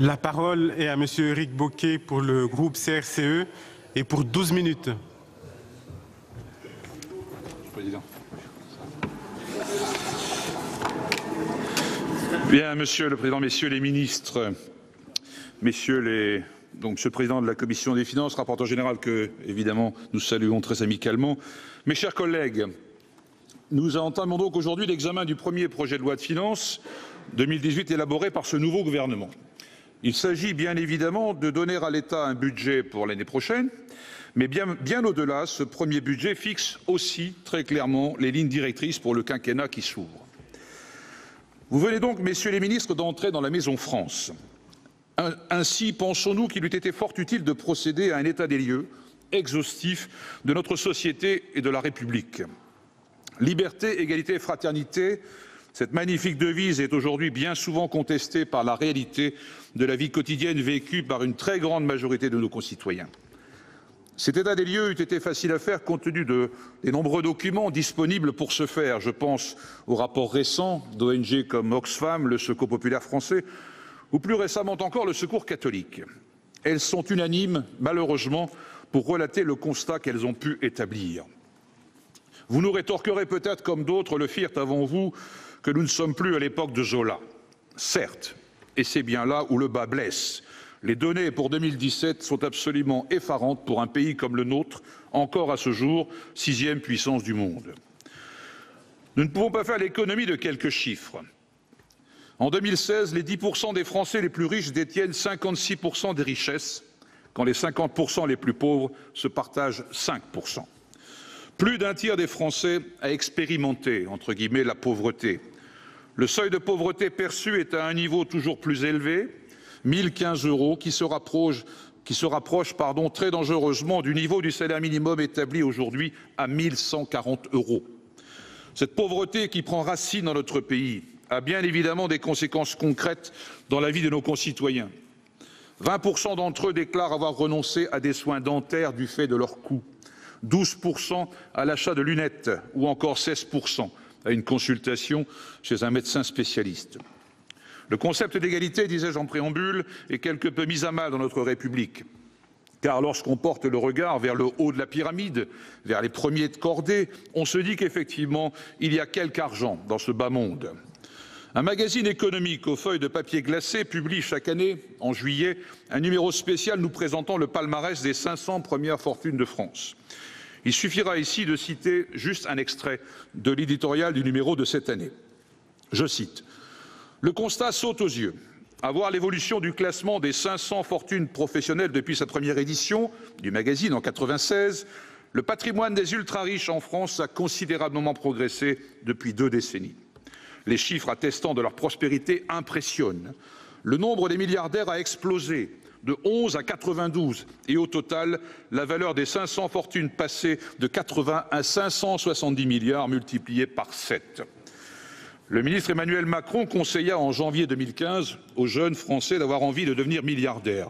La parole est à Monsieur Éric Bocquet pour le groupe CRCE et pour 12 minutes. Président. Bien, Monsieur le Président, Messieurs les ministres, Monsieur le Président de la Commission des finances, rapporteur général que, évidemment, nous saluons très amicalement, mes chers collègues, nous entamons donc aujourd'hui l'examen du premier projet de loi de finances 2018 élaboré par ce nouveau gouvernement. Il s'agit bien évidemment de donner à l'État un budget pour l'année prochaine, mais bien au-delà, ce premier budget fixe aussi très clairement les lignes directrices pour le quinquennat qui s'ouvre. Vous venez donc, messieurs les ministres, d'entrer dans la maison France. Ainsi, pensons-nous qu'il eût été fort utile de procéder à un état des lieux exhaustif de notre société et de la République. Liberté, égalité et fraternité, cette magnifique devise est aujourd'hui bien souvent contestée par la réalité de la vie quotidienne vécue par une très grande majorité de nos concitoyens. Cet état des lieux eût été facile à faire compte tenu des nombreux documents disponibles pour ce faire. Je pense aux rapports récents d'ONG comme Oxfam, le Secours populaire français, ou plus récemment encore le Secours catholique. Elles sont unanimes, malheureusement, pour relater le constat qu'elles ont pu établir. Vous nous rétorquerez peut-être, comme d'autres le firent avant vous, que nous ne sommes plus à l'époque de Zola. Certes, et c'est bien là où le bas blesse. Les données pour 2017 sont absolument effarantes pour un pays comme le nôtre, encore à ce jour, 6e puissance du monde. Nous ne pouvons pas faire l'économie de quelques chiffres. En 2016, les 10% des Français les plus riches détiennent 56% des richesses, quand les 50% les plus pauvres se partagent 5%. Plus d'un tiers des Français a expérimenté, entre guillemets, la pauvreté. Le seuil de pauvreté perçu est à un niveau toujours plus élevé, 1 015 €, qui se rapproche qui se rapproche très dangereusement du niveau du salaire minimum établi aujourd'hui à 1 140 €. Cette pauvreté qui prend racine dans notre pays a bien évidemment des conséquences concrètes dans la vie de nos concitoyens. 20% d'entre eux déclarent avoir renoncé à des soins dentaires du fait de leur coût, 12% à l'achat de lunettes ou encore 16% à une consultation chez un médecin spécialiste. Le concept d'égalité, disais-je en préambule, est quelque peu mis à mal dans notre République. Car lorsqu'on porte le regard vers le haut de la pyramide, vers les premiers de cordée, on se dit qu'effectivement, il y a quelque argent dans ce bas monde. Un magazine économique aux feuilles de papier glacé publie chaque année, en juillet, un numéro spécial nous présentant le palmarès des 500 premières fortunes de France. Il suffira ici de citer juste un extrait de l'éditorial du numéro de cette année. Je cite. Le constat saute aux yeux. À voir l'évolution du classement des 500 fortunes professionnelles depuis sa première édition du magazine en 1996, le patrimoine des ultra-riches en France a considérablement progressé depuis 2 décennies. Les chiffres attestant de leur prospérité impressionnent. Le nombre des milliardaires a explosé de 11 à 92 et au total, la valeur des 500 fortunes passée de 80 à 570 milliards multipliée par 7. Le ministre Emmanuel Macron conseilla en janvier 2015 aux jeunes Français d'avoir envie de devenir milliardaires.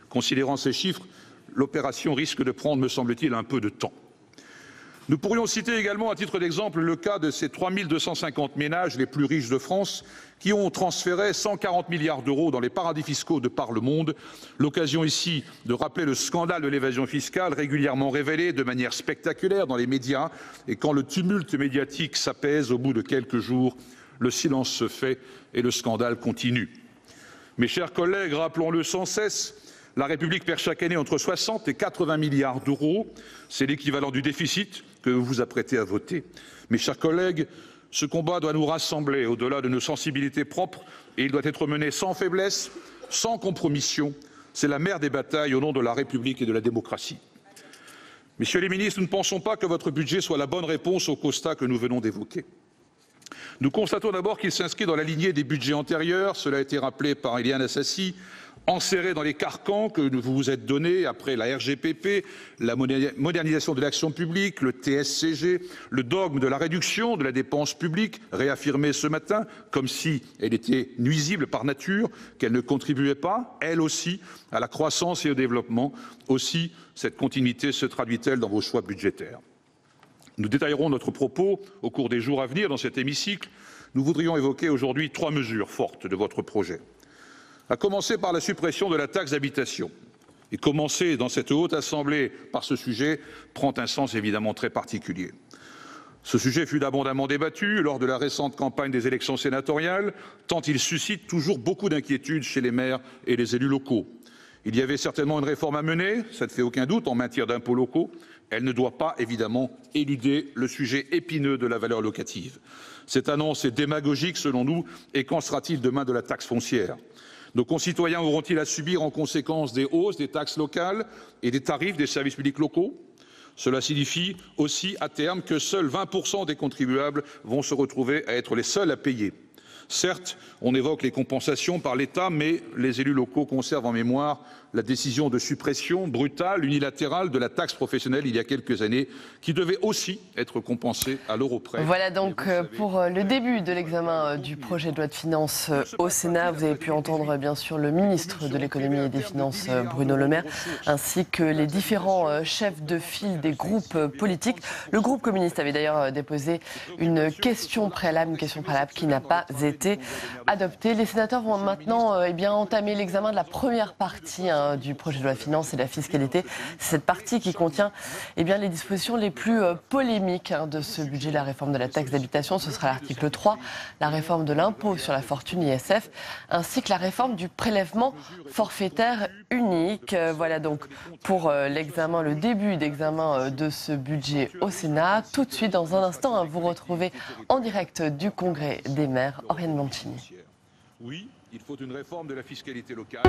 Considérant ces chiffres, l'opération risque de prendre, me semble-t-il, un peu de temps. Nous pourrions citer également à titre d'exemple le cas de ces 3 250 ménages les plus riches de France qui ont transféré 140 milliards d'euros dans les paradis fiscaux de par le monde. L'occasion ici de rappeler le scandale de l'évasion fiscale régulièrement révélé de manière spectaculaire dans les médias et quand le tumulte médiatique s'apaise au bout de quelques jours, le silence se fait et le scandale continue. Mes chers collègues, rappelons-le sans cesse, la République perd chaque année entre 60 et 80 milliards d'euros. C'est l'équivalent du déficit que vous vous apprêtez à voter. Mes chers collègues, ce combat doit nous rassembler au-delà de nos sensibilités propres et il doit être mené sans faiblesse, sans compromission. C'est la mère des batailles au nom de la République et de la démocratie. Messieurs les ministres, nous ne pensons pas que votre budget soit la bonne réponse au constat que nous venons d'évoquer. Nous constatons d'abord qu'il s'inscrit dans la lignée des budgets antérieurs, cela a été rappelé par Éliane Assassi, enserré dans les carcans que vous vous êtes donnés après la RGPP, la modernisation de l'action publique, le TSCG, le dogme de la réduction de la dépense publique, réaffirmé ce matin, comme si elle était nuisible par nature, qu'elle ne contribuait pas, elle aussi, à la croissance et au développement. Aussi, cette continuité se traduit-elle dans vos choix budgétaires. Nous détaillerons notre propos au cours des jours à venir dans cet hémicycle. Nous voudrions évoquer aujourd'hui 3 mesures fortes de votre projet. À commencer par la suppression de la taxe d'habitation. Et commencer dans cette haute assemblée par ce sujet prend un sens évidemment très particulier. Ce sujet fut abondamment débattu lors de la récente campagne des élections sénatoriales, tant il suscite toujours beaucoup d'inquiétudes chez les maires et les élus locaux. Il y avait certainement une réforme à mener, ça ne fait aucun doute, en matière d'impôts locaux. Elle ne doit pas, évidemment, éluder le sujet épineux de la valeur locative. Cette annonce est démagogique, selon nous, et qu'en sera-t-il demain de la taxe foncière ? Nos concitoyens auront-ils à subir en conséquence des hausses des taxes locales et des tarifs des services publics locaux ? Cela signifie aussi, à terme, que seuls 20% des contribuables vont se retrouver à être les seuls à payer. Certes, on évoque les compensations par l'État, mais les élus locaux conservent en mémoire la décision de suppression brutale, unilatérale de la taxe professionnelle il y a quelques années, qui devait aussi être compensée à l'euro près. Voilà donc pour le début de l'examen du projet de loi de finances au Sénat. Vous avez pu entendre bien sûr le ministre de l'économie et des finances Bruno Le Maire, ainsi que les différents chefs de file des groupes politiques. Le groupe communiste avait d'ailleurs déposé une question préalable qui n'a pas été adoptée. Les sénateurs vont maintenant entamer l'examen de la première partie du projet de loi de finances et de la fiscalité. C'est cette partie qui contient les dispositions les plus polémiques de ce budget, la réforme de la taxe d'habitation. Ce sera l'article 3, la réforme de l'impôt sur la fortune ISF, ainsi que la réforme du prélèvement forfaitaire unique. Voilà donc pour l'examen, le début d'examen de ce budget au Sénat. Tout de suite, dans un instant, vous retrouvez en direct du Congrès des maires, Oriane Mancini. Oui, il faut une réforme de la fiscalité locale.